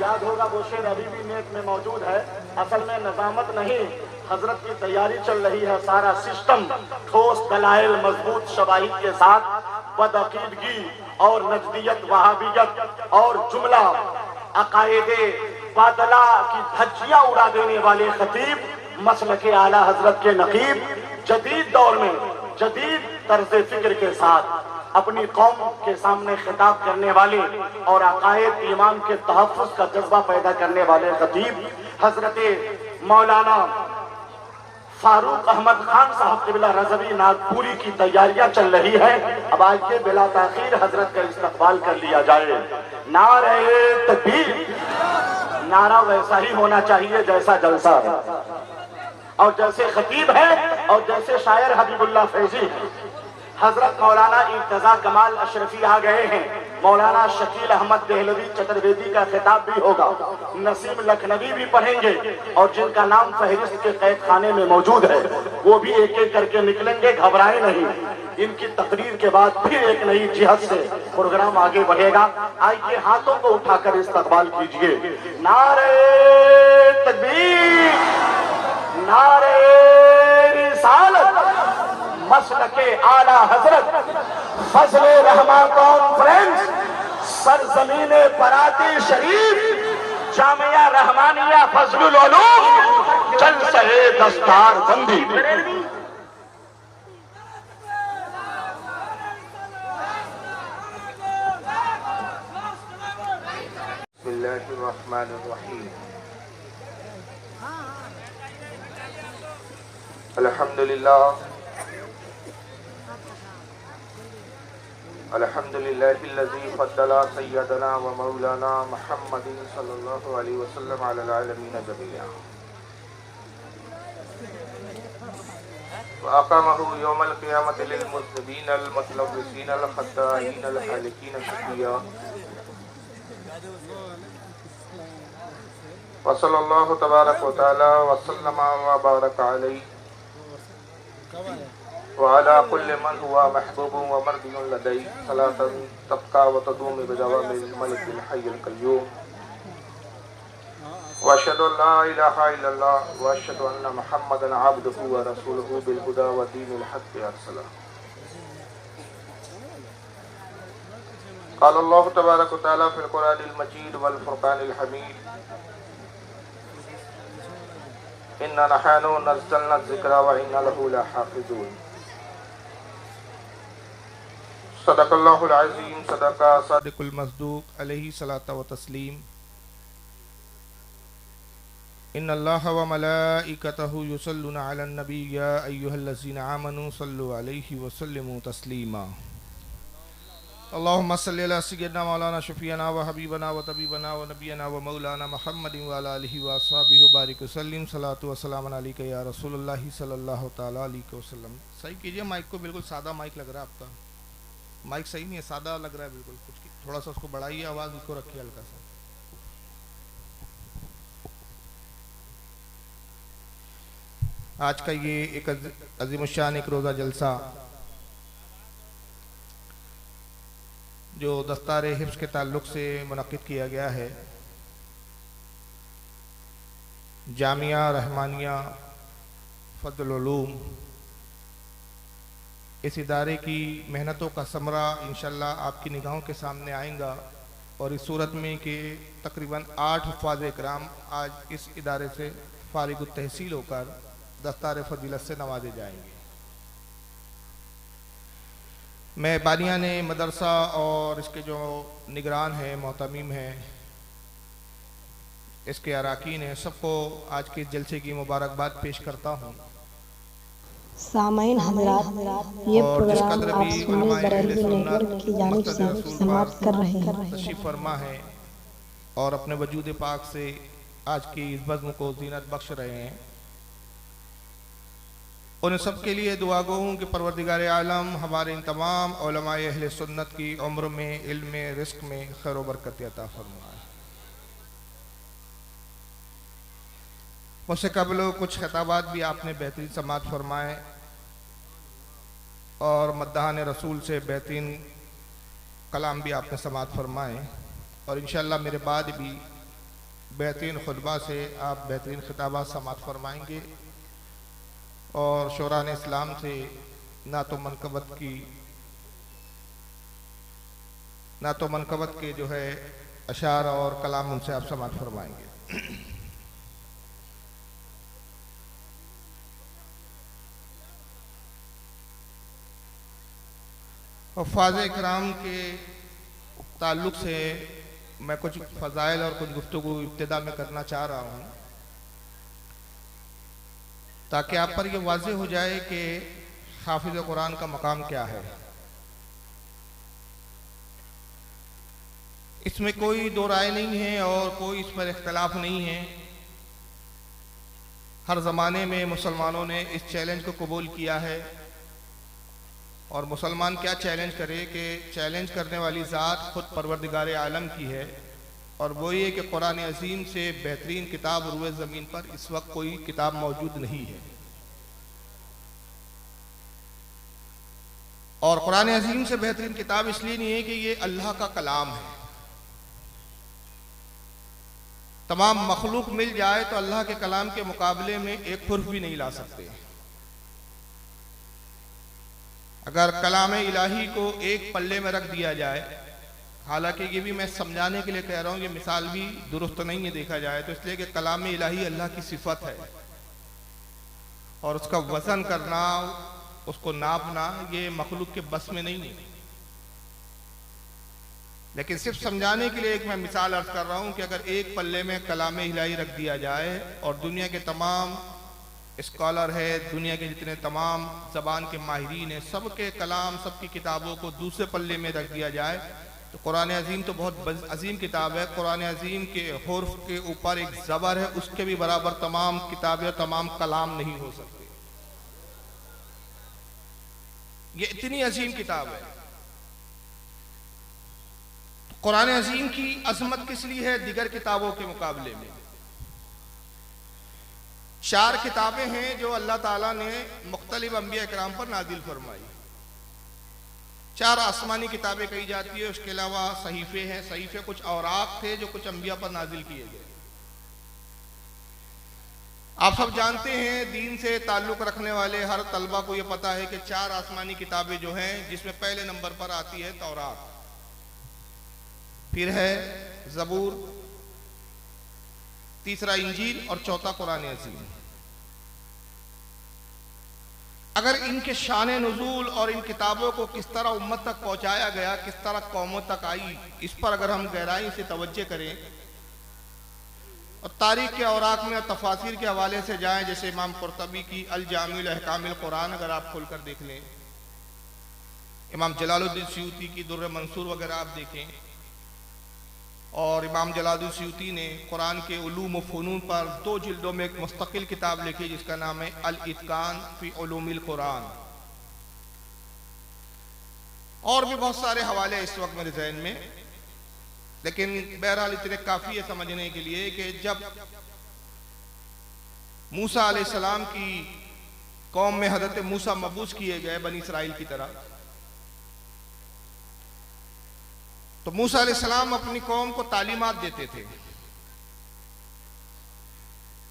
याद होगा वो शेर अभी भी नेट में मौजूद है। असल में नजामत नहीं, हजरत की तैयारी चल रही है। सारा सिस्टम ठोस दलाइल मजबूत शवाहिद के साथ बदअकीदगी और नजदियत वहाबियत और जुमला अकायदे बादला की धज्जियां उड़ा देने वाले खतीब मसलके आला हजरत के नकीब जदीद दौर में जदीद तर्ज फिक्र के साथ अपनी कौम के सामने खिताब करने वाले और अकायद ईमान के तहफ़्फ़ुज़ का जज्बा पैदा करने वाले खतीब हजरत मौलाना फारूक अहमद खान साहब क़िबला रज़वी नागपुरी की तैयारियां चल रही है। अब आज के बिला ताखीर हजरत का इस्तकबाल कर लिया जाए। नारे तकबीर, नारा वैसा ही होना चाहिए जैसा जलसा है और जैसे खतीब है और जैसे शायर हबीबुल्लाह फैजी। हजरत मौलाना इर्तजा कमाल अशरफी आ गए हैं। मौलाना शकील अहमद देहलवी चतुर्वेदी का खिताब भी होगा। नसीम लखनवी भी पढ़ेंगे और जिनका नाम फहरिस्त के कैद खाने में मौजूद है वो भी एक एक करके निकलेंगे। घबराए नहीं, इनकी तकरीर के बाद फिर एक नई जिहत से प्रोग्राम आगे बढ़ेगा। आइए हाथों को उठाकर इस्तकबाल कीजिए। नारे तकबीर, नारे रिसालत, मसलके आला हजरत फजले रहमा कॉन्फ्रेंस, सरजमीने पराती शरीफ, जामिया रहमानिया फजलुल उलूम, जलसे दस्तार बंदी। बिस्मिल्लाहिर्रहमानिर्रहीम। अल्हम्दुलिल्लाह अल्हम्दुलिल्लाहिल्लज़ी फ़द्दला सय्यदना व मौलाना मुहम्मदिन सल्लल्लाहु अलैहि वसल्लम अलल आलमीन जमीआ व अक़ामहु यौमल क़ियामति लिल मुज़्निबीनल मुतलव्विसीनल ख़त्ताईनल हालिकीन शक़िया व सल्लल्लाहु तबारक व तआला व सल्लम व बारक अलैहि वाला कुल्ले मन हुआ महबूब व मर्दियुन लदई सलातन तबका व तदूम बिदवामिल मलिकिल हय्युल क़य्यूम व अशहदु अन ला इलाहा इल्लल्लाह व अशहदु अन्ना मुहम्मदन अब्दुहु व रसूलुहु बिल हुदा व दीनिल हक़्क़ि अरसला। क़ाल अल्लाहु तबारक व तआला फ़िल क़ुरआनिल मजीद वल फ़ुरक़ानिल हमीद इन्ना नहनु नज़्ज़लना ज़िक्रा व इन्ना लहु लहाफ़िज़ून। सदक़ल्लाहुल अज़ीम, सदक़ा सादिक़ुल मस्दूक़ अलैहि सलातो व तस्लीम। इन्नल्लाह व मलाइकतहु युसल्लूना अलन नबी या अय्युहल्लज़ीना आमनू सल्लु अलैहि व सल्लिमू तस्लीमा। अल्लाहुम्मा सल्लि अला सय्यिदिना मौलाना शफ़ीअना व हबीबना व तबीबना व नबियना व मौलाना मुहम्मदिन व अला आलिहि व अस्हाबिहि व बारिक वसल्लिम। सलातु व सलाम अलैका या रसूलुल्लाह सल्लल्लाहु तआला अलैहि वसल्लम। सही कीजिए माइक को, बिल्कुल सादा माइक लग रहा है आपका। माइक सही नहीं है, सादा लग रहा है बिल्कुल। कुछ थोड़ा सा उसको बढ़ाइए, आवाज़ उसको रखिए हल्का सा। आज का ये एक अज़ीमुश्शान एक रोज़ा जलसा जो दस्तार हिफ्ज़ के ताल्लुक़ से मुनक़िद किया गया है, जामिया रहमानिया फ़ज़लुल उलूम, इस इदारे की मेहनतों का समरा इंशाअल्लाह आपकी निगाहों के सामने आएगा। और इस सूरत में कि तकरीबन 8 हुफ़ाज़ इकराम आज इस इदारे से फ़ारिग़ तहसील होकर दस्तार फ़ज़ीलत से नवाजे जाएंगे। मैं बानियान मदरसा और इसके जो निगरान हैं, मोहतमीम हैं, इसके अराकीन हैं, सबको आज के जलसे की मुबारकबाद पेश करता हूँ। सामाइन हज़रात, ये प्रोग्राम आप सुन्नी बरेलवी नेटवर्क की जानिब से समाप्त कर रहे हैं। तशरीफ़ फरमा है और अपने वजूद पाक से आज की इस बज़्म को ज़ीनत बख्श रहे हैं। उन सब के लिए दुआ गो हूँ कि परवरदिगार आलम हमारे इन तमाम उलमाए अहले सुन्नत की उम्र में, इल्म में, रिज़्क़ में खैर व बरकत अता फरमाए। मुझसे कबल कुछ खिताबात भी आपने बेहतरीन समात फरमाए और मद्दाहान रसूल से बेहतरीन कलाम भी आपने समात फरमाए और इंशाअल्लाह मेरे बाद भी बेहतरीन खुतबा से आप बेहतरीन खिताबात समात फरमाएंगे और शोरान इस्लाम से नातो मनकबत के जो है अशार और कलाम उनसे आप समात फरमाएंगे। और फ़ाज़ इकराम के ताल्लुक़ से मैं कुछ फ़ज़ाइल और कुछ गुफ्तगू इब्तिदा में करना चाह रहा हूँ, ताकि आप पर यह वाज़ेह हो जाए कि हाफिज़ कुरान का मकाम क्या है। इसमें कोई दो राय नहीं है और कोई इस पर इख्तलाफ नहीं है। हर ज़माने में मुसलमानों ने इस चैलेंज को कबूल किया है और मुसलमान क्या चैलेंज करे कि चैलेंज करने वाली ज़ात खुद परवरदिगार आलम की है और वो ये कि कुरान अज़ीम से बेहतरीन किताब रुए ज़मीन पर इस वक्त कोई किताब मौजूद नहीं है। और कुरान अज़ीम से बेहतरीन किताब इसलिए नहीं है कि ये अल्लाह का कलाम है। तमाम मखलूक मिल जाए तो अल्लाह के कलाम के मुकाबले में एक हुर्फ भी नहीं ला सकते। अगर कलाम इलाही को एक पल्ले में रख दिया जाए, हालांकि ये भी मैं समझाने के लिए कह रहा हूँ, ये मिसाल भी दुरुस्त नहीं है देखा जाए तो, इसलिए कि कलाम इलाही अल्लाह की सिफत है और उसका वज़न करना, उसको नापना ये मखलूक के बस में नहीं है। लेकिन सिर्फ समझाने के लिए एक मैं मिसाल अर्ज कर रहा हूँ कि अगर एक पल्ले में कलाम इलाही रख दिया जाए और दुनिया के तमाम स्कॉलर है, दुनिया के जितने तमाम ज़बान के माहिरीन हैं, सबके कलाम, सबकी किताबों को दूसरे पल्ले में रख दिया जाए तो कुरान अज़ीम तो बहुत अजीम किताब है। कुरान अज़ीम के हुर्फ के ऊपर एक ज़बर है, उसके भी बराबर तमाम किताबें, तमाम कलाम नहीं हो सकते। ये इतनी अजीम किताब है। कुरान अज़ीम की अजमत किस लिए है दिगर किताबों के मुकाबले में? 4 किताबें हैं जो अल्लाह ताला ने मुख्तलिफ अंबिया इकराम पर नाजिल फरमाई। 4 आसमानी किताबें कही जाती है, उसके अलावा सहीफे हैं। सहीफे कुछ औराक थे जो कुछ अंबिया पर नाजिल किए गए। आप सब जानते हैं, दीन से ताल्लुक़ रखने वाले हर तलबा को यह पता है कि 4 आसमानी किताबें जो हैं, जिसमें पहले नंबर पर आती है तौरात, फिर है ज़बूर, तीसरा इंजील और चौथा कुरान अज़ीम। अगर इनके शान नुज़ूल और इन किताबों को किस तरह उम्मत तक पहुंचाया गया, किस तरह कौमों तक आई, इस पर अगर हम गहराई से तवज्जो करें और तारीख़ के औराक में और तफासिर के हवाले से जाएं, जैसे इमाम कुर्तबी की अल जामिउल अहकामिल कुरान अगर आप खोल कर देख लें, इमाम जलालुद्दीन सयूती की दुर्र मंसूर वगैरह आप देखें, और इमाम जलालुद्दीन सयूती ने कुरान के उलूम व फ़ुनून पर 2 जिल्दों में एक मुस्तकिल किताब लिखी जिसका नाम है अल इत्कान फ़ी उलूमिल कुरान। और भी बहुत सारे हवाले इस वक्त मेरे ज़हन में, लेकिन बहरहाल इतने काफ़ी है समझने के लिए कि जब मूसा अलैहिस्सलाम की कौम में हज़रत मूसा मबूस किए गए बनी इसराइल की तरह, तो मूसा अलैहिस्सलाम अपनी कौम को तालीमात देते थे।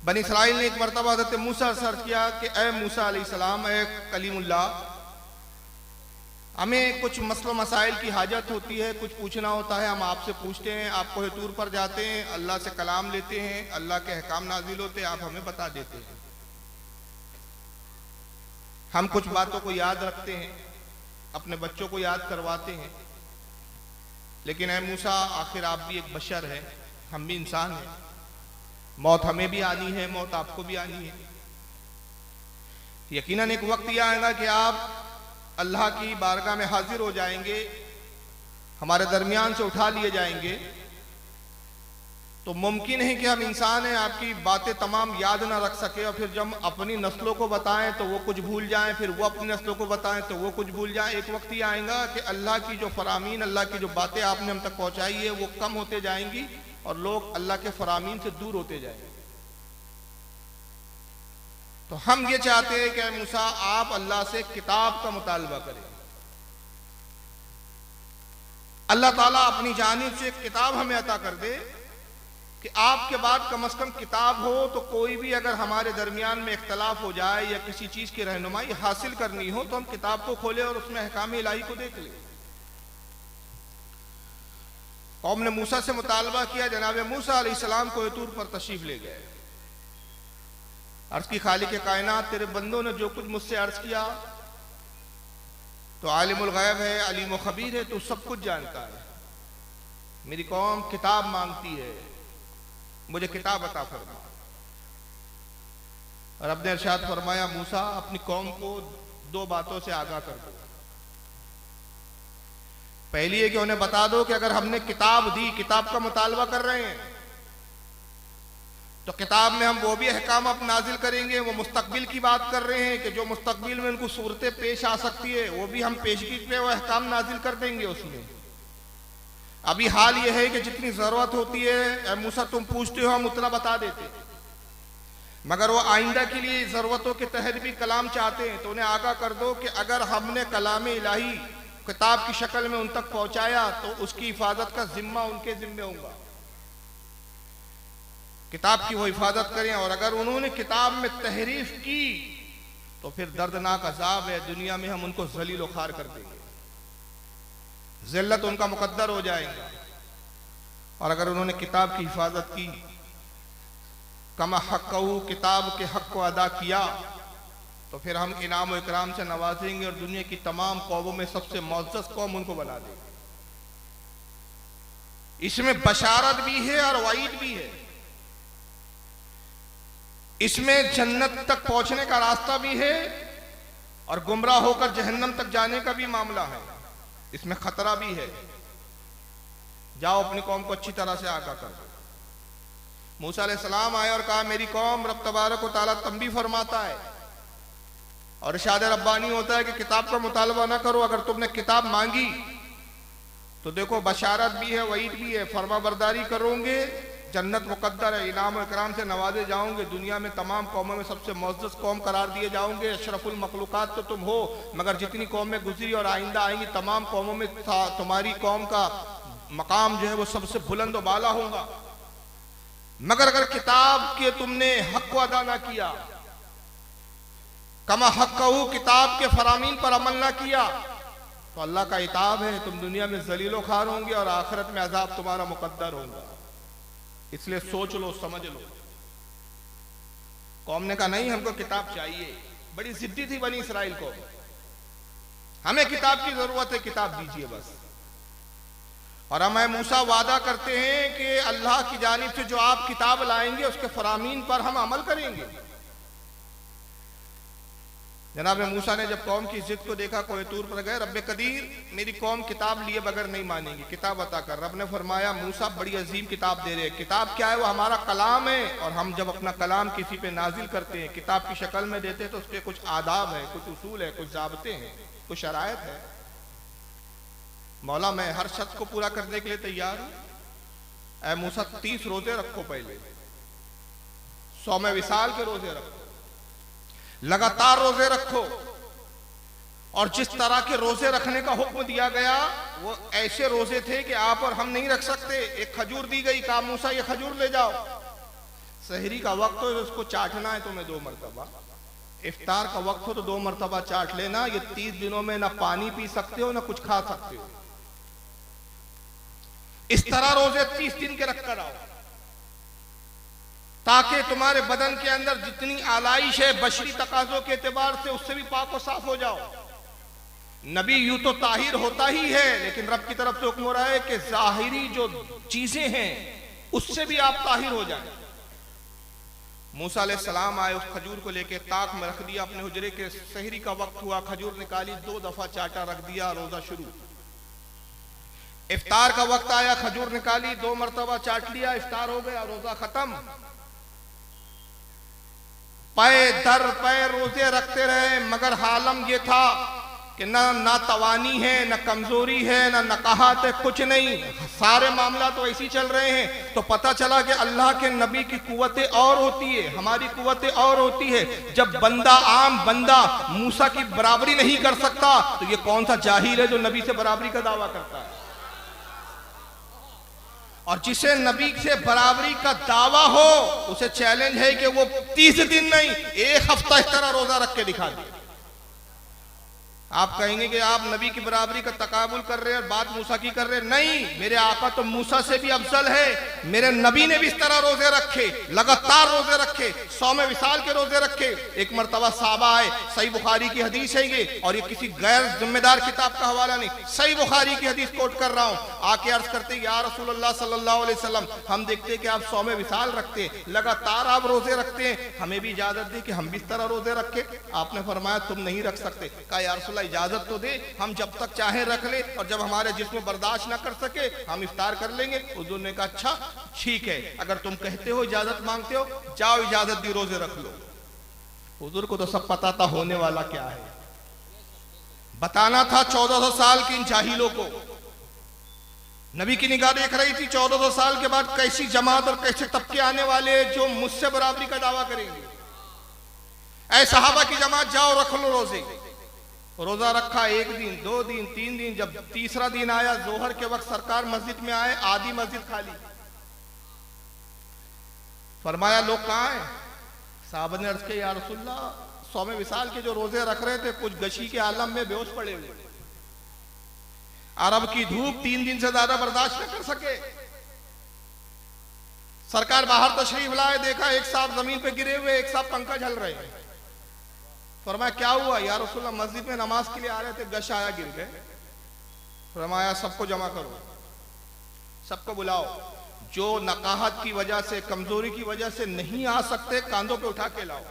बनी इसराइल ने एक मरतबा हज़रत मूसा से अर्ज़ किया कि ए मूसा अलैहिस्सलाम, ए कलीमुल्लाह, हमें कुछ मसला मसाइल की हाजत होती है, कुछ पूछना होता है, हम आपसे पूछते हैं, आप कोहे तूर पर जाते हैं, अल्लाह से कलाम लेते हैं, अल्लाह के अहकाम नाजिल होते हैं, आप हमें बता देते हैं। हम कुछ बातों को याद रखते हैं, अपने बच्चों को याद करवाते हैं, लेकिन ऐ मूसा, आखिर आप भी एक बशर है, हम भी इंसान हैं, मौत हमें भी आनी है, मौत आपको भी आनी है। यकीनन एक वक्त यह आएगा कि आप अल्लाह की बारगाह में हाजिर हो जाएंगे, हमारे दरमियान से उठा लिए जाएंगे। तो मुमकिन है कि हम इंसान हैं, आपकी बातें तमाम याद ना रख सके और फिर जब अपनी नस्लों को बताएं तो वो कुछ भूल जाएं, फिर वो अपनी नस्लों को बताएं तो वो कुछ भूल जाएं। एक वक्त ये आएगा कि अल्लाह की जो फरामीन, अल्लाह की जो बातें आपने हम तक पहुंचाई है वो कम होते जाएंगी और लोग अल्लाह के फरामीन से दूर होते जाएंगे। तो हम ये चाहते हैं कि मूसा, आप अल्लाह से किताब का मुतालबा करें। अल्लाह ताला अपनी जानिब से किताब हमें अता कर दे कि आपके बाद कम से कम किताब हो, तो कोई भी अगर हमारे दरमियान में इख्तलाफ हो जाए या किसी चीज की रहनुमाई हासिल करनी हो तो हम किताब को खोले और उसमें अहकाम इलाही को देख लें। कौम ने मूसा से मुतालबा किया, जनाब मूसा अलैहिस्सलाम को तूर पर तशरीफ ले गए। अर्ज की खालिक कायनात, तेरे बंदों ने जो कुछ मुझसे अर्ज किया तो आलिमुल गैब है, अलीम खबीर है, तो सब कुछ जानता है। मेरी कौम किताब मांगती है, मुझे किताब अता फरमा। और रब ने इरशाद फरमाया, मूसा अपनी कौम को दो बातों से आगाह कर दो। पहली है कि उन्हें बता दो कि अगर हमने किताब दी, किताब का मुतालबा कर रहे हैं, तो किताब में हम वो भी अहकाम अब नाजिल करेंगे। वो मुस्तकबिल की बात कर रहे हैं कि जो मुस्तकबिल में उनको सूरतें पेश आ सकती है, वो भी हम पेशगी पे वो अहकाम नाजिल कर देंगे उसमें। अभी हाल ये है कि जितनी जरूरत होती है मूसा तुम पूछते हो, हम उतना बता देते, मगर वो आइंदा के लिए जरूरतों के तहत भी कलाम चाहते हैं। तो उन्हें आगाह कर दो कि अगर हमने कलाम इलाही किताब की शक्ल में उन तक पहुंचाया तो उसकी हिफाजत का जिम्मा उनके जिम्मे होगा। किताब की वो हिफाजत करें, और अगर उन्होंने किताब में तहरीफ की तो फिर दर्दनाक अजाब है, दुनिया में हम उनको जलील खार कर देंगे, जिल्लत उनका मुकद्दर हो जाएगा। और अगर उन्होंने किताब की हिफाजत की, कमा हक़्क़हू, किताब के हक को अदा किया, तो फिर हम इनाम और इकराम से नवाजेंगे और दुनिया की तमाम कौमों में सबसे मुअज़्ज़ज़ कौम उनको बना देंगे। इसमें बशारत भी है और वईद भी है। इसमें जन्नत तक पहुंचने का रास्ता भी है और गुमराह होकर जहन्नम तक जाने का भी मामला है। इसमें खतरा भी है। जाओ अपनी कौम को अच्छी तरह से आगाह कर दो। मूसा अलैहिस्सलाम आए और कहा, मेरी कौम, रब तबारक व तआला तंबी फरमाता है और इरशाद रब्बानी होता है कि किताब का मुतालबा ना करो। अगर तुमने किताब मांगी तो देखो बशारत भी है, वईद भी है। फरमा बरदारी करोगे, जन्नत मुकद्दर है, इनाम और इकराम से नवाजे जाओगे, दुनिया में तमाम कौमों में सबसे मुअज़्ज़ज़ कौम करार दिए जाओगे। अशरफुल मखलूकात तो तुम हो, मगर जितनी कौमें गुजरी और आइंदा आएंगी तमाम कौमों में तुम्हारी कौम का मकाम जो है वो सबसे बुलंद और बाला होगा। मगर अगर किताब के तुमने हक को अदा ना किया, कमा हक़्क़हू, किताब के फरामीन पर अमल ना किया, तो अल्लाह का इताब है, तुम दुनिया में जलीलो खार होंगे और आखिरत में अजाब तुम्हारा मुकद्दर होगा। इसलिए सोच लो, समझ लो। कौम ने कहा, नहीं, हमको किताब चाहिए। बड़ी जिद्दी थी बनी इसराइल को, हमें किताब की जरूरत है, किताब दीजिए बस। और हम मूसा वादा करते हैं कि अल्लाह की जानिब से जो आप किताब लाएंगे उसके फरामीन पर हम अमल करेंगे। जनाब मूसा ने जब कौम की जिद को देखा, कोई तूर पर गए, रब्बे कदीर, मेरी कौम किताब लिए बगैर नहीं मानेगी, किताब अता कर। रब ने फरमाया, मूसा बड़ी अजीम किताब दे रहे हैं। किताब क्या है? वो हमारा कलाम है, और हम जब अपना कलाम किसी पे नाजिल करते हैं, किताब की शक्ल में देते हैं, तो उसके कुछ आदाब है, कुछ उसूल है, कुछ ज़ाबते हैं, कुछ शरायत है। मौला, मैं हर शर्त को पूरा करने के लिए तैयार हूं। ऐ मूसा, 30 रोजे रखो, पहले 100 विसाल के रोजे रखो, लगातार रोजे रखो। और जिस तरह के रोजे रखने का हुक्म दिया गया वो ऐसे रोजे थे कि आप और हम नहीं रख सकते। एक खजूर दी गई, कहा मूसा ये खजूर ले जाओ, सहरी का वक्त हो उसको चाटना है तुम्हें 2 मरतबा, इफ्तार का वक्त हो तो 2 मरतबा चाट लेना। ये 30 दिनों में ना पानी पी सकते हो ना कुछ खा सकते हो। इस तरह रोजे 30 दिन के रख कर आओ, ताकि तुम्हारे बदन के अंदर जितनी आलाइश है बशरी तकाजों के एतबार से उससे भी पाक और साफ हो जाओ। नबी यूं तो ताहिर होता ही है, लेकिन रब की तरफ से हुक्म हो रहा है कि जाहिरी जो चीजें हैं उससे भी आप ताहिर हो जाएं। मूसा अलैहिस्सलाम आए, उस खजूर को लेके ताक में रख दिया अपने हुजरे के। सहरी का वक्त हुआ, खजूर निकाली, 2 दफा चाटा, रख दिया, रोजा शुरू। इफ्तार का वक्त आया, खजूर निकाली, 2 मरतबा चाट लिया, इफ्तार हो गया, रोजा खत्म। पे दर पे रोजे रखते रहे, मगर हालम ये था कि ना तवानी है, ना कमजोरी है, ना नकाहत है, कुछ नहीं, सारे मामला तो ऐसी चल रहे हैं। तो पता चला कि अल्लाह के नबी की कुव्वतें और होती है, हमारी कुव्वतें और होती है। जब बंदा, आम बंदा मूसा की बराबरी नहीं कर सकता, तो ये कौन सा जाहिल है जो नबी से बराबरी का दावा करता है। और जिसे नबी से बराबरी का दावा हो उसे चैलेंज है कि वो 30 दिन नहीं 1 हफ्ता इस तरह रोजा रख के दिखा दे। आप कहेंगे कि आप नबी की बराबरी का तकाबुल कर रहे हैं और बात मूसा की कर रहे हैं। नहीं, मेरे आका तो मूसा से भी अफजल है। मेरे नबी ने भी इस तरह रोजे रखे, लगातार रोजे रखे, 100 विसाल के रोजे रखे। एक मरतबा साहबा आए, सही बुखारी की हदीस है ये, और ये किसी गैर जिम्मेदार किताब का हवाला नहीं, सही बुखारी की हदीस कोट कर रहा हूं। आके अर्ज करते या रसूलुल्लाह सल्लल्लाहु अलैहि वसल्लम, हम देखते कि आप 100 विसाल रखते, लगातार आप रोजे रखते हैं, हमें भी इजाजत दी कि हम भी इस तरह रोजे रखे। आपने फरमाया तुम नहीं रख सकते। कहा या रसूलल्लाह इजाजत तो दे, हम जब तक चाहे रख ले, और जब हमारे जिस्म बर्दाश्त ना कर सके हम इफ्तार कर लेंगे। हुजूर ने कहा अच्छा ठीक है, अगर तुम कहते हो इजाजत मांगते हो, जाओ इजाजत दी, रोजे रख लो। हुजूर को तो सब पता था होने वाला क्या है। बताना था 1400 साल की इन जाहिलों को। नबी की निगाह देख रही थी 1400 साल के बाद कैसी जमात और कैसे तबके आने वाले जो मुझसे बराबरी का दावा करेंगे। ऐ सहाबा की जमात, जाओ रख लो रोजे। रोजा रखा 1 दिन, 2 दिन, 3 दिन, जब तीसरा दिन आया जोहर के वक्त सरकार मस्जिद में आए, आधी मस्जिद खाली। फरमाया लोग कहाँ हैं? साहब ने अर्ज किया या रसूलल्लाह 100 विसाल के जो रोजे रख रहे थे कुछ गशी के आलम में बेहोश पड़े हुए। अरब की धूप 3 दिन से ज्यादा बर्दाश्त न कर सके। सरकार बाहर तशरीफ लाए, देखा एक साहब जमीन पे गिरे हुए, एक साहब पंखा झल रहे हैं। फरमाया क्या हुआ? या रसूलल्लाह मस्जिद में नमाज के लिए आ रहे थे, गश आया, गिर गए। फरमाया सबको जमा करो, सबको बुलाओ, जो नकाहत की वजह से, कमजोरी की वजह से नहीं आ सकते कांधों पे उठा के लाओ,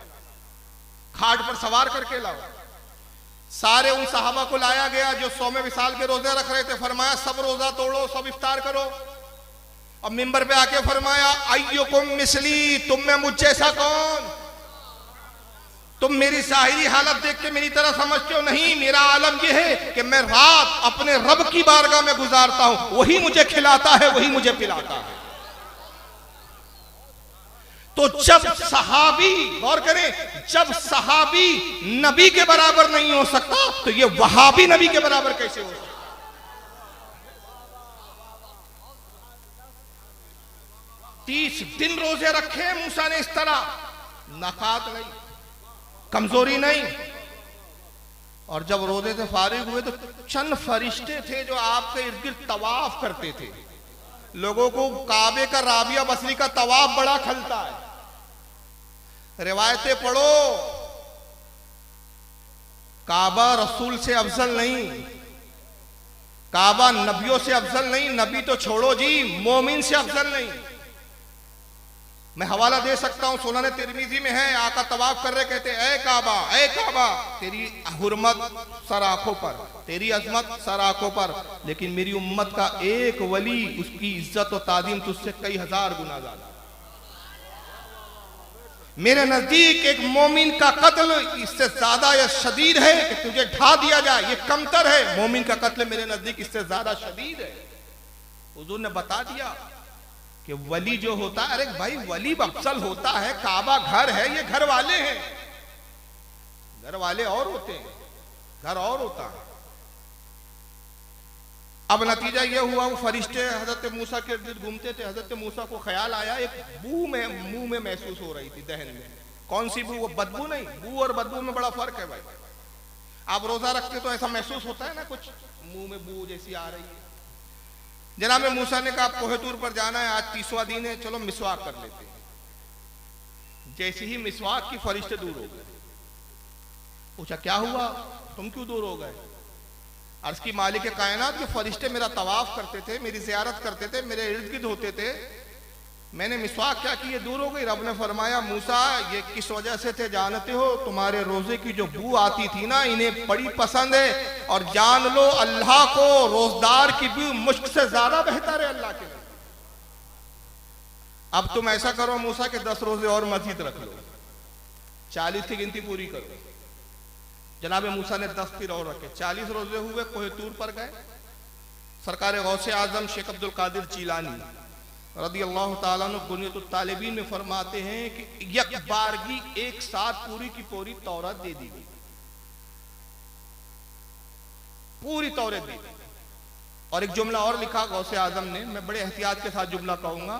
खाट पर सवार करके लाओ। सारे उन सहाबा को लाया गया जो 100 विसाल के रोजे रख रहे थे। फरमाया सब रोजा तोड़ो, सब इफ्तार करो। अब मिंबर पे आके फरमाया अय्युकुम मिसली, तुम में मुझ जैसा कौन? तुम मेरी साहिरी हालत देख के मेरी तरह समझते हो? नहीं, मेरा आलम यह है कि मैं रात अपने रब की बारगाह में गुजारता हूं, वही मुझे खिलाता है, वही मुझे पिलाता है। तो जब सहाबी, गौर करें, जब सहाबी नबी के बराबर नहीं हो सकता तो ये वहाबी नबी के बराबर कैसे हो सकता? 30 दिन रोजे रखे मूसा ने इस तरह, नकात नहीं, कमजोरी नहीं। और जब रोजे से फारिग हुए तो चंद फरिश्ते थे जो आपके इर्द गिर्द तवाफ करते थे। लोगों को काबे का, राबिया बसरी का तवाफ बड़ा खलता है। रिवायतें पढ़ो, काबा रसूल से अफजल नहीं, काबा नबियों से अफजल नहीं, नबी तो छोड़ो जी, मोमिन से अफजल नहीं। मैं हवाला दे सकता हूं, सुनन तिरमिजी में है, आका तवाफ कर रहे कहते ऐ काबा, तेरी हुर्मत सर आंखों पर, तेरी अजमत सर आंखों पर, लेकिन मेरी उम्मत का एक वली, उसकी इज्जत और तादीम तुझसे कई हजार गुना ज्यादा। मेरे नजदीक एक मोमिन का कत्ल इससे ज्यादा या शदीद है कि तुझे ढा दिया जाए, ये कमतर है। मोमिन का कत्ल मेरे नजदीक इससे ज्यादा शदीद है। हुजूर ने बता दिया कि वली जो होता है, अरे भाई वली अफजल होता है, काबा घर है, ये घर वाले हैं, घर वाले और होते हैं, घर और होता है। अब नतीजा ये हुआ, वो फरिश्ते हजरत मूसा के इर्द घूमते थे। हजरत मूसा को ख्याल आया एक बू में मुंह में महसूस हो रही थी, दहन में। कौन सी बू? वो बदबू नहीं, बू और बदबू में बड़ा फर्क है भाई। आप रोजा रखते तो ऐसा महसूस होता है ना, कुछ मुंह में बू जैसी आ रही है। जनाब मूसा ने कहा कोहतूर पर जाना है, आज 30वां दिन है, चलो मिसवाक कर लेते हैं। जैसे ही मिसवाक की फरिश्ते दूर हो गए। पूछा क्या हुआ, तुम क्यों दूर हो गए? अर्ज की मालिक कायनात के फरिश्ते मेरा तवाफ करते थे, मेरी ज़ियारत करते थे, मेरे इर्द गिर्द होते थे, मैंने मिसवाक क्या की, ये दूर हो गई। रब ने फरमाया मूसा ये किस वजह से थे जानते हो? तुम्हारे रोजे की जो बू आती थी ना, इन्हें बड़ी पसंद है, और जान लो अल्लाह को रोजदार की बू मुश्क से ज्यादा बेहतर है अल्लाह के लिए। अब तुम ऐसा करो मूसा के 10 रोजे और मजीद रख लो, 40 की गिनती पूरी करो। जनाब मूसा ने 10 फिर और रखे, 40 रोजे हुए। कोहतूर पर गए। सरकार गौसे आजम शेख अब्दुल कादिर चीलानी रदी अल्लाह ताला अन्हु बुनियतुत तालिबीन में फरमाते हैं कि यक बारगी एक साथ पूरी की पूरी तौरात दे दी गई, पूरी तौरात दी गई। और एक जुमला और लिखा गौसे आजम ने, मैं बड़े एहतियात के साथ जुमला कहूंगा,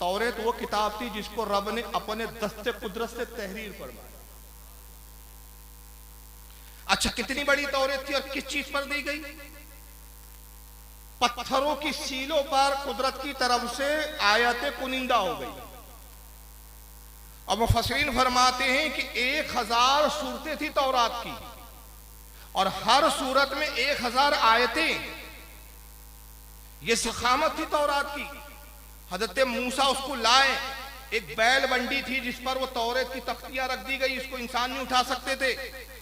तौरेत वो किताब थी जिसको रब ने अपने दस्ते कुदरत से तहरीर फरमाया। अच्छा, कितनी बड़ी तौरेत थी और किस चीज पर दी गई? पत्थरों की सीलों पर कुदरत की तरफ से आयतें कुनिंदा हो गई। और मुफस्सिरीन फरमाते हैं कि 1000 सूरतें थी तौरात की, और हर सूरत में 1000 आयतें। ये सखामत थी तौरात की। हजरत मूसा उसको लाए, एक बैल बंडी थी जिस पर वो तौरेत की तख्तियां रख दी गई, इसको इंसान नहीं उठा सकते थे।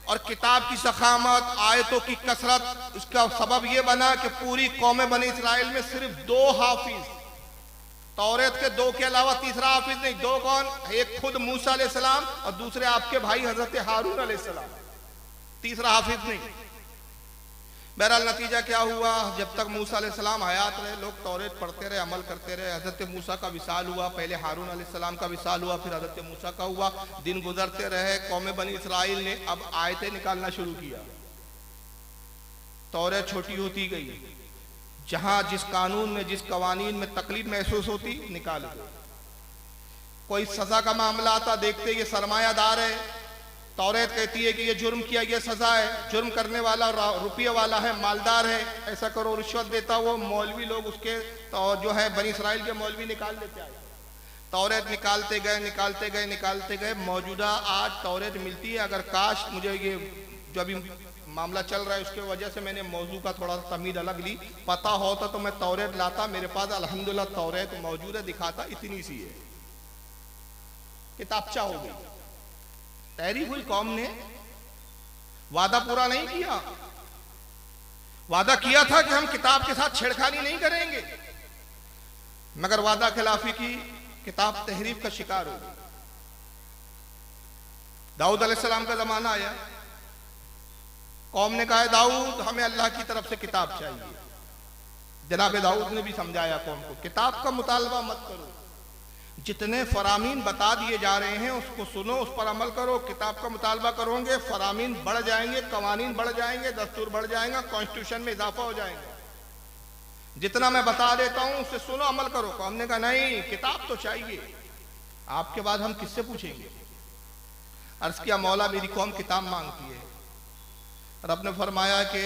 और किताब की सखामत, आयतों की कसरत, उसका सबब यह बना कि पूरी कौम बनी इसराइल में सिर्फ 2 हाफिज, तौरेत के 2 के अलावा तीसरा हाफिज नहीं। 2 कौन? एक खुद मूसा अलैहिस्सलाम और दूसरे आपके भाई हजरत हारून अलैहिस्सलाम, तीसरा हाफिज नहीं। बहरहाल नतीजा क्या हुआ? जब तक मूसा अलैहिस्सलाम हयात रहे, लोग तौरेत पढ़ते रहे, अमल करते रहे। हजरत मूसा का विसाल हुआ, पहले हारून अलैहिस्सलाम का विसाल हुआ, फिर हजरत मूसा का हुआ। दिन गुजरते रहे, कौम बनी इसराइल ने अब आयतें निकालना शुरू किया। तौरेत छोटी होती गई, जहां जिस कानून में, जिस कवानीन में तकलीफ महसूस होती, निकाल दो। कोई सजा का मामला आता, देखते ये सरमायादार है, तौरेत कहती है कि ये जुर्म किया, ये सजा है। जुर्म करने वाला रुपये वाला है, मालदार है, ऐसा करो, रिश्वत देता। वो मौलवी लोग उसके तो जो है बनी इसराइल के मौलवी निकाल देते आए। तौरेत निकालते गए, निकालते गए, निकालते गए। मौजूदा आज तौरेत मिलती है। अगर काश मुझे ये जो अभी मामला चल रहा है उसके वजह से मैंने मौजू का थोड़ा सा तमीद अलग ली, पता होता तो मैं तौरेत लाता। मेरे पास अल्हम्दुलिल्लाह तौरेत मौजूद है, दिखाता। इतनी सी है, किताबचा हो गई। तहरीफ हुई, कौम ने वादा पूरा नहीं किया। वादा किया था कि हम किताब के साथ छेड़खानी नहीं करेंगे, मगर वादा खिलाफी की, किताब तहरीफ का शिकार हो गई। दाऊद अलैहिस्सलाम का जमाना आया, कौम ने कहा दाऊद हमें अल्लाह की तरफ से किताब चाहिए। जनाब दाऊद ने भी समझाया कौम को, किताब का मुतालबा मत करो, जितने फरामीन बता दिए जा रहे हैं उसको सुनो, उस पर अमल करो। किताब का मुतालबा करोगे, फरामीन बढ़ जाएंगे, कवानीन बढ़ जाएंगे, दस्तूर बढ़ जाएगा, कॉन्स्टिट्यूशन में इजाफा हो जाएगा। जितना मैं बता देता हूं उससे सुनो, अमल करो। कौम ने कहा नहीं, किताब तो चाहिए, आपके बाद हम किससे पूछेंगे? अर्ज किया मौला मेरी कौम किताब मांगती है। रब ने फरमाया कि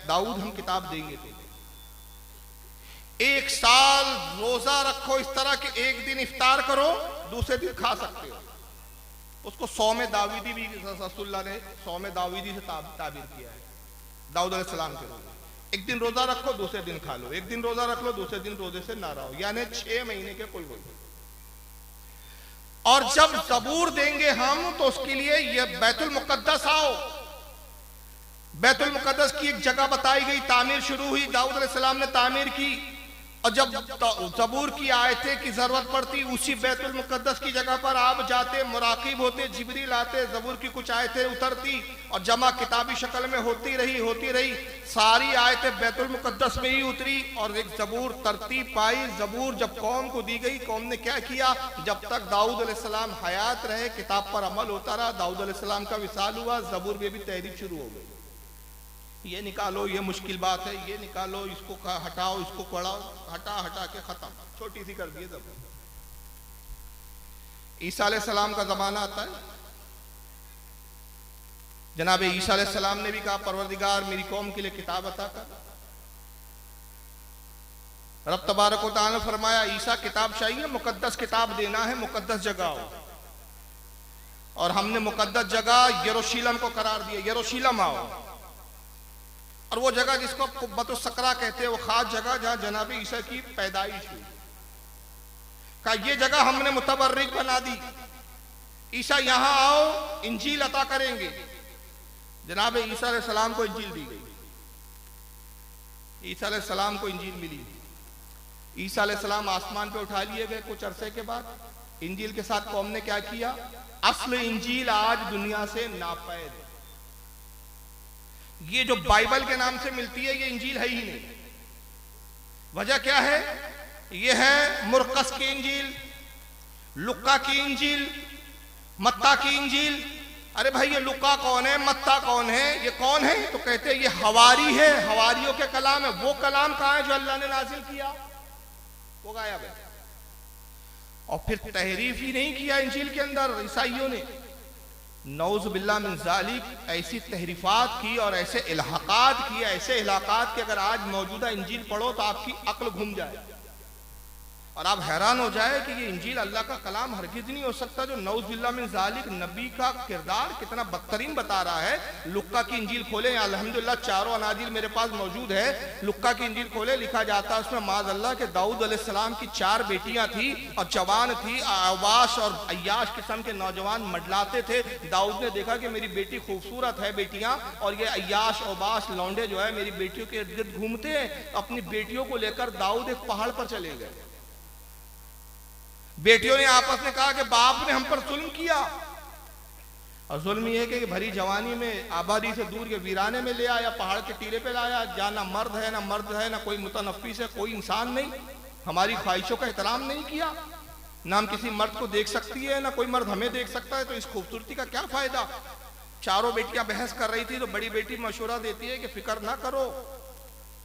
दाऊद हम किताब देंगे तुम्हें, 1 साल रोजा रखो इस तरह कि एक दिन इफ्तार करो, दूसरे दिन खा सकते हो। उसको सौमे दावीदी भी रसूलुल्लाह ने सौमे दावीदी से ताबीर किया है, दाऊद अलैहिस्सलाम के रोजे। एक दिन रोजा रखो, दूसरे दिन खा लो, एक दिन रोजा रख लो, दूसरे दिन रोजे से ना रहो, यानी 6 महीने के कोई रोजे। और जब ज़बूर देंगे हम तो उसके लिए ये बैतुल मुकद्दस आओ। बैतुल मुकद्दस की एक जगह बताई गई, तामीर शुरू हुई, दाऊद अलैहिस्सलाम ने तामीर की। और जब ज़बूर की आयतें की जरूरत पड़ती, उसी बैतुल मुकद्दस की जगह पर आप जाते, मुराकिब होते, जिब्रील आते, ज़बूर की कुछ आयतें उतरती और जमा किताबी शक्ल में होती रही। सारी आयतें बैतुल मुकद्दस में ही उतरी और एक ज़बूर तरतीब पाई। ज़बूर जब कौम को दी गई, कौम ने क्या किया? जब तक दाऊद अलैहिस्सलाम हयात रहे, किताब पर अमल होता रहा। दाऊद अलैहिस्सलाम का विसाल हुआ, ज़बूर में भी तहरीफ शुरू हो गई। ये निकालो, ये मुश्किल बात है, ये निकालो, इसको हटाओ, इसको पढ़ाओ, हटा के खत्म, छोटी सी कर दिए ज़बूर। ईसा अलैहिस्सलाम का जमाना आता है, जनाब ईसा अलैहिस्सलाम ने भी कहा परवरदिगार मेरी कौम के लिए किताब अता कर। रब तबारक व तआला ने फरमाया ईसा किताब चाहिए, मुकद्दस किताब देना है, मुकद्दस जगह हो। और हमने मुकद्दस जगह यरूशलेम को करार दिया, यरूशलेम आओ। और वो जगह जिसको कुब्बतुस सकरा कहते हैं, वो खास जगह जहां जनाब ईसा की पैदाइश हुई, का ये जगह हमने मुतबर्रिक बना दी। ईसा यहां आओ, इंजील अता करेंगे। जनाब ईसा अलैहिस्सलाम को इंजील दी गई, ईसा अलैहिस्सलाम को इंजील मिली। ईसा अलैहिस्सलाम आसमान पे उठा लिए गए कुछ अरसे के बाद। इंजील के साथ कौम ने क्या किया? असल इंजील आज दुनिया से नापैद है। ये जो बाइबल के नाम से मिलती है, ये इंजील है ही नहीं। वजह क्या है? ये है मुरकस की इंजील, लुक्का की इंजील, मत्ता की इंजील, अरे भाई ये लुक्का कौन है, मत्ता कौन है, ये कौन है? तो कहते हैं ये हवारी है, हवारियों के कलाम है। वो कलाम कहाँ है जो अल्लाह ने नाजिल किया? वो गायब है। और फिर तहरीफ ही नहीं किया इंजील के अंदर ईसाइयों ने, नौज़ बिल्लाह मिन ज़ालिक, ऐसी तहरीफात की और ऐसे इल्हाकात किए, ऐसे इल्हाकात कि अगर आज मौजूदा इंजील पढ़ो तो आपकी अक्ल घूम जाए और आप हैरान हो जाए कि ये इंजील अल्लाह का कलाम हरगिज नहीं हो सकता। जो नौज़ बिल्लाह मिन ज़ालिक नबी का किरदार कितना बदतरीन बता रहा है। लुक्का की इंजील खोले, अल्हम्दुलिल्लाह चारों अनाजिल मेरे पास मौजूद है। लुक्का की इंजील खोले, लिखा जाता है उसमें माज़अल्लाह के दाऊद अलैहिस्सलाम की 4 बेटियां थी और जवान थी, आवाश और अय्याश किस्म के नौजवान मडलाते थे। दाऊद ने देखा कि मेरी बेटी खूबसूरत है बेटियां, और ये अय्याश अबाश लौंडे जो है मेरी बेटियों के इर्द गिर्द घूमते हैं। अपनी बेटियों को लेकर दाऊद एक पहाड़ पर चले गए। बेटियों ने आपस में कहा कि बाप ने हम पर जुल्म किया, और जुल्म ये है कि भरी जवानी में आबादी से दूर के वीराने में ले आया, पहाड़ के टीले पे लाया, जहाँ ना मर्द है ना कोई मुतनफ़िस है, कोई इंसान नहीं, हमारी ख्वाहिशों का एहतराम नहीं किया, ना हम किसी मर्द को देख सकती है, ना कोई मर्द हमें देख सकता है, तो इस खूबसूरती का क्या फायदा? चारों बेटियां बहस कर रही थी तो बड़ी बेटी मशवरा देती है कि फिक्र ना करो,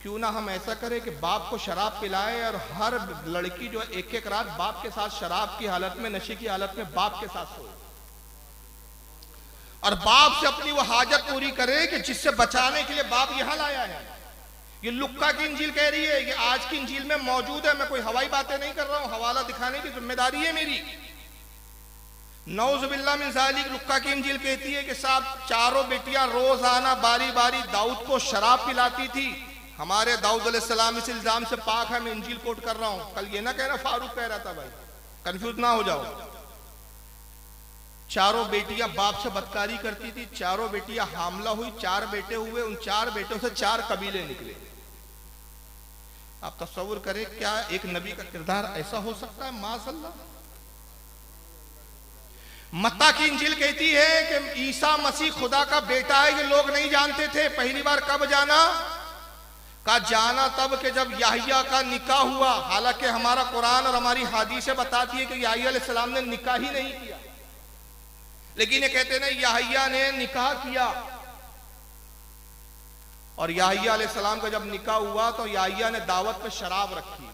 क्यों ना हम ऐसा करें कि बाप को शराब पिलाए और हर लड़की जो एक एक रात बाप के साथ शराब की हालत में, नशे की हालत में बाप के साथ सोए, और बाप से अपनी वो हाजत पूरी करे कि जिससे बचाने के लिए बाप यहां लाया है। ये लुक्का की इंजील कह रही है, ये आज की इंजील में मौजूद है। मैं कोई हवाई बातें नहीं कर रहा हूं, हवाला दिखाने की जिम्मेदारी है मेरी। नौज़ बिल्लाह मिन ज़ालिक लुक्का की इंजील कहती है कि साहब चारों बेटियां रोजाना बारी बारी दाऊद को शराब पिलाती थी। हमारे दाऊद अलैहिस्सलाम इस इल्जाम से पाक है, मैं इंजील कोट कर रहा हूं, कल ये ना कहना फारूक कह रहा था, भाई कंफ्यूज ना हो जाओ। चारों बेटियां बाप से बदकारी करती थी, चारों बेटियां हामला हुई, 4 बेटे हुए, उन 4 बेटों से 4 कबीले निकले। आप तस्वुर करें क्या एक नबी का किरदार ऐसा हो सकता है? माज़अल्लाह। मत्ता की इंजील कहती है कि ईसा मसीह खुदा का बेटा है, ये लोग नहीं जानते थे। पहली बार कब जाना? का जाना तब कि जब याहिया का निकाह हुआ। हालांकि हमारा कुरान और हमारी हदीसें बताती है कि याहिया अलैहिस्सलाम ने निकाह ही नहीं किया, लेकिन ये कहते हैं याहिया ने निकाह किया। और याहिया अलैहिस्सलाम का जब निकाह हुआ तो याहिया ने दावत पे शराब रखी।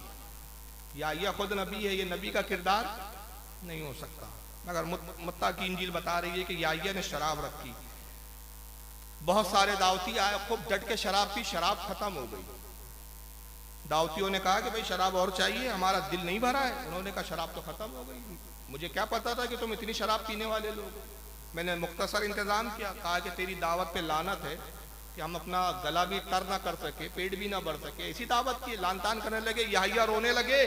याहिया खुद नबी है, ये नबी का किरदार नहीं हो सकता, मगर मत्ता की इंजील बता रही है कि याहिया ने शराब रखी। बहुत सारे दावती आए, खूब डट के शराब पी, शराब खत्म हो गई। दावतियों ने कहा कि भाई शराब और चाहिए, हमारा दिल नहीं भरा है। उन्होंने कहा शराब तो खत्म हो गई, मुझे क्या पता था कि तुम इतनी शराब पीने वाले लोग। मैंने मुख्तसर इंतजाम किया, कहा कि तेरी दावत पे लानत है कि हम अपना गला भी तर ना कर सके, पेट भी ना भर सके, ऐसी दावत की। लान तान करने लगे, याहिया रोने लगे।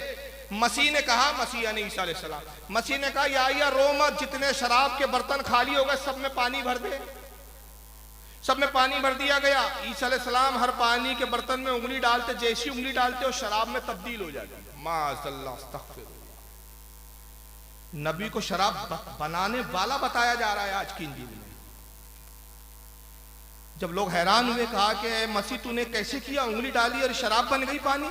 मसीह ने कहा, मसीह यानी ईसा अलैहिस्सलाम, मसीह ने कहा याहिया रो मत, जितने शराब के बर्तन खाली हो गए सब में पानी भर दे। सब में पानी भर दिया गया। ईसा अलैहिस्सलाम हर पानी के बर्तन में उंगली डालते, जैसी उंगली डालते वो शराब में तब्दील हो जाती। माज़अल्लाह, अस्तग़फिरुल्लाह। नबी को शराब बनाने वाला बताया जा रहा है आज की इंजील में। जब लोग हैरान हुए, कहा कि मसीह तूने कैसे किया? उंगली डाली और शराब बन गई पानी।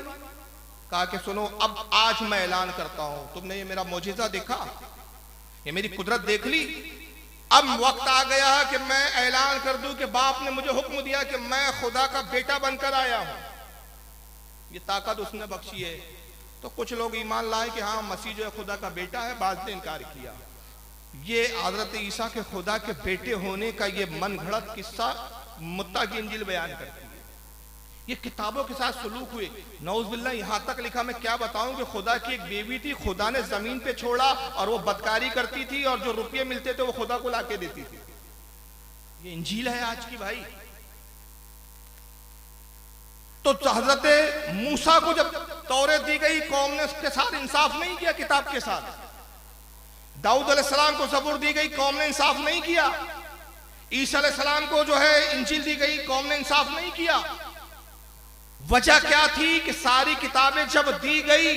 कहा कि सुनो, अब आज मैं ऐलान करता हूं, तुमने ये मेरा मौजिज़ा देखा, ये मेरी कुदरत देख ली, अब वक्त आ गया है कि मैं ऐलान कर दूं कि बाप ने मुझे हुक्म दिया कि मैं खुदा का बेटा बनकर आया हूं। ये ताकत उसने बख्शी है। तो कुछ लोग ईमान लाए कि हाँ मसीह जो है खुदा का बेटा है, बाद ने इनकार किया। ये हजरत ईसा के खुदा के बेटे होने का ये मन घड़त किस्सा मत्ता की इंजील बयान करती है। ये किताबों के साथ सलूक हुए। नौज़ुबिल्लाह, यहां तक लिखा, मैं क्या बताऊं कि खुदा की एक बेबी थी, खुदा ने जमीन पे छोड़ा और वो बदकारी करती थी, और जो रुपये मिलते थे वो खुदा को लाके देती थी। ये इंजील है आज की भाई। तो हजरत मूसा को जब तौरेत दी गई, कौम ने उसके साथ इंसाफ नहीं किया किताब के साथ। दाऊद अलैहिस्सलाम को ज़बूर दी गई, कौम ने इंसाफ नहीं किया। ईसा अलैहिस्सलाम को जो है इंजील दी गई, कौम ने इंसाफ नहीं किया। वजह क्या थी कि सारी किताबें जब दी गई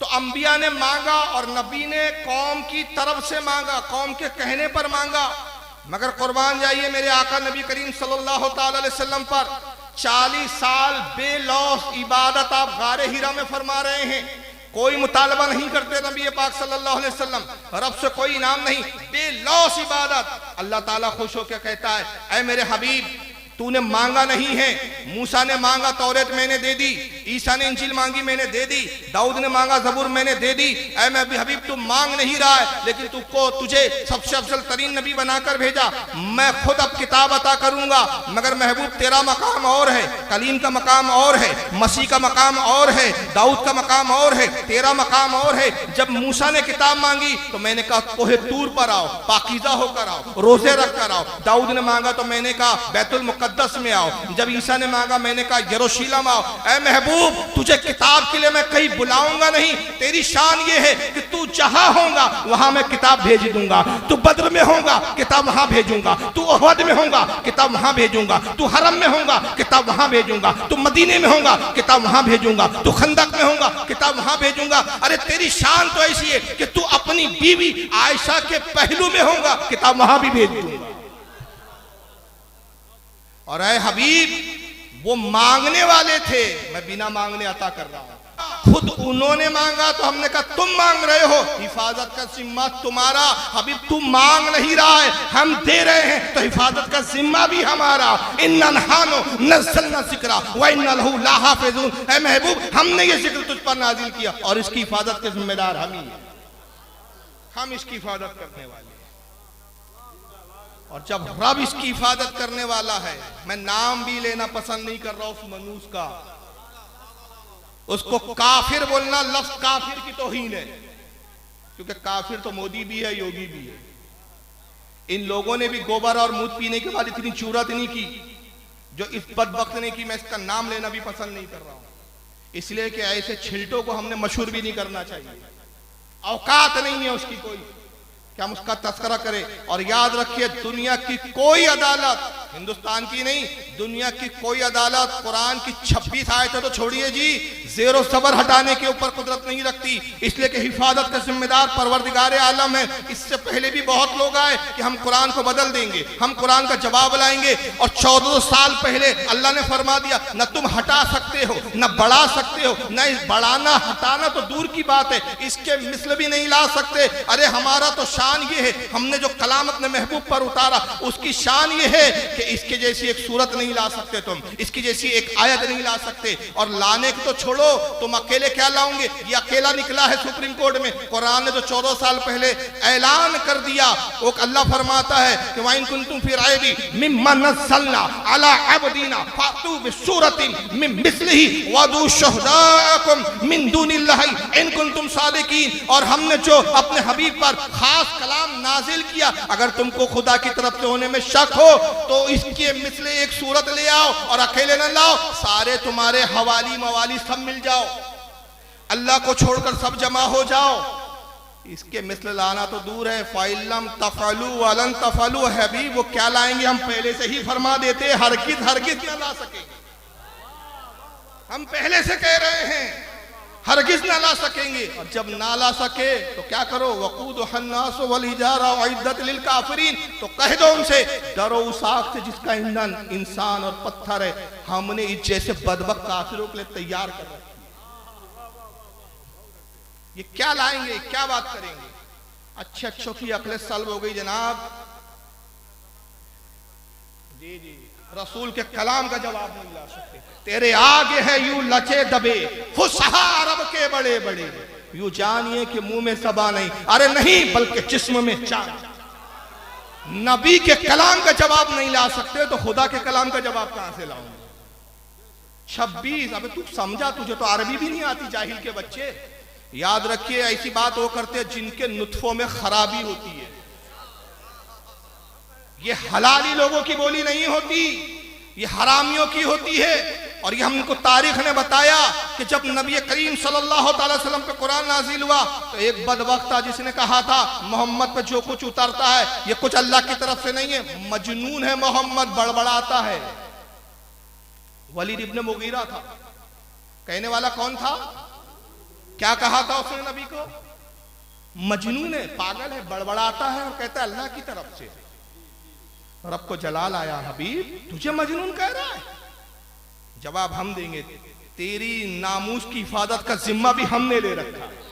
तो अंबिया ने मांगा और नबी ने कौम की तरफ से मांगा, कौम के कहने पर मांगा। मगर कुर्बान जाइए मेरे आका नबी करीम सल्लल्लाहु अलैहि वसल्लम पर 40 साल बेलौस इबादत आप गारे हिरा में फरमा रहे हैं। कोई मुतालबा नहीं करते नबी पाक सल्लल्लाहु अलैहि वसल्लम, रब से कोई इनाम नहीं, बेलौस इबादत। अल्लाह ताला खुश होकर कहता है, ऐ मेरे हबीब तूने मांगा नहीं है, मूसा ने मांगा तौरेत मैंने दे दी, ईसा ने इंजील मांगी मैंने दे दी, दाऊद ने मांगा जबूर मैंने दे दी। ऐ मैं हबीब तू मांग नहीं रहा है, लेकिन तुझे सबसे अफजल तरीन नबी बनाकर भेजा। मैं खुद अब किताब अता करूंगा, मगर महबूब तेरा मकाम और है, कलीम का मकाम और है, मसीह का मकाम और है, दाऊद का मकाम और है, तेरा मकाम और है। जब मूसा ने किताब मांगी तो मैंने कहा कोहे तूर पर आओ, पाकीज़ा होकर आओ, रोजे रख कर आओ। दाऊद ने मांगा तो मैंने कहा बैतुल मुकद्दस में आओ। जब ईसा ने मांगा मैंने कहा यरूशलेम आओ। ऐ महबूब तुझे किताब के लिए मैं कहीं बुलाऊंगा नहीं, तेरी शान ये है कि तू जहां होगा वहां मैं किताब भेज दूंगा। तू बद्र में होगा किताब वहां भेजूंगा, तू उहद में होगा किताब वहां भेजूंगा, तू हरम में होगा किताब वहां भेजूंगा, तू मदीने में होगा किताब वहां भेजूंगा, तू खंदक में होगा किताब वहां भेजूंगा। अरे तेरी शान तो ऐसी है कि तू अपनी बीवी आयशा के पहलू में होगा किताब वहां भी भेज दूंगा। और ऐ हबीब वो मांगने वाले थे, मैं बिना मांगने अता कर रहा हूं। खुद उन्होंने मांगा तो हमने कहा तुम मांग रहे हो, हिफाजत का जिम्मा तुम्हारा। हबीब तू मांग नहीं रहा है, हम दे रहे हैं, तो हिफाजत का जिम्मा भी हमारा। इन्ना नहानो नज़्ज़लना ज़िक्रा व इन्ना लहू लहाफ़िज़ून। ऐ महबूब हमने ये जिक्र तुझ पर नाजिल किया और इसकी हिफाजत के जिम्मेदार हम ही हैं, हम इसकी हिफाजत करने वाले। और जब रब इसकी हिफाजत करने वाला है, मैं नाम भी लेना पसंद नहीं कर रहा उस मनूस का, उसको काफिर बोलना लफ्ज काफिर की तौहीन है, क्योंकि काफिर तो मोदी भी है, योगी भी है। इन लोगों ने भी गोबर और मूत पीने के बाद इतनी चूरत नहीं की जो इस बदबख्त ने की। मैं इसका नाम लेना भी पसंद नहीं कर रहा हूं, इसलिए कि ऐसे छिलटों को हमने मशहूर भी नहीं करना चाहिए। औकात नहीं है उसकी कोई कि हम उसका तस्करा करें। और याद रखिए दुनिया की कोई अदालत, हिंदुस्तान की नहीं, दुनिया की कोई अदालत कुरान की 26 आयतें तो छोड़िए जी, ज़ेरो ज़बर हटाने के ऊपर कुदरत नहीं रखती, इसलिए कि हिफाजत का जिम्मेदार परवरदिगार आलम है। इससे पहले भी बहुत लोग आए कि हम कुरान को बदल देंगे, हम कुरान का जवाब लाएंगे, और 1400 साल पहले अल्लाह ने फरमा दिया न तुम हटा सकते हो न बढ़ा सकते हो, न बढ़ाना हटाना तो दूर की बात है, इसके मिसल भी नहीं ला सकते। अरे हमारा तो शान ये है, हमने जो कलाम अपने महबूब पर उतारा उसकी शान ये है कि इसके जैसी एक सूरत नहीं ला सकते तुम, इसकी जैसी एक आयत नहीं ला सकते। और लाने को तो छोड़ो, तुम अकेले क्या लाओगे, ये अकेला निकला है सुप्रीम कोर्ट में। कुरान ने तो 14 साल पहले ऐलान कर दिया। वो अल्लाह फरमाता है कि वाइन कुंतुम फी रैबी मिम्मा नज़्ज़लना अला अब्दीना फातू बिसूरतिन मिन मिस्लिही वदू शुहदाकुम मिन दुनिल्लाहि इन कुंतुम सादिकीन। और हमने जो अपने हबीब पर खास कलाम नाजिल किया, अगर तुमको खुदा की तरफ से होने में शक हो तो इसके मिसले एक सूरत ले आओ, और अकेले न लाओ, सारे तुम्हारे हवाली मवाली सब मिल जाओ, अल्लाह को छोड़कर सब जमा हो जाओ। इसके मिसल लाना तो दूर है। फाइलम तफलू वलन तफलू हबीब, वो क्या लाएंगे हम पहले से ही फरमा देते, हरगिज हरगिज न ला सकेंगे। हम पहले से कह रहे हैं हरगिज ना ला सकेंगे। और जब ना ला सके तो क्या करो, वकूद हन्नास वल हिजारा उइद्दत लिल काफिरीन, तो कह दो उनसे डरो उस आग से जिसका ईंधन इंसान और पत्थर है, हमने इस जैसे बदबख्त काफिरों के लिए तैयार कर रखा। ये क्या लाएंगे, क्या बात करेंगे। अच्छे अच्छों की अक्ल सल्ब हो गई जनाब। जी जी, रसूल के कलाम का जवाब नहीं ला सकते। तेरे आगे है यूं लचे दबे फुसहा अरब के बड़े बड़े, यूं जानिए कि मुंह में सबा नहीं, अरे नहीं बल्कि जिस्म में चार। नबी के कलाम का जवाब नहीं ला सकते तो खुदा के कलाम का जवाब कहां से लाऊंगे। 26, अबे तू समझा, तुझे तो अरबी भी नहीं आती जाहिल के बच्चे। याद रखिए ऐसी बात वो करते हैं जिनके नुत्फों में खराबी होती है। ये हलाली लोगों की बोली नहीं होती, ये हरामियों की होती है। और ये हमको तारीख ने बताया कि जब नबी करीम सल्लल्लाहु अलैहि वसल्लम पे कुरान नाजिल हुआ तो एक बदबख्त था जिसने कहा था मोहम्मद पे जो कुछ उतरता है ये कुछ अल्लाह की तरफ से नहीं है, मजनून है मोहम्मद, बड़बड़ाता है। वलीद इब्न मुगीरा था, कहने वाला कौन था, क्या कहा था उसने नबी को, मजनून है, पागल है, बड़बड़ाता है और कहता है अल्लाह की तरफ से। रब को जलाल आया, हबीब तुझे मजनून कह रहा है। जवाब हम देंगे, तेरी नामूस की हिफाजत का जिम्मा भी हमने ले रखा है।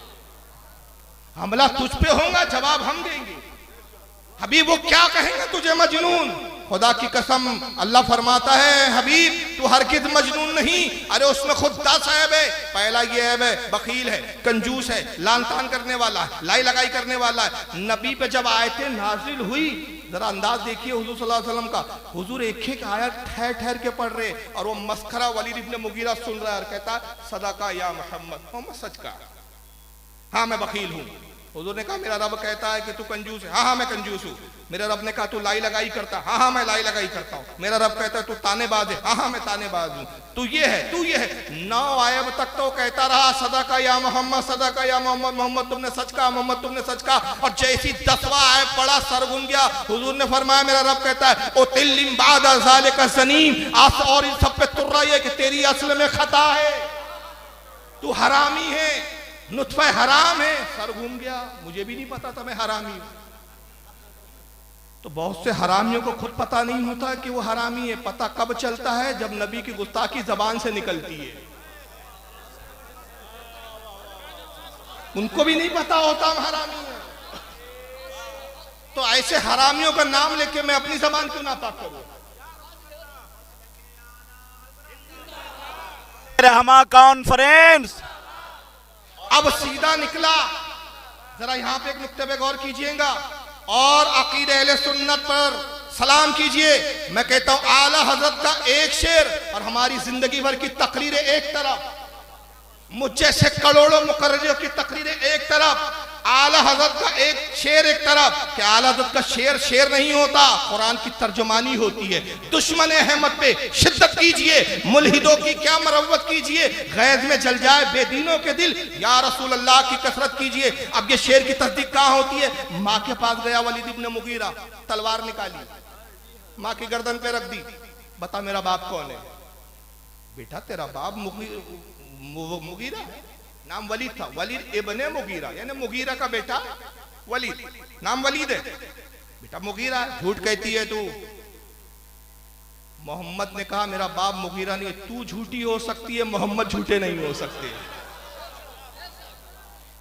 हमला तुझ पे होगा, जवाब हम देंगे। हबीब वो क्या कहेंगे तुझे मजनून? खुदा की कसम अल्लाह फरमाता है हबीब तू हरगिज़ मजनून नहीं। अरे उसमें खुद 10 ऐब है। पहला ये ऐब है बखील है, कंजूस है, लान तान करने वाला है, लाई लगाई करने वाला है। नबी पे जब आयतें नाजिल हुई, जरा अंदाज देखिए हुजूर सल्लल्लाहु अलैहि वसल्लम का। हुजूर एक एक आयत ठहर ठहर के पढ़ रहे और वो मस्खरा वलीद इब्न मुगीरा सुन रहा है और कहता सदाका या मोहम्मद सच का, हाँ मैं बखील हूँ। हुजूर ने कहा मेरा रब कहता है कि तू कंजूस है, हाँ हाँ मैं कंजूस हूँ। मेरा रब ने कहा तू लाई लगाई करता, हाँ हाँ मैं लाई लगाई करता हूँ। मेरा रब कहता है तू तानेबाज है, हाँ हाँ मैं तानेबाज हूँ। तू ये है, तू ये है। 9 आयब तक तो कहता रहा सदाका या मोहम्मद, सदाका या मोहम्मद, मोहम्मद तुमने सच कहा, मोहम्मद तुमने सच कहा। और जैसी 10वां आयब पड़ा सर घूम गया। हुजूर ने फरमाया मेरा रब कहता है ओ तिल्लिम बाद ज़ालिका सनीम, आस और इन सब पे तुर रही है कि तेरी असल में खता है, तू हरामी है, नुत्फा हराम है। सर घूम गया, मुझे भी नहीं पता था मैं हरामी हूं। तो बहुत से हरामियों को खुद पता नहीं होता कि वो हरामी है। पता कब चलता है? जब नबी की गुस्ताखी जबान से निकलती है। उनको भी नहीं पता होता हम हरामी हैं। तो ऐसे हरामियों का नाम लेके मैं अपनी जबान क्यों नापाक करूं? रहमा कॉन्फ्रेंस अब सीधा निकला। जरा यहां पे एक नुक्ते पे गौर कीजिएगा और अकीदे अहले सुन्नत पर सलाम कीजिए। मैं कहता हूं आला हजरत का एक शेर और हमारी जिंदगी भर की तकरीरें एक तरफ, मुझ जैसे करोड़ों मुकर्रिरों की तकरीरें एक तरफ, आला हजरत का एक शेर एक तरफ। क्या आला हजरत का शेर शेर नहीं होता, कुरान की तर्जुमानी होती है। दुश्मन अहमद पे शिद्दत कीजिए, मुल्हिदों की क्या मरवत कीजिए, गैज में जल जाए बेदीनों के दिल, या रसूल अल्लाह की कसरत कीजिए। अब ये शेर की तस्दीक कहाँ होती है? माँ के पास गया वलीद इब्न मुगीरा, तलवार निकाली, माँ की गर्दन पे रख दी। बता मेरा बाप कौन है? बेटा तेरा बाप मुगीरा है, नाम वलीद था, वलीद इब्ने मुगीरा, यानी मुगीरा का बेटा वलीद, नाम वलीद है, बेटा मुगीरा है। झूठ कहती है तू। मोहम्मद ने कहा मेरा बाप मुगीरा नहीं है। तू झूठी हो सकती है, मोहम्मद झूठे नहीं हो सकते।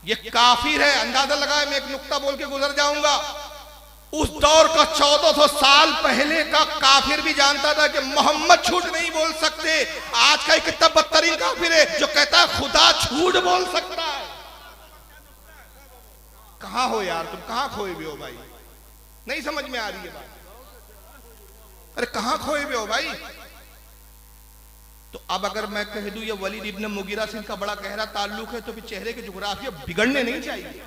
ये काफिर है, अंदाजा लगाए। मैं एक नुक्ता बोल के गुजर जाऊंगा। उस दौर का 1400 साल पहले का काफिर भी जानता था कि मोहम्मद झूठ नहीं बोल सकते। आज का कितना बदतरीन काफिर है जो कहता है खुदा झूठ बोल सकता है। कहां हो यार तुम, कहां खोए हुए हो भाई? नहीं समझ में आ रही है बात। अरे कहां खोए हुए हो भाई? तो अब अगर मैं कह दूं ये वलीद इब्न मुगीरा से इनका बड़ा गहरा ताल्लुक है तो फिर चेहरे के जुगराफिया बिगड़ने नहीं चाहिए।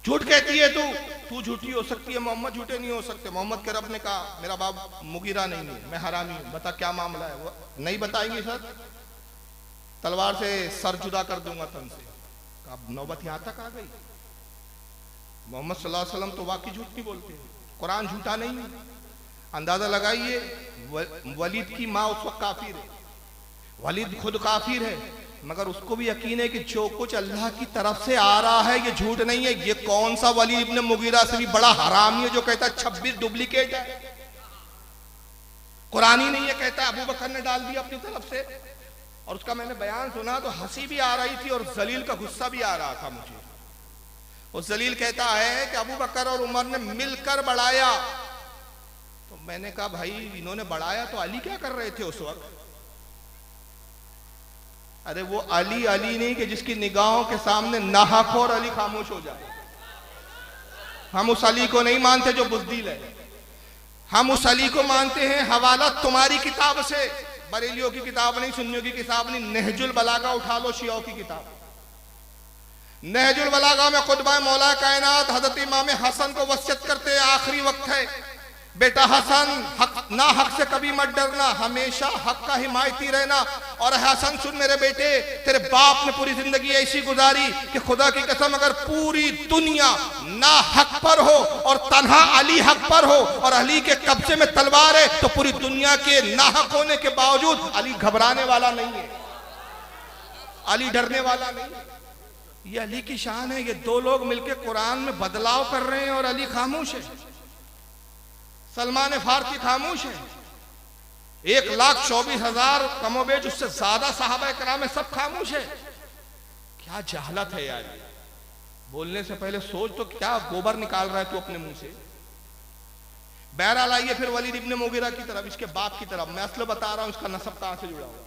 झूठ कहती है तू झूठी हो सकती है, मोहम्मद झूठे नहीं हो सकते। मोहम्मद के रब ने कहा मेरा बाप मुगीरा नहीं है, मैं हरामी हूं। बता क्या मामला है? वो नहीं बताएंगे सर, तलवार से सर जुदा कर दूंगा तन से। अब नौबत यहां तक आ गई। मोहम्मद सल्लल्लाहु अलैहि वसल्लम तो वाकई झूठ नहीं बोलते, कुरान झूठा नहीं है। अंदाजा लगाइए, वलीद की माँ उस वक्त काफिर है, वलीद खुद काफिर है, मगर उसको भी यकीन है कि जो कुछ अल्लाह की तरफ से आ रहा है ये झूठ नहीं है। ये कौन सा वलीद इब्न मुगीरा से भी बड़ा हरामी है जो कहता है 26 डुप्लीकेट है, कुरान ही नहीं है, कहता है अबू बकर ने डाल दिया अपनी तरफ से। और उसका मैंने बयान सुना तो हंसी भी आ रही थी और जलील का गुस्सा भी आ रहा था मुझे। वो जलील कहता है कि अबू बकर और उमर ने मिलकर बढ़ाया। तो मैंने कहा भाई इन्होंने बढ़ाया तो अली क्या कर रहे थे उस वक्त? अरे वो अली अली नहीं कि जिसकी निगाहों के सामने नाहक और अली खामोश हो जाए। हम उस अली को नहीं मानते जो बुज़दिल है, हम उस अली को मानते हैं। हवाला तुम्हारी किताब से, बरेलियों की किताब नहीं, सुन्नियों की किताब नहीं, नहजुल बलागा उठा लो, शियाओं की किताब। नहजुल बलागा में खुतबा मौला कायनात हजरत इमाम हसन को वसीयत करते आखिरी वक्त है, बेटा हसन हक ना हक से कभी मत डरना, हमेशा हक का हिमायती रहना। और हसन सुन मेरे बेटे, तेरे बाप ने पूरी जिंदगी ऐसी गुजारी कि खुदा की कसम अगर पूरी दुनिया ना हक पर हो और तन्हा अली हक पर हो और अली के कब्जे में तलवार है तो पूरी दुनिया के ना हक होने के बावजूद अली घबराने वाला नहीं है, अली डरने वाला नहीं है। ये अली की शान है। ये दो लोग मिलकर कुरान में बदलाव कर रहे हैं और अली खामोश है, सलमान फारसी खामोश है। 1,24,000 कमोबेश उससे ज्यादा सहाबा किराम में सब खामोश है। क्या जहलत है यार, बोलने से पहले सोच तो क्या गोबर निकाल रहा है तू अपने मुंह से। बहरहाल आइए फिर वलीद इब्ने मुगीरा की तरफ, इसके बाप की तरफ। मैं असल बता रहा हूं इसका नसब कहां से जुड़ा हुआ।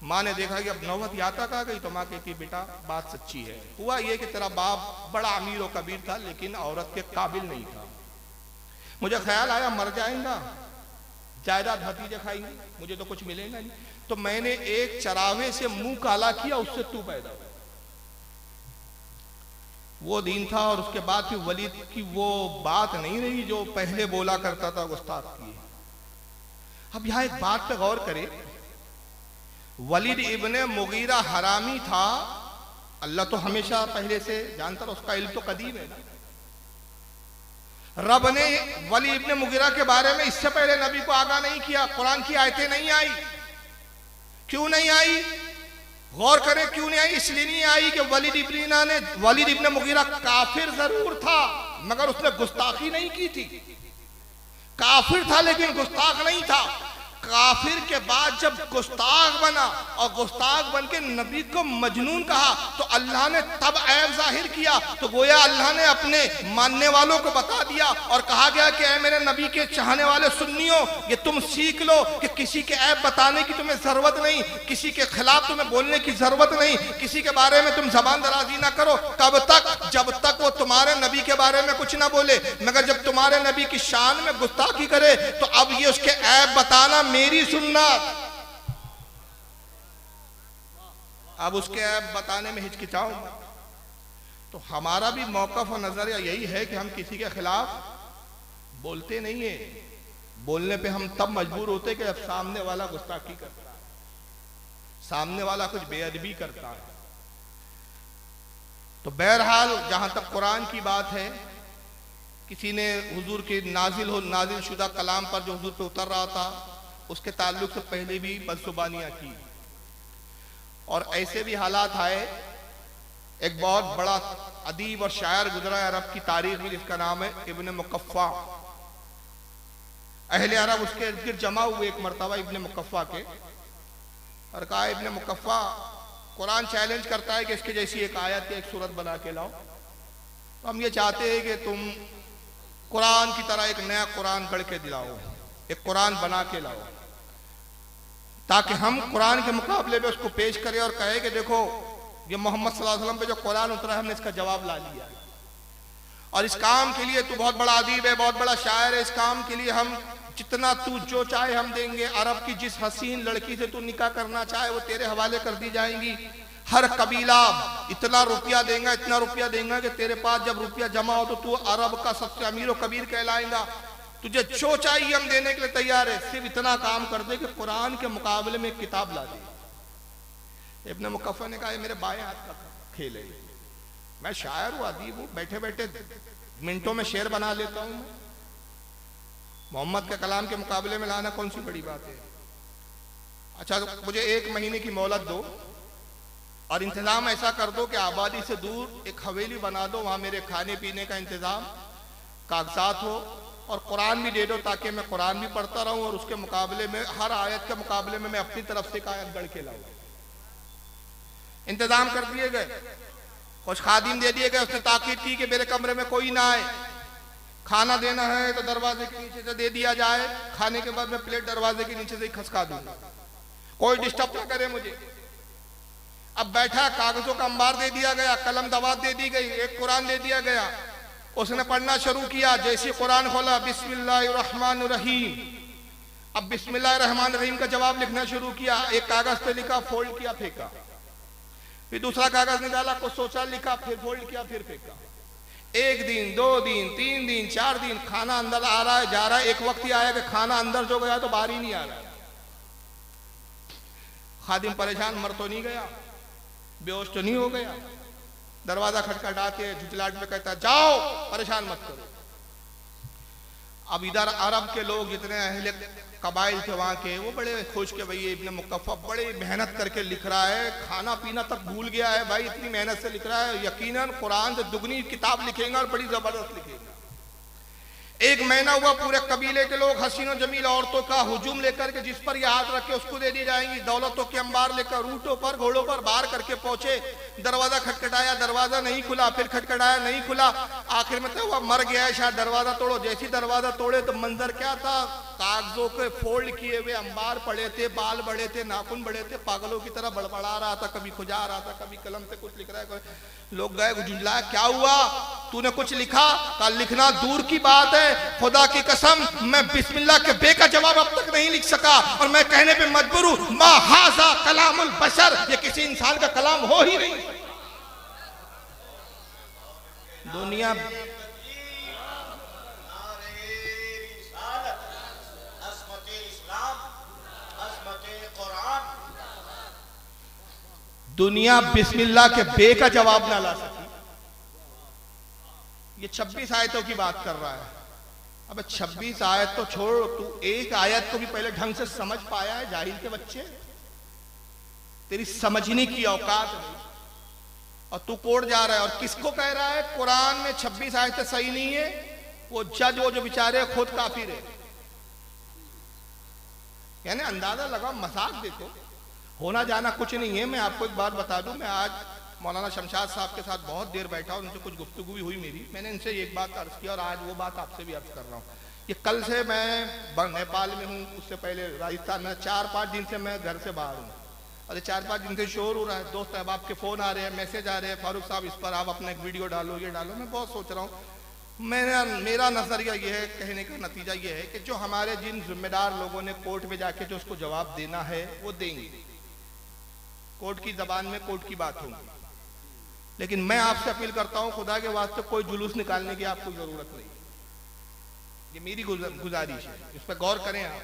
माँ ने देखा कि अब नौबत यहाँ तक आ गई तो माँ कहती बेटा बात सच्ची है। हुआ ये कि तेरा बाप बड़ा अमीर और कबीर था लेकिन औरत के काबिल नहीं था। मुझे ख्याल आया मर जाएगा, जायदाद भतीजे खाएंगे, मुझे तो कुछ मिलेगा नहीं, तो मैंने एक चरावे से मुंह काला किया, उससे तू पैदा हुआ। वो दिन था। और उसके बाद फिर वलीद की वो बात नहीं रही जो पहले बोला करता था गुस्ताख की। अब यहां एक बात पे गौर करें, वलीद इब्ने मुगीरा हरामी था, अल्लाह तो हमेशा पहले से जानता था, उसका इल्म तो कदीम है ना। रब ने वलीद इब्ने मुगीरा के बारे में इससे पहले नबी को आगाह नहीं किया, कुरान की आयतें नहीं आई। क्यों नहीं आई? गौर करें क्यों नहीं आई। इसलिए नहीं आई कि वलीद इब्ने मुगीरा काफिर जरूर था मगर उसने गुस्ताखी नहीं की थी। काफिर था लेकिन गुस्ताख नहीं था। काफिर के बाद जब गुस्ताख बना और गुस्ताख बन के नबी को मजनून कहा तो अल्लाह ने तब ऐब जाहिर किया। तो गोया अल्लाह ने अपने मानने वालों को बता दिया और कहा गया कि ऐ मेरे नबी के चाहने वाले सुन्नियों, ये तुम सीख लो कि किसी के ऐब बताने की तुम्हें जरूरत नहीं, किसी के खिलाफ तुम्हें बोलने की जरूरत नहीं, किसी के बारे में तुम जबान दराजी ना करो। कब तक? जब तक वो तुम्हारे नबी के बारे में कुछ ना बोले, मगर जब तुम्हारे नबी की शान में गुस्ताखी करे तो अब ये उसके ऐब बताना मेरी सुन्नत। अब उसके ऐब बताने में हिचकिचाओ। तो हमारा भी मौक़िफ़ और नजरिया यही है कि हम किसी के खिलाफ बोलते नहीं है। बोलने पे हम तब मजबूर होते कि जब सामने वाला गुस्ताखी करता है, सामने वाला कुछ बेअदबी करता है। तो बहरहाल जहां तक कुरान की बात है, किसी ने हुजूर के नाजिल शुदा कलाम पर जो हुजूर पे उतर रहा था उसके ताल्लुक से पहले भी बदजुबानियां की। और ऐसे भी हालात आए। एक बहुत बड़ा अदीब और शायर गुजरा है अरब की तारीख में, जिसका नाम है इब्ने मुकफ़्फ़ा। अहले अरब उसके इर्द गिर्द जमा हुए एक मरतबा इब्ने मुकफ़्फ़ा के, और कहा इब्ने मुकफ़्फ़ा, कुरान चैलेंज करता है कि इसके जैसी एक आयत या एक सूरत बना के लाओ। तो हम ये चाहते हैं कि तुम कुरान की तरह एक नया कुरान गढ़ के दिलाओ, एक कुरान बना के लाओ, ताकि हम कुरान के मुकाबले में उसको पेश करें और कहें कि देखो ये मोहम्मद सल्लल्लाहु अलैहि वसल्लम पे जो कुरान उतरा है हमने इसका जवाब ला लिया। और इस काम के लिए तू बहुत बड़ा अदीब है, बहुत बड़ा शायर है, इस काम के लिए हम जितना तू जो चाहे हम देंगे। अरब की जिस हसीन लड़की से तू निकाह करना चाहे वो तेरे हवाले कर दी जाएंगी। हर कबीला इतना रुपया देगा, इतना रुपया देगा कि तेरे पास जब रुपया जमा हो तो तू अरब का सबसे अमीर और कबीर कहलाएगा। तुझे जो चाहिए हम देने के लिए तैयार है, सिर्फ इतना काम कर दे कि कुरान के मुकाबले में एक किताब ला दे। इब्ने मुकफ़्फ़ा ने कहा मेरे बाएं हाथ का खेल है, मैं शायर हूँ, अदीब हूँ, बैठे बैठे मिनटों में शेर बना लेता हूँ। मोहम्मद के कलाम के मुकाबले में लाना कौन सी बड़ी बात है। अच्छा तो मुझे 1 महीने की मोहलत दो और इंतजाम ऐसा कर दो कि आबादी से दूर एक हवेली बना दो, वहां मेरे खाने पीने का इंतजाम, कागजात हो और कुरान भी दे दो ताकि मैं कुरान भी पढ़ता रहूं और उसके मुकाबले में हर आयत के मुकाबले में मैं अपनी तरफ से एक आयत गढ़ के लाऊं। इंतजाम कर दिए गए, कुछ खादिम दे दिए गए। उसने ताकीद की कि मेरे कमरे में कोई ना आए, खाना देना है तो दरवाजे के नीचे से दे दिया जाए, खाने के बाद मैं प्लेट दरवाजे के नीचे से ही खसका दूंगा, कोई डिस्टर्ब ना करे मुझे। अब बैठा, कागजों का अंबार दे दिया गया, कलम दवात दे दी गई, एक कुरान दे दिया गया। उसने पढ़ना शुरू किया। जैसे कुरान खोला बिस्मिल्लाहिर्रहमानिर्रहीम, अब बिस्मिल्लाहिर्रहमानिर्रहीम का जवाब लिखना शुरू किया। एक कागज पे लिखा, फोल्ड किया, फेंका, फिर दूसरा कागज निकाला, कुछ सोचा, लिखा, फिर फोल्ड किया, फिर फेंका। 1 दिन 2 दिन 3 दिन 4 दिन खाना अंदर आ रहा है, जा रहा है। एक वक्त ही आया कि खाना अंदर जो गया तो बाहर ही नहीं आ रहा है। खादिम परेशान, मर तो नहीं गया, बेहोश तो नहीं हो गया। दरवाजा खटखटाते झुटलाट में कहता जाओ, परेशान मत करो। अब इधर अरब के लोग जितने अहले कबाइल थे वहां के, वो बड़े खुश के भाई इब्ने मुकफ़्फ़ा बड़े मेहनत करके लिख रहा है, खाना पीना तक भूल गया है भाई, इतनी मेहनत से लिख रहा है, यकीनन कुरान से दुगनी किताब लिखेगा और बड़ी जबरदस्त लिखेगा। एक महीना हुआ पूरे कबीले के लोग हसीन और जमील औरतों का हुजूम लेकर के जिस पर ये हाथ रखे उसको दे दी जाएंगी। दौलतों के अंबार लेकर ऊंटों पर घोड़ों पर बाहर करके पहुंचे। दरवाजा खटखटाया, दरवाजा नहीं खुला, फिर खटखटाया, नहीं खुला। आखिर में तो वह मर गया है, शायद दरवाजा तोड़ो। जैसी दरवाजा तोड़े तो मंजर क्या था, कागजों के फोल्ड किए हुए अंबार पड़े थे, बाल बड़े थे, नाखून बड़े थे, पागलों की तरह बड़बड़ा रहा था, कभी खुजा रहा था, कभी कलम से कुछ लिख रहा है। लोग गए, झुंझलाया, क्या हुआ, तूने कुछ लिखा? कल लिखना दूर की बात है, खुदा की कसम मैं बिस्मिल्लाह के बे का जवाब अब तक नहीं लिख सका, और मैं कहने पे मजबूर हूं, मा हाजा कलामुल बशर, ये किसी इंसान का कलाम हो ही नहीं। दुनिया दुनिया बिस्मिल्लाह के बे का जवाब ना ला सकी। ये 26 आयतों की बात कर रहा है। अब 26 आयत तो छोड़, तू एक आयत को भी पहले ढंग से समझ पाया है? जाहिल के बच्चे, तेरी समझने की औकात नहीं, और तू कोर्ट जा रहा है। और किसको कह रहा है? कुरान में 26 आयतें सही नहीं है, वो जज, वो जो बेचारे खुद काफिर है। यानी अंदाजा लगाओ, मजाक देखो, होना जाना कुछ नहीं है। मैं आपको एक बात बता दूं, मैं आज मौलाना शमशाद साहब के साथ बहुत देर बैठा, उनसे कुछ गुफ्तगू भी हुई मेरी। मैंने इनसे एक बात अर्ज किया और आज वो बात आपसे भी अर्ज कर रहा हूँ। ये कल से मैं नेपाल में हूँ, उससे पहले राजस्थान में 4-5 दिन से मैं घर से बाहर हूँ, और 4-5 दिन से शोर हो रहा है। दोस्त अहबाब के फ़ोन आ रहे हैं, मैसेज आ रहे हैं, फारूक साहब इस पर आप अपना एक वीडियो डालो, ये डालो। मैं बहुत सोच रहा हूँ। मेरा नजरिया ये है, कहने का नतीजा ये है कि जो हमारे जिन जिम्मेदार लोगों ने कोर्ट में जाके जो उसको जवाब देना है वो देंगे, कोर्ट की जबान में कोर्ट की बात होगी। लेकिन मैं आपसे अपील करता हूं, खुदा के वास्ते कोई जुलूस निकालने की आपको जरूरत नहीं। ये मेरी गुजारिश है, इस पर गौर करें आप।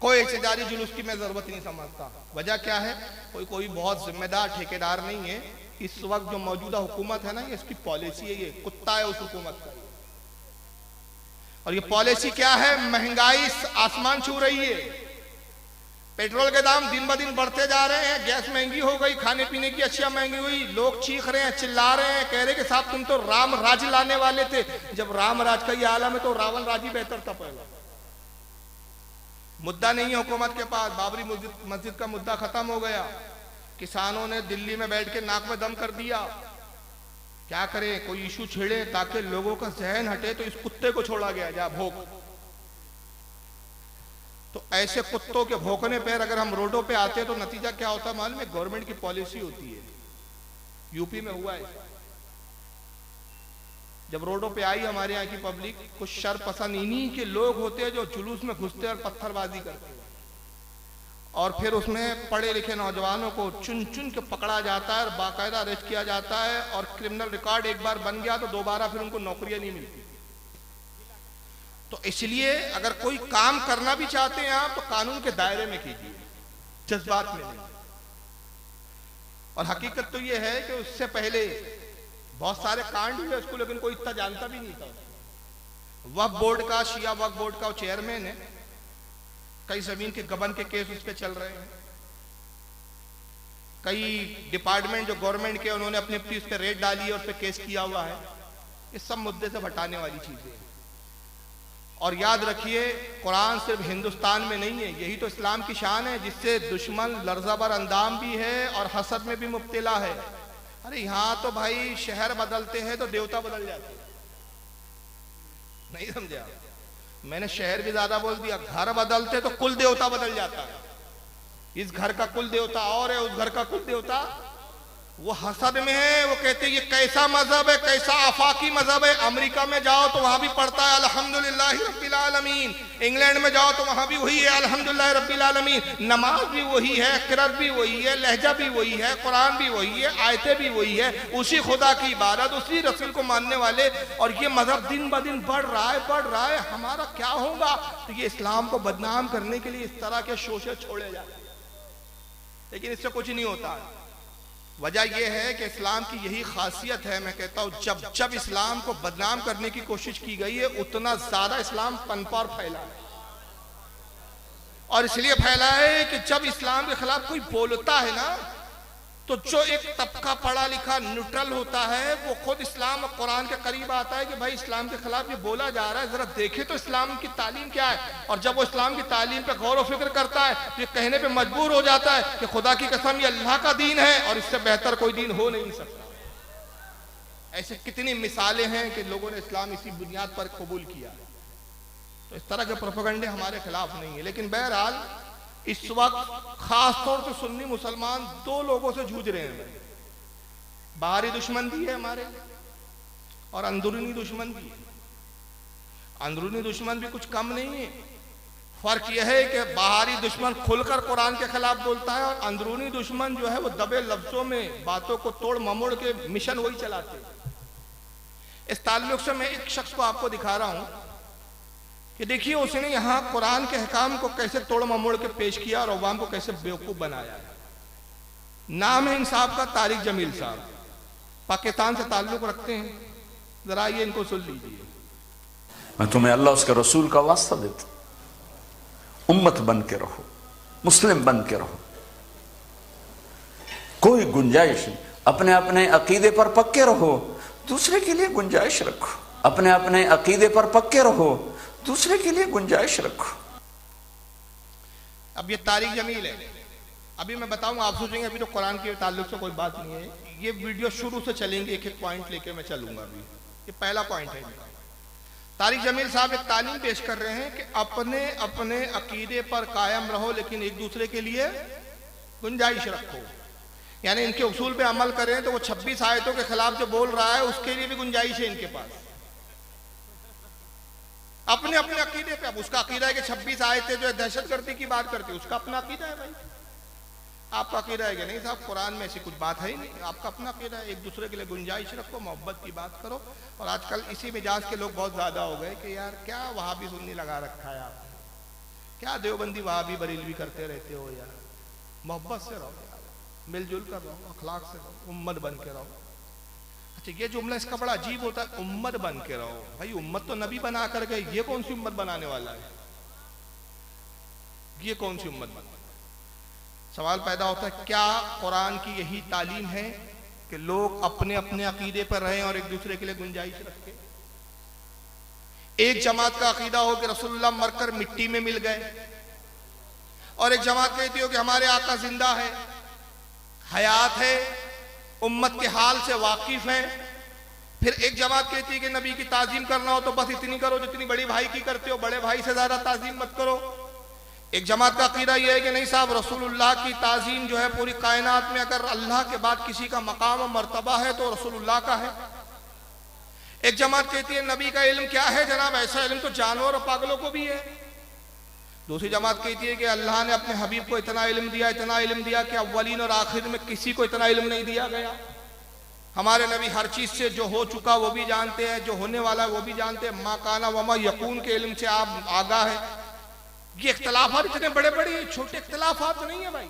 कोई एहतजाजी जुलूस की मैं जरूरत नहीं समझता। वजह क्या है? कोई बहुत जिम्मेदार ठेकेदार नहीं है। इस वक्त जो मौजूदा हुकूमत है ना, ये इसकी पॉलिसी है, ये कुत्ता है उस हुकूमत का। और ये पॉलिसी क्या है? महंगाई आसमान छू रही है, पेट्रोल के दाम दिन ब दिन बढ़ते जा रहे हैं, गैस महंगी हो गई, खाने पीने की अशिया महंगी हुई। लोग चीख रहे हैं, चिल्ला रहे हैं, कह रहे कि साहब तुम तो राम राज लाने वाले थे। जब राम राज का ये आलम है तो रावण राज ही बेहतर था। पहला मुद्दा नहीं है हुकूमत के पास। बाबरी मस्जिद का मुद्दा खत्म हो गया, किसानों ने दिल्ली में बैठ के नाक में दम कर दिया। क्या करें, कोई इशू छेड़े ताकि लोगों का जहन हटे, तो इस कुत्ते को छोड़ा गया, जा भोंक। तो ऐसे कुत्तों के भौंकने पर अगर हम रोडों पे आते हैं तो नतीजा क्या होता है मालूम है? गवर्नमेंट की पॉलिसी होती है। यूपी में हुआ है, जब रोडों पे आई हमारे यहाँ की पब्लिक, कुछ शर पसंद इन्हीं के लोग होते हैं जो जुलूस में घुसते और पत्थरबाजी करते हैं, और फिर उसमें पढ़े लिखे नौजवानों को चुन चुन के पकड़ा जाता है और बाकायदा अरेस्ट किया जाता है। और क्रिमिनल रिकॉर्ड एक बार बन गया तो दोबारा फिर उनको नौकरियां नहीं मिलती। तो इसलिए अगर कोई काम करना भी चाहते हैं आप, तो कानून के दायरे में कीजिए, जज्बात में नहीं। और हकीकत तो यह है कि उससे पहले बहुत सारे कांड हुए उसको, लेकिन कोई इतना जानता भी नहीं था। वक्फ बोर्ड का, शिया वक्फ बोर्ड का चेयरमैन है, कई जमीन के गबन के केस उस पर चल रहे हैं। कई डिपार्टमेंट जो गवर्नमेंट के, उन्होंने अपनी उस पर रेड डाली है, उस पर केस किया हुआ है। इस सब मुद्दे से हटाने वाली चीजें। और याद रखिए, कुरान सिर्फ हिंदुस्तान में नहीं है, यही तो इस्लाम की शान है, जिससे दुश्मन लर्ज़ाबर अंदाम भी है और हसद में भी मुब्तला है। अरे यहाँ तो भाई शहर बदलते हैं तो देवता बदल जाते हैं, नहीं समझे आप? मैंने शहर भी ज्यादा बोल दिया। घर बदलते तो कुल देवता बदल जाता है। इस घर का कुल देवता और है, उस घर का कुल देवता वो हसद में है। वो कहते हैं ये कैसा मजहब है, कैसा आफाकी मजहब है। अमेरिका में जाओ तो वहां भी पढ़ता है अल्हम्दुलिल्लाह रब्बिल आलमीन, इंग्लैंड में जाओ तो वहां भी वही है अल्हम्दुलिल्लाह रब्बिल आलमीन। नमाज भी वही है, किरात भी वही है, लहजा भी वही है, कुरान भी वही है, आयतें भी वही है, उसी खुदा की इबादत, उसी रसूल को मानने वाले। और ये मजहब दिन ब दिन बढ़ रहा है, बढ़ रहा है। हमारा क्या होगा? तो ये इस्लाम को बदनाम करने के लिए इस तरह के शोषे छोड़े जाते हैं, लेकिन इससे कुछ नहीं होता। वजह यह है कि इस्लाम की यही खासियत है। मैं कहता हूं जब जब इस्लाम को बदनाम करने की कोशिश की गई है, उतना ज्यादा इस्लाम पनपा और फैला है। और इसलिए फैला है कि जब इस्लाम के खिलाफ कोई बोलता है ना, तो जो एक तबका पढ़ा लिखा न्यूट्रल होता है वो खुद इस्लाम और कुरान के करीब आता है कि भाई इस्लाम के खिलाफ ये बोला जा रहा है, जरा देखे तो इस्लाम की तालीम क्या है। और जब वो इस्लाम की तालीम पे गौर व फिक्र करता है तो ये कहने पे मजबूर हो जाता है कि खुदा की कसम ये अल्लाह का दीन है और इससे बेहतर कोई दीन हो नहीं सकता। ऐसे कितनी मिसालें हैं कि लोगों ने इस्लाम इसी बुनियाद पर कबूल किया। तो इस तरह के प्रोपेगेंडे हमारे खिलाफ नहीं है। लेकिन बहरहाल इस वक्त खास तौर से सुन्नी मुसलमान दो लोगों से जूझ रहे हैं। बाहरी दुश्मन भी है हमारे और अंदरूनी दुश्मन भी है। अंदरूनी दुश्मन भी कुछ कम नहीं है। फर्क यह है कि बाहरी दुश्मन खुलकर कुरान के खिलाफ बोलता है और अंदरूनी दुश्मन जो है वो दबे लफ्जों में बातों को तोड़ ममोड़ के मिशन वही चलाते हैं। इस ताल्लुक से मैं एक शख्स को आपको दिखा रहा हूं कि देखिए उसने यहां कुरान के अहकाम को कैसे तोड़ ममोड़ के पेश किया और अवाम को कैसे बेवकूफ बनाया है। नाम है इन साहब का तारिक जमील साहब, पाकिस्तान से ताल्लुक रखते हैं। जरा ये इनको सुन लीजिए। मैं तुम्हें अल्लाह उसके रसूल का वास्ता देता, उम्मत बन के रहो, मुस्लिम बन के रहो, कोई गुंजाइश नहीं। अपने अपने अकीदे पर पक्के रहो, दूसरे के लिए गुंजाइश रखो। अपने अपने अकीदे पर पक्के रहो, दूसरे के लिए गुंजाइश रखो। अब ये तारिक जमील है। अभी मैं बताऊंगा, आप सोचेंगे अभी तो कुरान के ताल्लुक से कोई बात नहीं है। ये वीडियो शुरू से चलेंगे, एक एक पॉइंट लेके मैं चलूंगा। अभी ये पहला पॉइंट है। तारिक जमील साहब एक तालीम पेश कर रहे हैं कि अपने अपने अकीदे पर कायम रहो लेकिन एक दूसरे के लिए गुंजाइश रखो। यानी इनके उसूल पे अमल करें तो वो 26 आयतों के खिलाफ जो बोल रहा है उसके लिए भी गुंजाइश है इनके पास। अपने अपने अकीदे पे। अब उसका अकीदा है कि 26 आयतें जो है दहशतगर्दी की बात करती है, उसका अपना अकीदा है भाई। आपका अकीदा है कि नहीं साहब कुरान में ऐसी कुछ बात है ही नहीं, आपका अपना अकीदा है। एक दूसरे के लिए गुंजाइश रखो, मोहब्बत की बात करो। और आजकल इसी मिजाज के लोग बहुत ज्यादा हो गए कि यार क्या वहाबी सुन्नी लगा रखा है आपने, क्या देवबंदी वहाबी बरेलवी करते रहते हो यार। मोहब्बत से रहो यार, मिलजुल कर रहो, अखलाक से रहो, उम्मत बन के रहो। अच्छा ये जुमला इसका बड़ा अजीब होता है, उम्मत बन के रहो। भाई उम्मत तो नबी बना कर गए, ये कौन सी उम्मत बनाने वाला है? ये कौन सी उम्मत बना? सवाल पैदा होता है क्या कुरान की यही तालीम है कि लोग अपने अपने अकीदे पर रहें और एक दूसरे के लिए गुंजाइश रखें? एक जमात का अकीदा हो कि रसूलुल्लाह मरकर मिट्टी में मिल गए, और एक जमात कहती हो कि हमारे आका जिंदा है, हयात है, उम्मत के हाल से वाकिफ है। फिर एक जमात कहती है कि नबी की ताजीम करना हो तो बस इतनी करो जितनी बड़ी भाई की करते हो, बड़े भाई से ज्यादा ताजीम मत करो। एक जमात का अकीदा यह है कि नहीं साहब रसूलुल्लाह की ताजीम जो है पूरी कायनात में अगर अल्लाह के बाद किसी का मकाम और मर्तबा है तो रसूलुल्लाह का है। एक जमात कहती है नबी का इल्म क्या है जनाब, ऐसा इल्म तो जानवर और पागलों को भी है। दूसरी जमात कहती है कि अल्लाह ने अपने हबीब को इतना इल्म दिया कि अव्वलीन और आखिर में किसी को इतना इल्म नहीं दिया गया। हमारे नबी हर चीज से जो हो चुका वो भी जानते हैं, जो होने वाला है वो भी जानते हैं। मा काना वमा यकून के इल्म से आप आगाह है। ये इख्तिलाफात इतने बड़े बड़े छोटे इख्तिलाफात नहीं है भाई।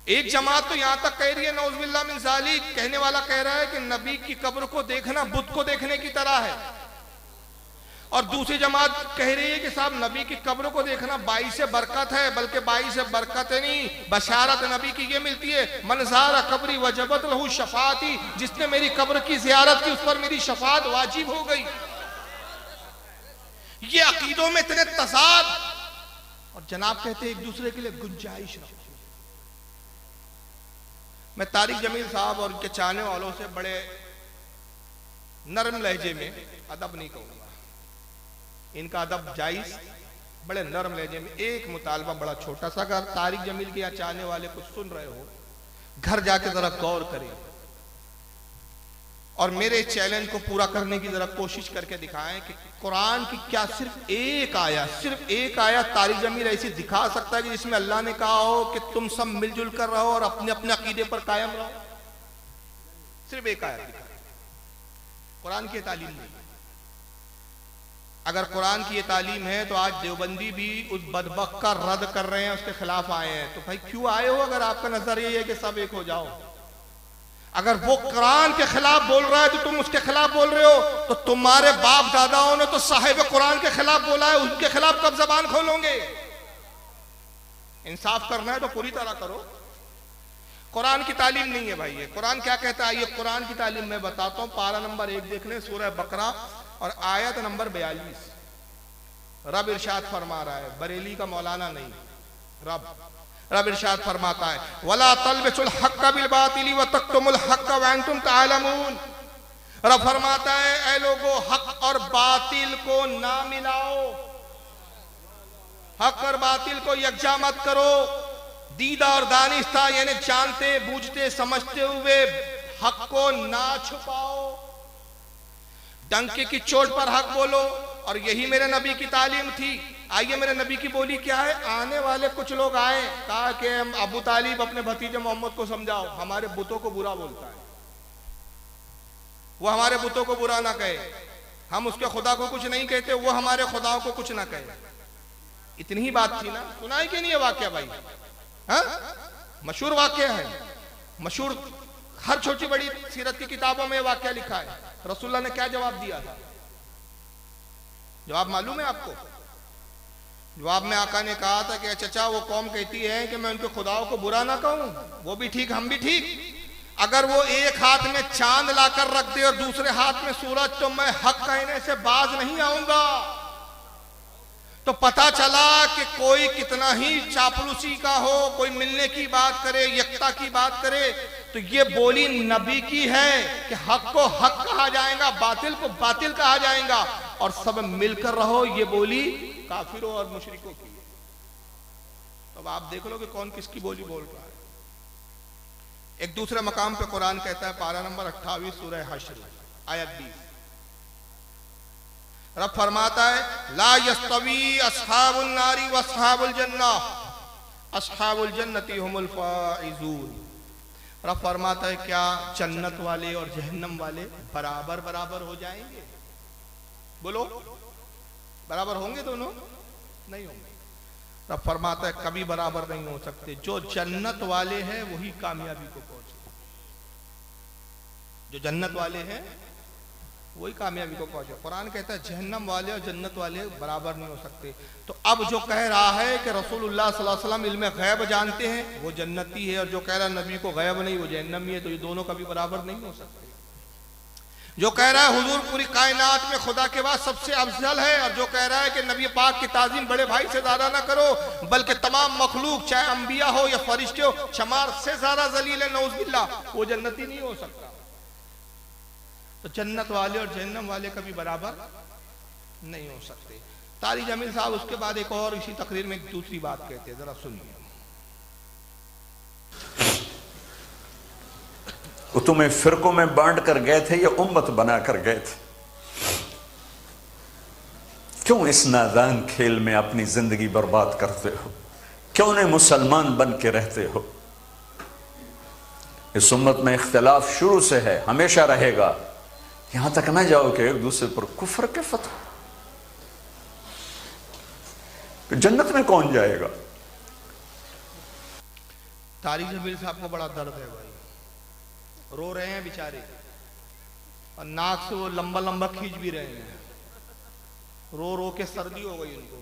एक जमात तो यहां तक कह रही है नौजुबिल्लाह मिन ज़ालिक, कहने वाला कह रहा है कि नबी की कब्र को देखना बुत को देखने की तरह है। और दूसरी जमात कह रही है कि साहब नबी की कब्र को देखना बाई से बरकत है, बल्कि बाई से बरकत नहीं बशारत नबी की ये मिलती है, मन ज़ारा कब्री वजबत लहू शफाती, जिसने मेरी कब्र की ज़ियारत की उस पर मेरी शफात वाजिब हो गई। ये अकीदों में इतने तजाद, और जनाब कहते हैं एक दूसरे के लिए गुंजाइश रखो। मैं तारिक जमील साहब और उनके चाहने वालों से बड़े नरम लहजे में, अदब नहीं कहूंगा, इनका अदब जायज, बड़े नरम लहजे में एक मुतालबा बड़ा छोटा सा, अगर तारिक जमील के या चाहने वाले कुछ सुन रहे हो घर जाके जरा गौर करें और मेरे चैलेंज को पूरा करने की जरा कोशिश करके दिखाएं कि कुरान की क्या सिर्फ एक आया तारिक जमील ऐसी दिखा सकता है कि जिसमें अल्लाह ने कहा हो कि तुम सब मिलजुल कर रहो और अपने अपने अकीदे पर कायम रहो। सिर्फ एक आयत दिखा, कुरान की तालीम नहीं। अगर कुरान की ये तालीम है तो आज देवबंदी भी उस बदबख्त का रद्द कर रहे हैं, उसके खिलाफ आए हैं। तो भाई क्यों आए हो अगर आपका नजर ये है कि सब एक हो जाओ? अगर वो कुरान के खिलाफ बोल रहा है तो तुम उसके खिलाफ बोल रहे हो, तो तुम्हारे बाप दादाओं ने तो साहिब कुरान के खिलाफ बोला है, उनके खिलाफ कब जबान खोलोगे? इंसाफ करना है तो पूरी तरह करो। कुरान की तालीम नहीं है भाई। ये कुरान क्या कहता है, ये कुरान की तालीम मैं बताता हूँ। पारा नंबर 1 देख लें, सूरह बकरा और आयत नंबर 42। रब इरशाद फरमा रहा है, बरेली का मौलाना नहीं, रब इरशाद फरमाता है, वला तलबिसुल हक्क बिल बातिल व तक्तुमुल हक्क व अंतुम तालमून। रब फरमाता है, ऐ लोगो हक और बातिल को ना मिलाओ, हक और बातिल को यकजा मत करो। दीदा और दानिस्ता यानी जानते बूझते समझते हुए हक को ना छुपाओ, डंके की चोट पर हक बोलो। और यही मेरे नबी की तालीम थी। आइए मेरे नबी की बोली क्या है। आने वाले कुछ लोग आए, कहा कि अबू तालिब अपने भतीजे मोहम्मद को समझाओ, हमारे बुतों को बुरा बोलता है, वो हमारे बुतों को बुरा ना कहे, हम उसके खुदा को कुछ नहीं कहते, वो हमारे खुदाओं को कुछ ना कहे। इतनी ही बात थी ना। सुनाई कि नहीं है वाक्य भाई? हाँ, मशहूर वाक्य है, मशहूर, हर छोटी बड़ी सीरत की किताबों में वाक्य लिखा है। रसूलुल्लाह ने क्या जवाब दिया था? जवाब मालूम है आपको? जवाब में आका ने कहा था कि चचा वो कौम कहती है कि मैं उनके खुदाओं को बुरा ना कहूं, वो भी ठीक हम भी ठीक। अगर वो एक हाथ में चांद लाकर रख दे और दूसरे हाथ में सूरज, तो मैं हक कहने से बाज नहीं आऊंगा। तो पता चला कि कोई कितना ही चापलूसी का हो, कोई मिलने की बात करे, यकता की बात करे, तो ये बोली नबी की है कि हक को हक कहा जाएगा, बातिल को बातिल कहा जाएगा, और सब मिलकर रहो। ये बोली काफिरों और मुशरिकों की है। तो अब आप देख लो कि कौन किसकी बोली बोल रहा है। एक दूसरे मकाम पे कुरान कहता है, पारा नंबर 28 सूरह हश्र आयत 20, रब फरमाता है, ला यस्तवी अस्हाबुन नारी व अस्हाबुल जन्नह अस्हाबुल जन्नती हुमुल फाइजून। रब फरमाता है, क्या जन्नत वाले और जहन्नम वाले बराबर बराबर हो जाएंगे? बोलो, बराबर होंगे दोनों? नहीं होंगे। रब फरमाता है, कभी बराबर नहीं हो सकते। जो जन्नत वाले हैं वही कामयाबी को पहुंचे, जो जन्नत वाले हैं वही कामयाबी को पहुंचे। कुरान कहता है जहन्नम वाले और जन्नत वाले बराबर नहीं हो सकते। तो अब जो कह रहा है कि रसूलुल्लाह सल्लल्लाहु अलैहि वसल्लम इल्म गैब जानते हैं, वो जन्नती है, और जो कह रहा है नबी को गैब नहीं, वो जहन्नमी है, तो ये दोनों कभी बराबर नहीं हो सकते। जो कह रहा है हुजूर पूरी कायनात में खुदा के बाद सबसे अफजल है, और जो कह रहा है कि नबी पाक की ताजीम बड़े भाई से ज्यादा ना करो, बल्कि तमाम मखलूक चाहे अंबिया हो या फरिश्ते हो, शमार से ज्यादा जलील है, नऊज़ बिल्लाह, वो जन्नती नहीं हो सकता। तो जन्नत वाले और जहन्नम वाले कभी बराबर नहीं हो सकते। तारी जमील साहब उसके बाद एक और इसी तकरीर में एक दूसरी बात कहते हैं, जरा सुनिए। वो तुम्हें फिरकों में बांट कर गए थे या उम्मत बना कर गए थे? क्यों इस नादान खेल में अपनी जिंदगी बर्बाद करते हो? क्यों नहीं मुसलमान बन के रहते हो? इस उम्मत में इख्तिलाफ शुरू से है, हमेशा रहेगा। यहां तक ना जाओ कि एक दूसरे पर कुफ्र के फतवा। जन्नत में कौन जाएगा? तारी जमील साहब को बड़ा दर्द है भाई, रो रहे हैं बेचारे, और नाक से वो लंबा लंबा खींच भी रहे हैं, रो रो के सर्दी हो गई उनको,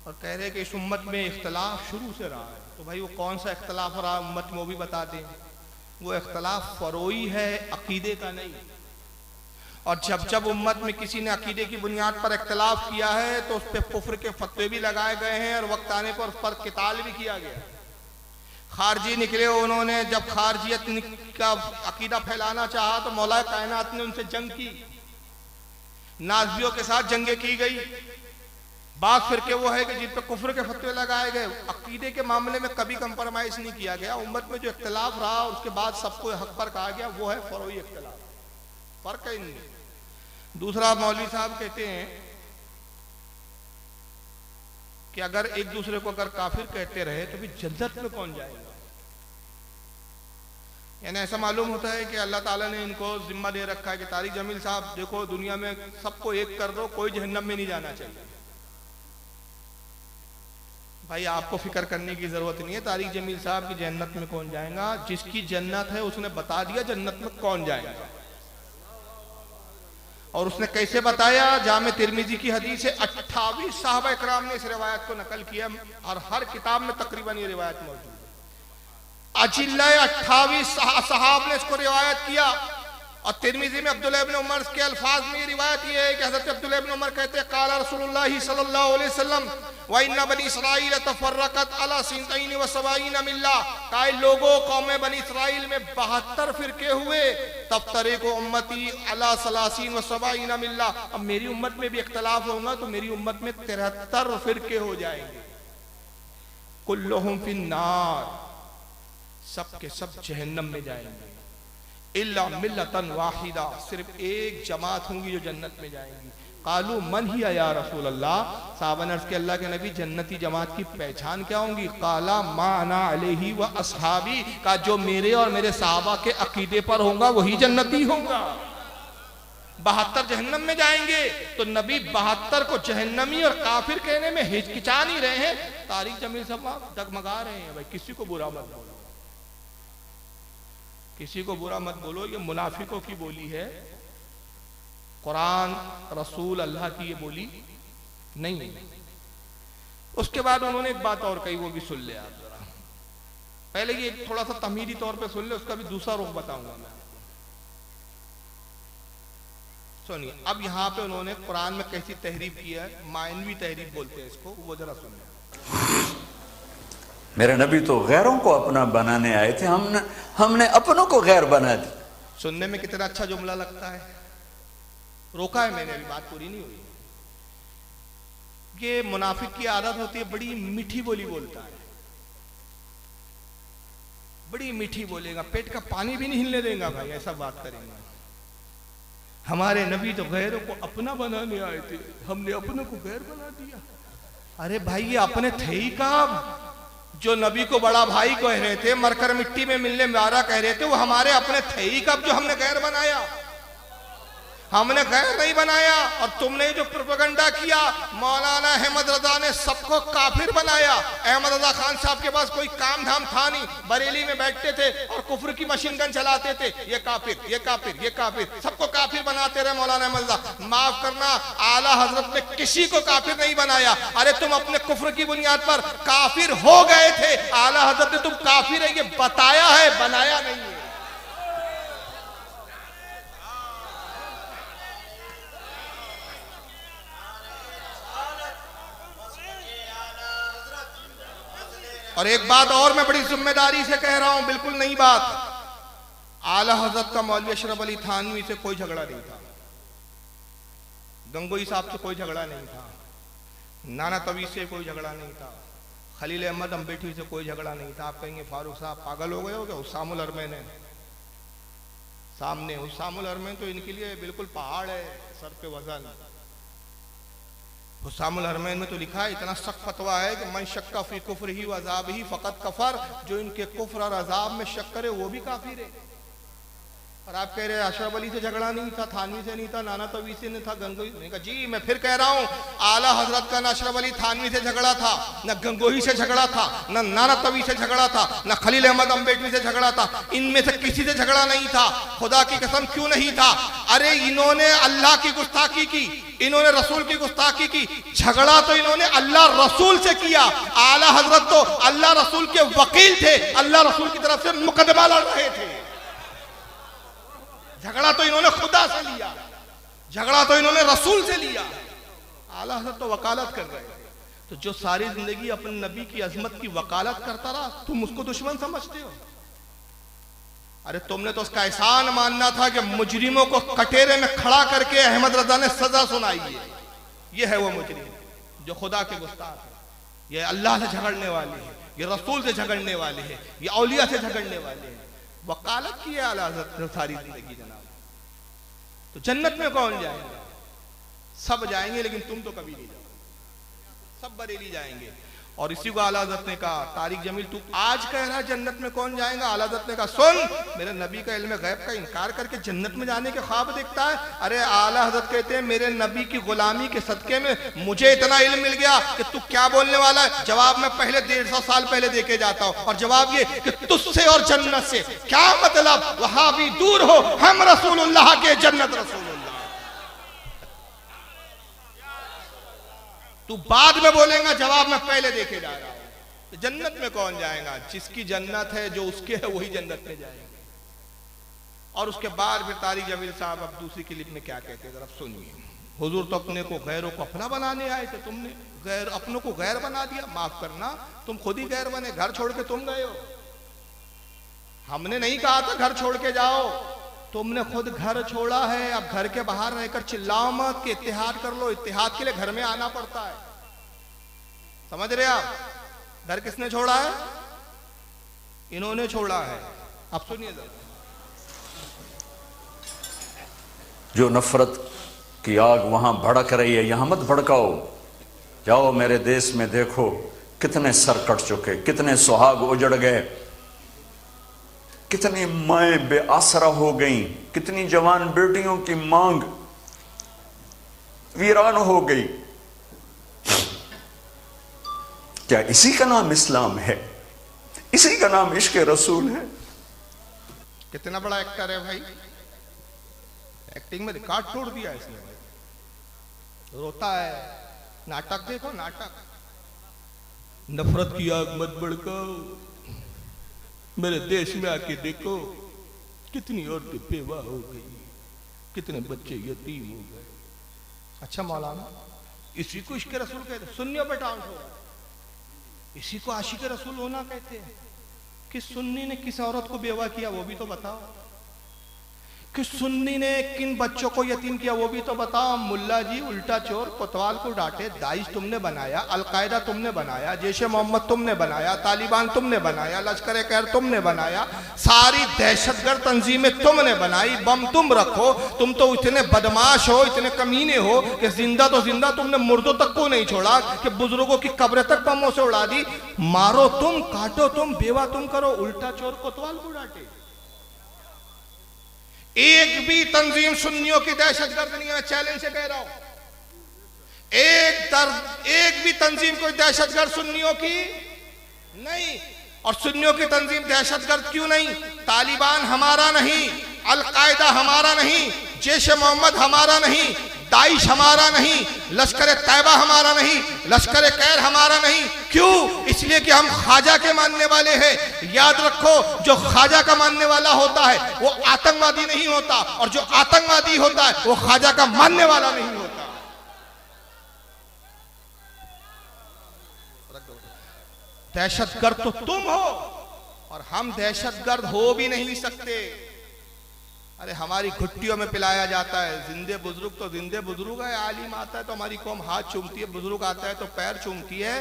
और कह रहे कि इस उम्मत में इख्तिलाफ शुरू से रहा है। तो भाई वो कौन सा इख्तिलाफ रहा उम्मत में, वो भी बता दें। वो इख्तिलाफ फरोई है, अकीदे का नहीं। और जब जब उम्मत में किसी ने अकीदे की बुनियाद पर इख्तिलाफ किया है, तो उस पर कुफ्र के फतवे भी लगाए गए हैं, और वक्त आने पर उस पर किताल भी किया गया। खारजी निकले, उन्होंने जब खारजियत का अकीदा फैलाना चाहा तो मौला कायनात ने उनसे जंग की, नाज़ियों के साथ जंगें की गई। बात फिर के वो है कि जिन पर कुफ्र के फतवे लगाए गए, अकीदे के मामले में कभी कंप्रोमाइज नहीं किया गया। उम्मत में जो इख्तिलाफ रहा उसके बाद सबको हक पर कहा गया, वो है फरोई इख्तिलाफ, फर्क है इनमें। दूसरा, मौलवी साहब कहते हैं कि अगर एक दूसरे को अगर काफिर कहते रहे तो फिर जन्नत में कौन जाएगा? यानी ऐसा मालूम होता है कि अल्लाह ताला ने इनको जिम्मा दे रखा है कि तारिक जमील साहब देखो, दुनिया में सबको एक कर दो, कोई जहन्नम में नहीं जाना चाहिए। भाई आपको फिक्र करने की जरूरत नहीं है तारिक जमील साहब की जन्नत में कौन जाएगा। जिसकी जन्नत है उसने बता दिया जन्नत में कौन जाएगा, और उसने कैसे बताया? जामे तिरमिजी की हदीस है, 28 साहबा इकराम ने इस रिवायत को नकल किया, और हर किताब में तकरीबन ये रिवायत मौजूद है। अजिल्ला 28 सहाब ने इसको रिवायत किया। और तिरमिज़ी में अब्दुल्लाह इब्न उमर के अल्फाज में ये रिवायत ये है कि हज़रत अब्दुल्लाह इब्न उमर कहते हैं काला रसूलुल्लाह सल्लल्लाहु अलैहि वसल्लम व इन्ना बनी इस्राईल तफर्रकत अला सिंतैन व सबाईन मिल्ला, काए लोगों कौम बनी इस्राईल में 72 फिरके हुए, तब तरीक़ो उम्मती अला सलासीन व सबाईन मिल्ला, अब मेरी उम्मत में भी इख्तलाफ होगा तो मेरी उम्मत में 73 फिरके हो जाएंगे। कुल्लुहुम फिन्नार, सब के सब जहन्नम में जाएंगे। इल्ला मिल्लतन वाहिदा, सिर्फ एक जमात होंगी जो जन्नत में जाएंगी। कालू मन ही या रसूल अल्लाह, साहबा ने अर्ज़ किया अल्लाह के नबी जन्नती जमात की पहचान क्या होंगी? काला मा अना अलैहि व अस्हाबी, का जो मेरे और मेरे साहबा के अकीदे पर होगा वही जन्नती होगा। 72 जहन्नम में जाएंगे, तो नबी 72 को जहन्नमी और काफिर कहने में हिचकिचा नहीं रहे हैं। तारिक जमील साहब डगमगा रहे हैं, भाई किसी को बुरा मत बोलो, किसी को बुरा मत बोलो, ये मुनाफिकों की बोली है, कुरान रसूल अल्लाह की ये बोली नहीं। उसके बाद उन्होंने एक बात और कही, वो भी सुन ले आप जरा। पहले ये थोड़ा सा तमहीदी तौर पे सुन ले, उसका भी दूसरा रुख बताऊंगा मैं। सुनिए, अब यहाँ पे उन्होंने कुरान में कैसी तहरीफ की है, मायनवी तहरीफ बोलते हैं इसको, वो जरा सुनिए। मेरे नबी तो गैरों को अपना बनाने आए थे, हमने अपनों को गैर बना दी। सुनने में कितना अच्छा जुमला लगता है। रोका है मैंने, अभी बात पूरी नहीं हुई। ये मुनाफिक की आदत होती है, बड़ी मीठी बोली बोलता है, बड़ी मीठी बोलेगा, पेट का पानी भी नहीं हिलने देगा भाई, ऐसा बात करेंगे। हमारे नबी तो गैरों को अपना बनाने आए थे, हमने अपनों को गैर बना दिया। अरे भाई ये अपने थे ही कब? जो नबी को बड़ा भाई कह रहे थे, मरकर मिट्टी में मिलने मारा कह रहे थे, वो हमारे अपने थे ही कब जो हमने गैर बनाया? हमने गैर नहीं बनाया। और तुमने जो प्रोपेगेंडा किया, मौलाना अहमद रजा ने सबको काफिर बनाया। अहमद रजा खान साहब के पास कोई काम धाम था नहीं, बरेली में बैठते थे और कुफ्र की मशीन गन चलाते थे, ये काफिर, ये काफिर, ये काफिर, सबको काफिर बनाते रहे मौलाना अहमद रजा। माफ करना, आला हजरत ने किसी को काफिर नहीं बनाया। अरे तुम अपने कुफ्र की बुनियाद पर काफिर हो गए थे, आला हजरत ने तुम काफिर है ये बताया है, बनाया नहीं है। और एक बात और मैं बड़ी जिम्मेदारी से कह रहा हूं, बिल्कुल नई बात, आला हजरत का मौलवी अशरफ अली थानवी से कोई झगड़ा नहीं था, गंगोई साहब से कोई झगड़ा नहीं था, नाना तवी से कोई झगड़ा नहीं था, खलील अहमद अम्बेठी से कोई झगड़ा नहीं था। आप कहेंगे फारूक साहब पागल हो गए हो क्या? हुस्सामुल अरमैन है सामने, हुस्सामुल अरमैन तो इनके लिए बिल्कुल पहाड़ है, सर पे वजन। हुस्सामुल अरमैन में तो लिखा है, इतना सख्त फतवा है कि मन शक्का फी कुफ्र ही व अज़ाब ही फ़क़त कफ़र, जो इनके कुफ्र और अजाब में शक करे वो भी काफिर है। और आप कह रहे हैं अशरफ अली से झगड़ा नहीं था, थानवी से नहीं था, नाना तवी से नहीं था, गंगोही नहीं था। जी मैं फिर कह रहा हूँ, आला हजरत का न अशरफ अली थानवी से झगड़ा था, न गंगोही से झगड़ा था, न नाना तवी से झगड़ा था, न खलील अहमद अम्बेडवी से झगड़ा था, इनमें से किसी से झगड़ा नहीं था। खुदा की कसम क्यों नहीं था? अरे इन्होंने अल्लाह की गुस्ताखी की, इन्होंने रसूल की गुस्ताखी की, झगड़ा तो इन्होंने अल्लाह रसूल से किया। आला हजरत तो अल्लाह रसूल के वकील थे, अल्लाह रसूल की तरफ से मुकदमा लड़ रहे थे। झगड़ा तो इन्होंने खुदा से लिया, झगड़ा तो इन्होंने रसूल से लिया। आला हजरत तो वकालत कर रहे थे। तो जो सारी जिंदगी अपने नबी की अजमत की वकालत करता रहा, तुम उसको दुश्मन समझते हो? अरे तुमने तो उसका एहसान मानना था कि मुजरिमों को कटेरे में खड़ा करके अहमद रजा ने सजा सुनाई है। ये है वो मुजरिम जो खुदा के गुस्ताख है, ये अल्लाह से झगड़ने वाले हैं, ये रसूल से झगड़ने वाले हैं, ये औलिया से झगड़ने वाले हैं। वकालत की है आला हज़रत सारी जिंदगी जनाब। तो जन्नत में कौन जाएगा? सब जाएंगे, लेकिन तुम तो कभी नहीं जाओगे, सब बरेली जाएंगे। और इसी को आला हज़रत ने कहा, तारिक जमील तू आज कह रहा है जन्नत में कौन जाएगा? आला हज़रत ने कहा सुन, मेरे नबी का इल्म गैब का इनकार करके जन्नत में जाने के ख्वाब देखता है। अरे आला हज़रत कहते हैं मेरे नबी की गुलामी के सदके में मुझे इतना इल्म मिल गया कि तू क्या बोलने वाला है। जवाब मैं पहले 150 साल पहले देके जाता हूँ, और जवाब ये कि तुझसे और जन्नत से क्या मतलब? वहां भी दूर हो, हम रसूलुल्लाह के, जन्नत रसूलुल्लाह। तू बाद में बोलेगा, जवाब मैं पहले देके जा रहा हूं। जन्नत में कौन जाएगा? जिसकी जन्नत है, जो उसके है वही जन्नत में जाएंगे। और उसके बाद फिर तारिक जमील साहब अब दूसरी क्लिप में क्या कहते हैं जरा सुनिए। हुजूर तो अपने को गैरों को अपना बनाने आए थे, तुमने गैर अपनों को गैर बना दिया। माफ करना, तुम खुद ही गैर बने, घर छोड़ के तुम गए हो। हमने नहीं कहा था घर छोड़ के जाओ, तुमने खुद घर छोड़ा है। अब घर के बाहर रहकर चिल्लाओ मत कि इत्तेहाद कर लो। इत्तेहाद के लिए घर में आना पड़ता है, समझ रहे आप? घर किसने छोड़ा है? इन्होंने छोड़ा है। अब सुनिए जरा। जो नफरत की आग वहां भड़क रही है, यहां मत भड़काओ। जाओ मेरे देश में देखो कितने सर कट चुके, कितने सुहाग उजड़ गए, कितनी माएं बेआसरा हो गईं, कितनी जवान बेटियों की मांग वीरान हो गई। क्या इसी का नाम इस्लाम है? इसी का नाम इश्क रसूल है? कितना बड़ा एक्टर है भाई, एक्टिंग में रिकॉर्ड तोड़ दिया इसने। रोता है, नाटक देखो नाटक। नफरत की आग मत भड़काओ, मेरे देश में आके देखो कितनी औरतें बेवा हो गई, कितने बच्चे यतीम हो गए। अच्छा मौलाना, इसी को इश्क रसूल कहते हैं? सुन्नियों पे डांस हो रहा है, इसी को आशिक रसूल होना कहते हैं। किस सुन्नी ने किस औरत को बेवा किया वो भी तो बताओ। किस सुन्नी ने किन बच्चों को यतीम किया वो भी तो बताओ। मुल्ला जी उल्टा चोर कोतवाल को डांटे, दाइश तुमने बनाया, अलकायदा तुमने बनाया, जैशे मोहम्मद तुमने बनाया, तालिबान तुमने बनाया, लश्कर खैर तुमने बनाया, सारी दहशतगर्द तंजीमें तुमने बनाई, बम तुम रखो। तुम तो इतने बदमाश हो, इतने कमीने हो कि जिंदा तो जिंदा तुमने मुर्दों तक को नहीं छोड़ा, कि बुजुर्गों की कब्रें तक बमों से उड़ा दी। मारो तुम, काटो तुम, बेवा तुम करो, उल्टा चोर कोतवाल को डांटे। एक भी तंजीम सुन्नियों की दहशतगर्द नहीं है, चैलेंज से कह रहा हूं। एक भी तंजीम कोई दहशतगर्द सुन्नियों की नहीं। और सुन्नियों की तंजीम दहशतगर्द क्यों नहीं? तालिबान हमारा नहीं, अलकायदा हमारा नहीं, जैश मोहम्मद हमारा नहीं, दाइश हमारा नहीं, लश्कर तैयबा हमारा नहीं, लश्कर खैर हमारा नहीं। क्यों? इसलिए कि हम ख्वाजा के मानने वाले हैं। याद रखो, जो ख्वाजा का मानने वाला होता है वो आतंकवादी नहीं होता, और जो आतंकवादी होता है वो ख्वाजा का मानने वाला नहीं होता। दहशतगर्द तो तुम हो, और हम दहशतगर्द हो भी नहीं सकते। अरे हमारी घुट्टियों में पिलाया जाता है, जिंदे बुजुर्ग तो जिंदे बुजुर्ग है। आलिम आता है तो हमारी कौम हाथ चूमती है, बुजुर्ग आता है तो पैर चूमती है।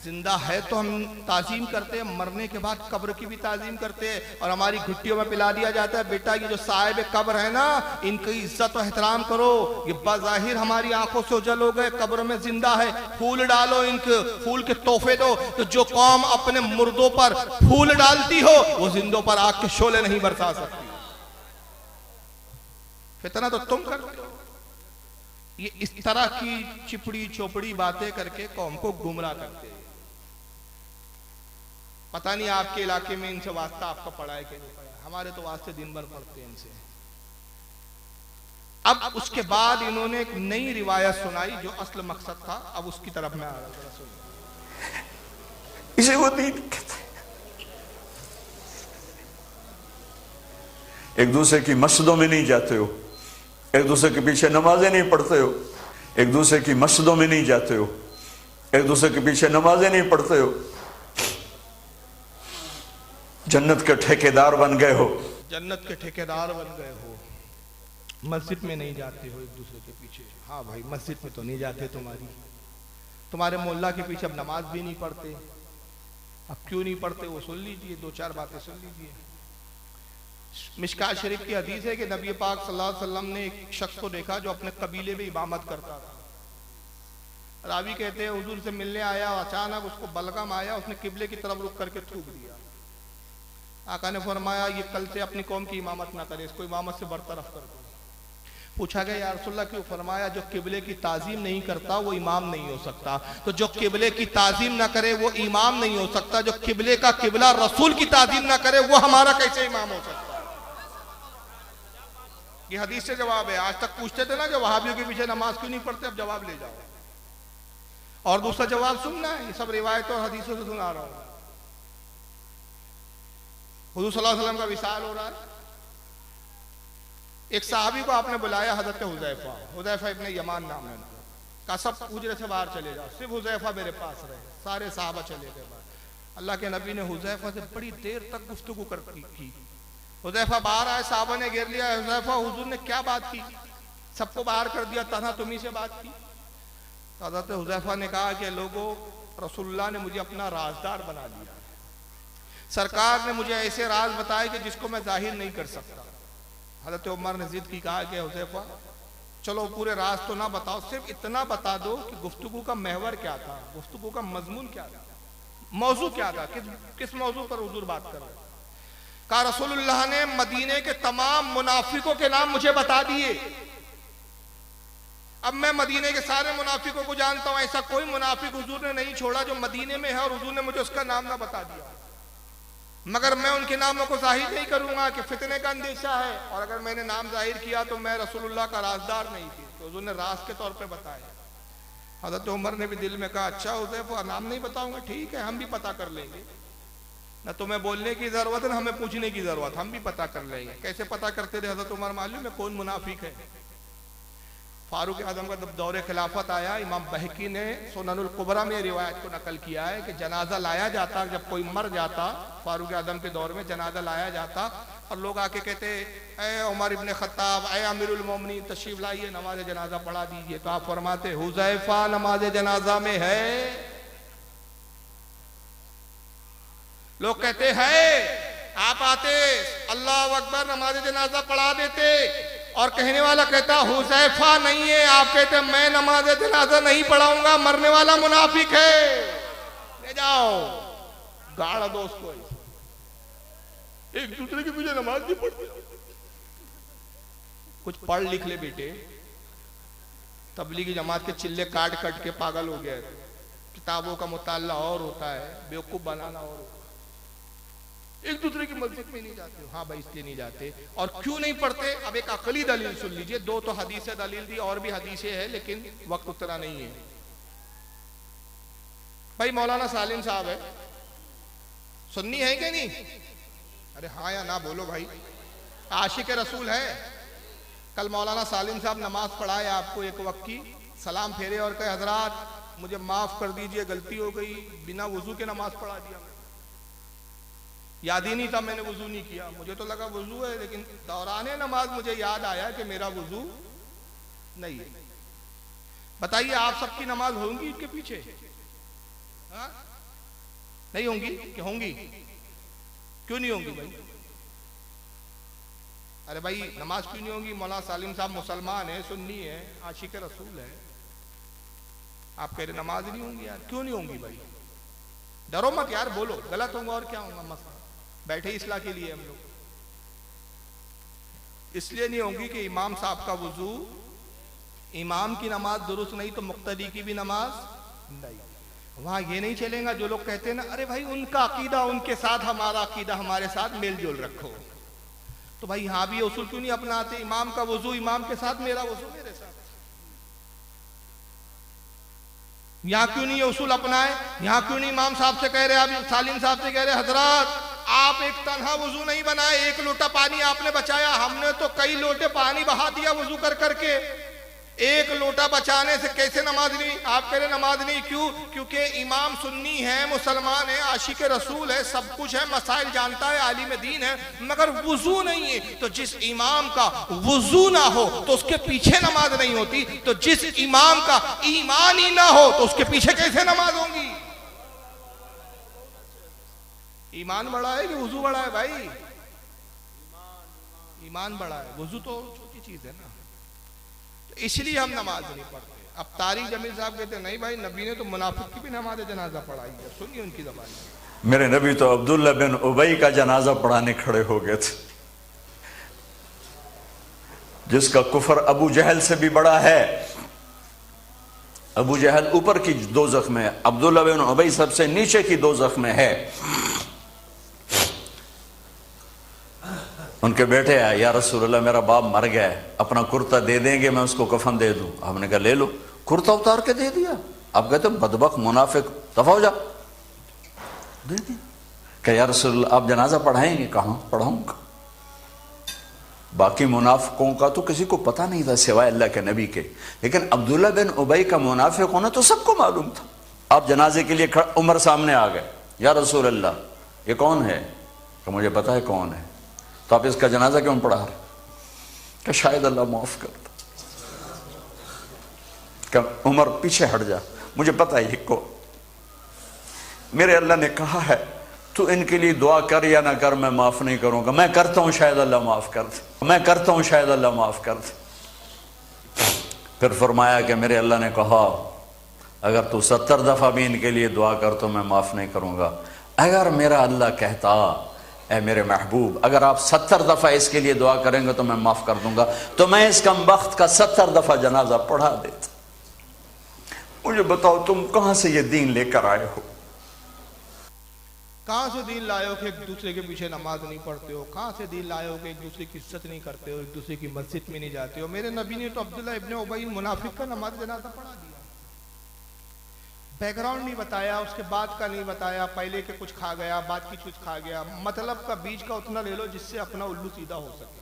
जिंदा है तो हम ताजीम करते हैं, मरने के बाद कब्र की भी ताजीम करते हैं। और हमारी घुट्टियों में पिला दिया जाता है, बेटा ये जो साहिब कब्र है ना, इनकी इज्जत और एहतराम करो। ये बाज़ाहिर हमारी आंखों से उजल हो गए, कब्र में जिंदा है, फूल डालो, इनके फूल के तोहफे दो। तो जो कौम अपने मुर्दों पर फूल डालती हो वो जिंदों पर आग के शोले नहीं बरसा सकती। फितना तो तुम करते हो। ये इस तरह की चिपड़ी चोपड़ी बातें करके कौम को गुमराह करते हैं। पता नहीं आपके इलाके में इनसे वास्ता आपका पड़ा है कि नहीं पड़ा, हमारे तो वास्ते दिन भर पढ़ते हैं इनसे। अब उसके बाद इन्होंने एक नई रिवायत सुनाई जो असल मकसद था। अब उसकी तरफ मैं आ रहा हूं। इसे वो दीन कहते हैं। एक दूसरे की मस्जिदों में नहीं जाते हो, एक दूसरे के पीछे नमाजें नहीं पढ़ते हो, एक दूसरे की मस्जिदों में नहीं जाते हो, एक दूसरे के पीछे नमाजें नहीं पढ़ते हो, जन्नत के ठेकेदार बन गए हो। जन्नत के ठेकेदार बन गए हो, मस्जिद में नहीं जाते हो एक दूसरे के पीछे। हाँ भाई, मस्जिद में तो नहीं जाते, तुम्हारे मोहल्ला के पीछे अब नमाज भी नहीं पढ़ते। अब क्यों नहीं पढ़ते वो सुन लीजिए, दो चार बातें सुन लीजिए। मिशकात शरीफ की हदीस है कि नबी पाक सल्लल्लाहु अलैहि वसल्लम ने एक शख्स को देखा जो अपने कबीले में इमामत करता था। रावी कहते हैं हुजूर से मिलने आया, अचानक उसको बलगम आया, उसने किबले की तरफ रुक करके थूक दिया। आका ने फरमाया ये कल से अपनी कौम की इमामत ना करे, इसको इमामत से बरतरफ कर दो। पूछा गया या रसूलल्लाह क्यों? फरमाया जो किबले की ताजीम नहीं करता वो इमाम नहीं हो सकता। तो जो किबले की ताजीम ना करे वो इमाम नहीं हो सकता। जो किबले का किबला रसूल की ताजीम ना करे वो हमारा कैसे इमाम हो सकता? ये हदीस से जवाब है। आज तक पूछते थे ना कि वहाबियों के पीछे नमाज क्यों नहीं पढ़ते, अब जवाब ले जाओ। और दूसरा जवाब सुनना है, ये सब रिवायतों और हदीसों से सुना रहा हूं। हुजूर सल्लल्लाहु अलैहि वसल्लम का विसाल हो रहा है। एक साहबी को आपने बुलाया, हजरत हुज़ैफा, हुज़ैफा इब्न यमान नाम है उनका। कहा सब हुजरे से बाहर चले जाओ, सिर्फ हुज़ैफा मेरे पास रहे। सारे साहबा चले गए बाहर। अल्लाह के नबी ने हुज़ैफा से बड़ी देर तक गुफ्तगू की। हुज़ैफा बाहर आए, साहबा ने घेर लिया, हुज़ैफा हुजूर ने क्या बात की, सबको बाहर कर दिया, तन्हा तुम्ही से बात की। तो हज़रत हुज़ैफा ने कहा कि लोगों, रसूलुल्लाह ने मुझे अपना राजदार बना लिया, सरकार ने मुझे ऐसे राज बताए कि जिसको मैं जाहिर नहीं कर सकता। हज़रत उमर ने जिद की, कहा कि हुज़ैफा चलो पूरे राज तो ना बताओ, सिर्फ इतना बता दो कि गुफ्तगू का महवर क्या था, गुफ्तगू का मजमून क्या था, मौजू क्या था, किस मौजू पर हुजूर बात कर रहे। कहा रसूलुल्लाह ने मदीने के तमाम मुनाफिकों के नाम मुझे बता दिए। अब मैं मदीने के सारे मुनाफिकों को जानता हूं, ऐसा कोई मुनाफिक हुजूर ने नहीं छोड़ा जो मदीने में है और हुजूर ने मुझे उसका नाम ना बता दिया। मगर मैं उनके नामों को जाहिर नहीं करूंगा कि फितने का अंदेशा है, और अगर मैंने नाम जाहिर किया तो मैं रसूलुल्लाह का राजदार नहीं थी। तो हुजूर ने राज के तौर पे बताया। हज़रत उमर ने भी दिल में कहा, अच्छा हुज़ैफा नाम नहीं बताऊंगा, ठीक है हम भी पता कर लेंगे, ना तुम्हें बोलने की जरूरत है ना हमें पूछने की जरूरत, हम भी पता कर लेंगे। कैसे पता करते थे हज़रत उमर, मालूम है कौन मुनाफिक है? फारूक आजम का दौरे खिलाफत आया, इमाम बहकी ने सुननुल कुबरा में रिवायत को नकल किया है कि जनाजा लाया जाता, जब कोई मर जाता फारूक आजम के दौर में जनाजा लाया जाता और लोग आके कहते ए उमर इब्ने खत्ताब, ए अमीरुल मोमिनीन तशरीफ लाइए, नमाज जनाजा पढ़ा दीजिए। तो आप फरमाते हुज़ैफा नमाज जनाजा में है? लोग कहते हैं, आप आते अल्लाह अकबर नमाज जनाजा पढ़ा देते, और कहने वाला कहता हुज़ैफा नहीं है, आप कहते मैं नमाज जनाजा नहीं पढ़ाऊंगा, मरने वाला मुनाफिक है, ले जाओ गाड़ा दो उसको। एक दूसरे के पीछे नमाज नहीं पढ़ते। कुछ पढ़ लिख ले बेटे, तबलीगी जमात के चिल्ले काट काट के पागल हो गया। किताबों का मुताला और होता है, बेवकूफ बनाना और होता है। एक दूसरे की मस्जिद में नहीं जाते हो? हाँ भाई इसलिए नहीं जाते। और क्यों नहीं पढ़ते? अब एक अकली दलील सुन लीजिए, दो तो हदीसें दलील दी, और भी हदीसें हैं लेकिन वक्त उतना नहीं है। भाई मौलाना सालिम साहब है, सुन्नी है कि नहीं? अरे हाँ या ना बोलो भाई, आशिक रसूल है। कल मौलाना सालिम साहब नमाज पढ़ाए आपको एक वक्त की, सलाम फेरे और कहे हजरात मुझे माफ कर दीजिए, गलती हो गई, बिना वजू के नमाज पढ़ा दिया, याद ही नहीं था मैंने वजू नहीं किया, मुझे तो लगा वजू है, लेकिन दौराने नमाज मुझे याद आया कि मेरा वजू नहीं है। बताइए आप सबकी नमाज होंगी इसके पीछे? हा? नहीं होंगी कि होंगी? क्यों नहीं होंगी भाई? अरे भाई नमाज क्यों नहीं होंगी? मौलाना सालिम साहब मुसलमान है, सुन्नी है, आशिक रसूल है, आप कह रहे नमाज नहीं होंगी? यार क्यों नहीं होंगी भाई? डरो मत यार, बोलो गलत होगा और क्या होगा, मसला बैठे इस्लाह के लिए हम लोग। इसलिए नहीं होंगी कि इमाम साहब का वजू, इमाम की नमाज दुरुस्त नहीं तो मुक्तदी की भी नमाज नहीं। वहां ये नहीं चलेगा जो लोग कहते हैं ना, अरे भाई उनका अकीदा उनके साथ, हमारा अकीदा हमारे साथ मेल जोल रखो। तो भाई यहाँ भी उसूल क्यों नहीं अपनाते? इमाम का वजू इमाम के साथ, मेरा वजू मेरे साथ। यहाँ क्यों नहीं ये उसूल अपनाए? यहाँ क्यों नहीं इमाम साहब से कह रहे, आप सालिम साहब से कह रहे हजरत आप एक तन्हा वजू नहीं बनाए, एक लोटा पानी आपने बचाया, हमने तो कई लोटे पानी बहा दिया वजू कर करके। एक लोटा बचाने से कैसे नमाज नहीं? आप कह रहे नमाज नहीं, क्यों? क्योंकि इमाम सुन्नी है, मुसलमान है, आशिक रसूल है, सब कुछ है, मसाइल जानता है, आलिम दीन है, मगर वजू नहीं है। तो जिस इमाम का वजू ना हो तो उसके पीछे नमाज नहीं होती, तो जिस इमाम का ईमान ही ना हो तो उसके पीछे कैसे नमाज होंगी? ईमान बड़ा है कि वजू बड़ा है भाई? ईमान बड़ा है, वजू तो छोटी चीज है ना। तो इसलिए हम नमाज नहीं पढ़ते। अब तारिक जमील साहब कहते नहीं भाई नबी ने तो मुनाफिक की भी नमाज जनाजा पढ़ाई है, सुनिए उनकी ज़बान में। मेरे नबी तो अब्दुल्ला बिन उबई का जनाजा पढ़ाने खड़े हो गए थे, जिसका कुफर अबू जहल से भी बड़ा है। अबू जहल ऊपर की दोज़ख में, अब्दुल्ला बिन उबई सबसे नीचे की दोज़ख में है। उनके बेटे आए, या रसूलल्लाह मेरा बाप मर गया है, अपना कुर्ता दे देंगे, मैं उसको कफन दे दूं। हमने कहा ले लो, कुर्ता उतार के दे दिया। अब कहते बदबख्त मुनाफिक दफा हो जा, दे दिया। कि या रसूल आप जनाजा पढ़ाएंगे? कहाँ पढ़ाऊंगा। बाकी मुनाफिकों का तो किसी को पता नहीं था सिवाय अल्लाह के नबी के, लेकिन अब्दुल्ला बिन उबई का मुनाफिक होना तो सबको मालूम था। आप जनाजे के लिए उमर सामने आ गए, या रसूल अल्लाह ये कौन है? कि मुझे पता है कौन है, तो आप इसका जनाजा क्यों पढ़ा रहे? कि शायद अल्लाह माफ कर दे। कि उमर पीछे हट जा, मुझे पता है ये को, मेरे अल्लाह ने कहा है तू इनके लिए दुआ कर या ना कर, मैं माफ नहीं करूंगा। मैं करता हूं शायद अल्लाह माफ कर दे, मैं करता हूं शायद अल्लाह माफ कर दे। फिर फरमाया कि मेरे अल्लाह ने कहा अगर तू 70 दफा भी इनके लिए दुआ कर तो मैं माफ नहीं करूंगा। अगर मेरा अल्लाह कहता ऐ मेरे महबूब अगर आप 70 दफा इसके लिए दुआ करेंगे तो मैं माफ कर दूंगा, तो मैं इस कमबख्त का 70 दफा जनाजा पढ़ा देता। मुझे बताओ तुम कहां से ये दीन लेकर आए हो? कहाँ से दीन लाए हो कि एक दूसरे के पीछे नमाज नहीं पढ़ते हो? कहाँ से दीन लाए हो कि एक दूसरे की इज्जत नहीं करते हो, एक दूसरे की मस्जिद में नहीं जाते हो? मेरे नबी ने तो अब्दुल्ला इब्ने उबई मुनाफिक का नमाज जनाजा पढ़ा दिया। बैकग्राउंड नहीं बताया, उसके बाद का नहीं बताया, पहले के कुछ खा गया, बाद की कुछ खा गया। मतलब का बीज का उतना ले लो जिससे अपना उल्लू सीधा हो सके।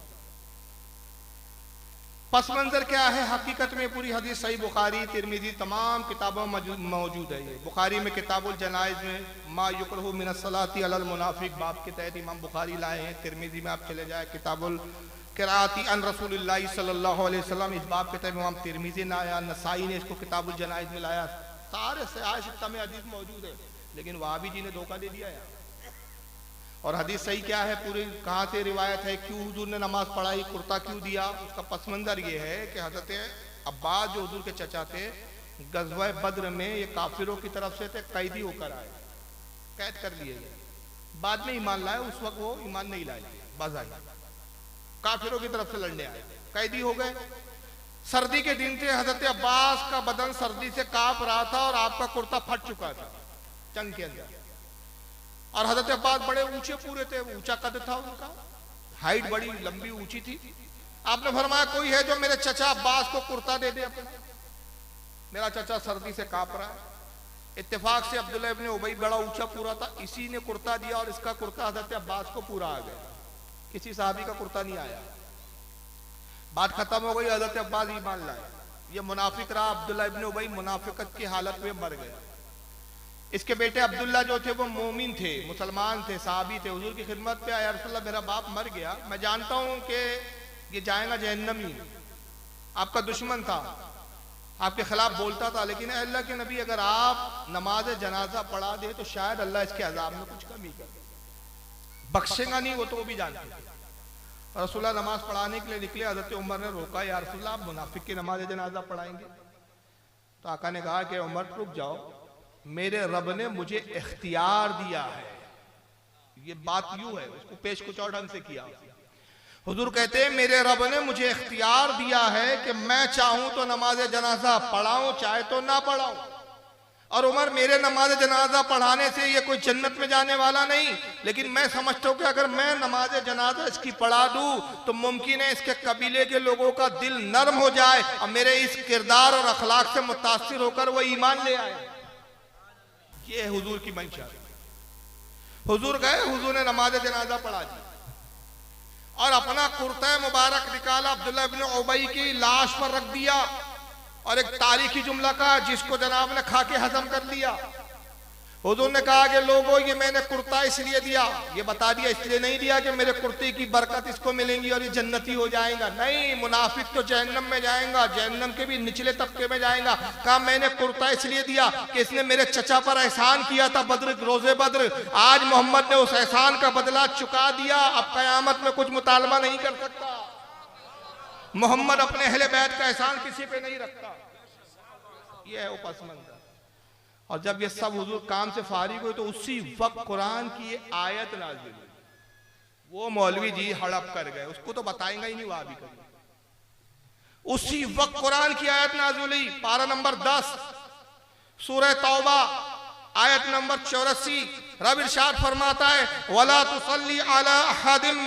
पस मंजर क्या है? हकीकत में पूरी हदीस सही बुखारी तिरमिजी तमाम किताबों मौजूद है। ये बुखारी में किताबुल जनाइज में मा युकरहु मिनस सलाती अलल मुनाफिक बाब के तहत इमाम बुखारी लाए हैं। तिरमिजी में आप चले जाए किताबुल क़िराअती अन रसूलिल्लाह सल्लल्लाहु अलैहि वसल्लम, इस बाब के तहत इमाम तिरमिजी ने आया, नसाई ने इसको किताबुल जनाइज में लाया। सारे सहाय सित्ता में हदीस मौजूद है, लेकिन वहाबी जी ने धोखा दे दिया यार। और हदीस सही क्या है, पूरी कहाँ से रिवायत है, क्यों हुजूर ने नमाज पढ़ाई, कुर्ता क्यों दिया? उसका पस मंजर ये है कि हजरत अब्बास जो हुजूर के चचा थे, गज़वा बद्र में ये काफिरों की तरफ से थे, कैदी होकर आए, कैद कर लिए गए, बाद में ईमान लाए। उस वक्त वो ईमान नहीं लाए, बाज आए, काफिरों की तरफ से लड़ने आए, कैदी हो गए। सर्दी के दिन थे, हजरत अब्बास का बदन सर्दी से कांप रहा था और आपका कुर्ता फट चुका था जंग के अंदर। और हजरत अब्बास बड़े ऊंचे पूरे थे, ऊंचा कद था उनका, हाइट बड़ी लंबी ऊंची थी। आपने फरमाया कोई है जो मेरे चचा अब्बास को कुर्ता दे दे अपना, मेरा चचा सर्दी से कांप रहा है। इत्तेफाक से अब्दुल्ला इब्ने उबई बड़ा ऊंचा पूरा था, इसी ने कुर्ता दिया और इसका कुर्ता हजरत अब्बास को पूरा आ गया, किसी साहबी का कुर्ता नहीं आया। बात खत्म हो गई, हजरत अब्बास ईमान लाए। ये मुनाफिक रहा, अब्दुल्ला इब्ने उबई मुनाफिकत की हालत में मर गया। इसके बेटे अब्दुल्ला जो थे वो मोमिन थे, मुसलमान थे, साहबी थे। हुजूर की खिदमत पे आया, रसूलल्लाह मेरा बाप मर गया, मैं जानता हूं कि ये जाएगा जहन्नमी, आपका दुश्मन था, आपके खिलाफ बोलता था, लेकिन अल्लाह के नबी अगर आप नमाज जनाजा पढ़ा दे तो शायद अल्लाह इसके अजाब में कुछ कमी कर बख्शेगा नहीं, वो तो वो भी जानते थे। रसूलुल्लाह नमाज पढ़ाने के लिए निकले, हजरत उमर ने रोका, या रसूलल्लाह आप मुनाफिक की नमाज जनाजा पढ़ाएंगे? तो आका ने कहा कि उमर रुक जाओ, मेरे रब ने मुझे इख्तियार दिया है। ये बात यूं है, उसको पेश कुछ और ढंग से किया। हुजूर कहते हैं मेरे रब ने मुझे इख्तियार दिया है कि मैं चाहूं तो नमाज जनाजा पढ़ाऊं, चाहे तो ना पढ़ाऊं। और उमर मेरे नमाज जनाजा पढ़ाने से ये कोई जन्नत में जाने वाला नहीं, लेकिन मैं समझता हूं कि अगर मैं नमाज जनाजा इसकी पढ़ा दूं तो मुमकिन है इसके कबीले के लोगों का दिल नरम हो जाए और मेरे इस किरदार और अखलाक से मुतासिर होकर वो ईमान ले आए। ये हुजूर की मंशा। हुजूर गए, हुजूर ने नमाज जनाजा पढ़ा दी और अपना कुर्ता मुबारक निकाला, अब्दुल्ला इब्ने उबई की लाश पर रख दिया और एक तारीखी जुमला कहा जिसको जनाब ने खा के हजम कर लिया। हुजूर ने कहा कि लोगों ये मैंने कुर्ता इसलिए दिया, ये बता दिया इसलिए नहीं दिया कि मेरे कुर्ते की बरकत इसको मिलेंगी और ये जन्नती हो जाएगा, नहीं, मुनाफिक तो जहन्नम में जाएगा, जहन्नम के भी निचले तबके में जाएगा। कहा मैंने कुर्ता इसलिए दिया कि इसने मेरे चचा पर एहसान किया था बद्र, रोजे बद्र, आज मोहम्मद ने उस एहसान का बदला चुका दिया, अब कयामत में कुछ मुतालबा नहीं कर सकता। मोहम्मद अपने अहले बैत का एहसान किसी पे नहीं रखता। ये है वो पस मंजर। और जब ये सब हुजूर काम से फारिग हुए तो उसी वक्त कुरान की आयत नाज़िल हुई। वो मौलवी जी हड़प कर गए, उसको तो बताएंगा ही नहीं वहां भी कभी। उसी वक्त कुरान की आयत नाज़िल हुई, पारा नंबर 10 सूरह तौबा आयत नंबर 84। रब इरशाद फरमाता है वला तुसल्ली अला अहदिम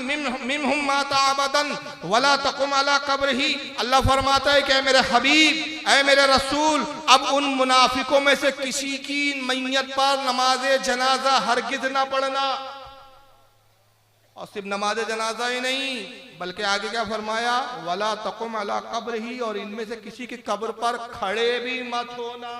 मिनहुम माता अबदन वला तकुम अला कब्रिही। अल्लाह फरमाता है कि मेरे हबीब, ऐ मेरे रसूल, अब उन मुनाफिकों में से किसी की मैयत पर नमाज जनाजा हरगिज ना पढ़ना। और सिर्फ नमाज जनाजा ही नहीं बल्कि आगे क्या फरमाया, वला तकुम अला कब्र ही, और इनमें से किसी की कब्र पर खड़े भी मत होना।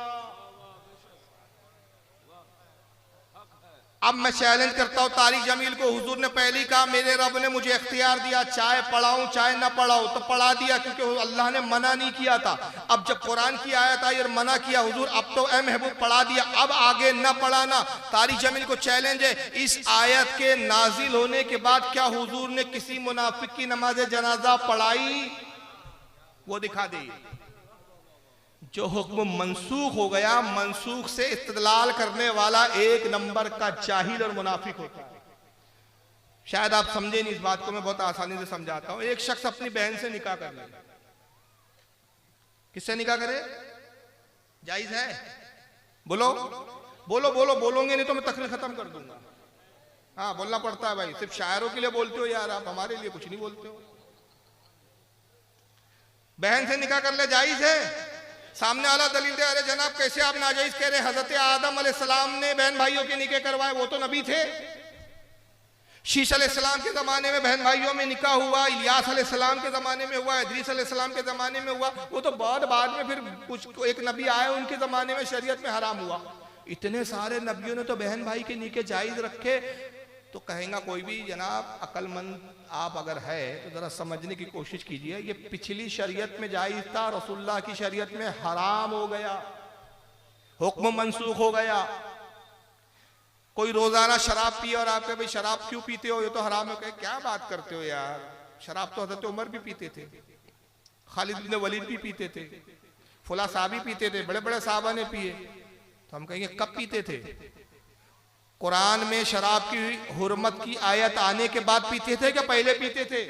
अब मैं चैलेंज करता हूं तारिक जमील को, हुजूर ने पहले ही कहा मेरे रब ने मुझे इख्तियार दिया, चाहे पढ़ाऊं चाहे ना पढ़ाऊं, तो पढ़ा दिया क्योंकि अल्लाह ने मना नहीं किया था। अब जब कुरान की आयत आई और मना किया, हुजूर अब तो ए महबूब पढ़ा दिया, अब आगे न पढ़ाना। तारिक जमील को चैलेंज है, इस आयत के नाजिल होने के बाद क्या हुजूर ने किसी मुनाफिक की नमाज जनाजा पढ़ाई? वो दिखा दे। जो हुक्म मनसूख हो गया, मनसूख से इस्तेदलाल करने वाला एक नंबर का जाहिल और मुनाफिक होता है। शायद आप समझे नहीं इस बात को, मैं बहुत आसानी से समझाता हूं। एक शख्स अपनी बहन से निकाह कर ले, किससे निकाह करे? जायज है? बोलो बोलो बोलो, बोलोगे नहीं तो मैं तकरीर खत्म कर दूंगा। हाँ बोलना पड़ता है भाई, सिर्फ शायरों के लिए बोलते हो यार, आप हमारे लिए कुछ नहीं बोलते हो। बहन से निकाह कर ले, जायज है? सामने वाला दलील दे, अरे जनाब कैसे आप नाजायज कह रहे? हजरत आदम अलैहिस्सलाम ने बहन भाइयों के निकाह करवाए, वो तो नबी थे। शीश अलैहिस्सलाम के जमाने में बहन भाइयों में निकाह हुआ, इलियास अलैहिस्सलाम के जमाने में हुआ, इदरीस अलैहिस्सलाम के जमाने में हुआ, वो तो बहुत बाद में फिर कुछ एक नबी आए उनके जमाने में शरीयत में हराम हुआ। इतने सारे नबियों ने तो बहन भाई के निकाह जायज रखे। तो कहेगा कोई भी, जनाब अक्लमंद आप अगर है तो जरा समझने की कोशिश कीजिए, ये पिछली शरीयत में जायज था, रसूलुल्लाह की शरीयत में हराम हो गया, हुक्म मनसूख हो गया। कोई रोजाना शराब पिए और आप कहे भाई शराब क्यों पीते हो, ये तो हराम है। कहे क्या बात करते हो यार, शराब तो हजरत उमर भी पीते थे, खालिद बिन वलीद भी पीते थे, फुला साहब भी पीते थे, बड़े बड़े साहबा ने पिए। तो हम कहेंगे कब पीते थे? कुरान में शराब की हुर्मत की आयत आने के बाद पीते थे क्या पहले पीते थे?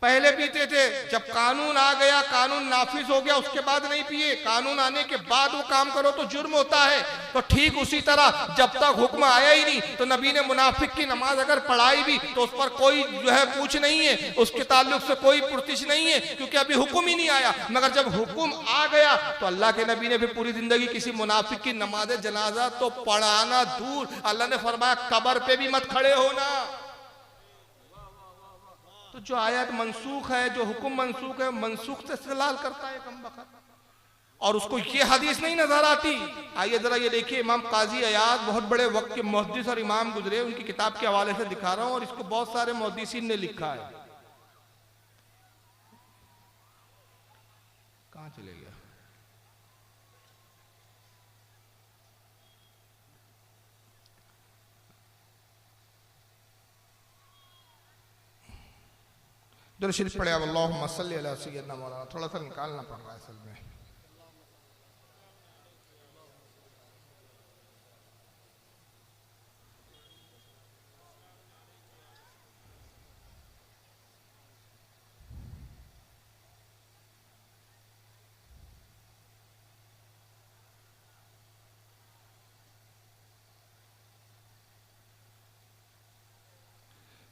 पहले पीते थे। जब कानून आ गया, कानून नाफिज हो गया, उसके बाद नहीं पिए। कानून आने के बाद वो काम करो तो जुर्म होता है। तो ठीक उसी तरह जब तक हुक्म आया ही नहीं तो नबी ने मुनाफिक की नमाज अगर पढ़ाई भी तो उस पर कोई जो है पूछ नहीं है, उसके ताल्लुक से कोई पुरतिश नहीं है, क्योंकि अभी हुक्म ही नहीं आया। मगर जब हुक्म आ गया तो अल्लाह के नबी ने फिर पूरी जिंदगी किसी मुनाफिक की नमाज जनाजा तो पढ़ाना दूर, अल्लाह ने फरमाया कब्र पे भी मत खड़े होना। तो जो आयत मनसूख है, जो हुक्म मनसूख है, मनसूख से इस्तेलाल करता है कम बखत, और उसको ये हदीस नहीं नजर आती। आइए जरा ये देखिए, इमाम काजी अयाद बहुत बड़े वक्त के मुहद्दिस और इमाम गुजरे, उनकी किताब के हवाले से दिखा रहा हूं, और इसको बहुत सारे मुहद्दिसीन ने लिखा है। कहां चले गया? शरीफ पढ़े अल्लाहुम्मा सल्ली अला सय्यिदना मौलाना, थोड़ा सा निकालना पड़ रहा है असल में।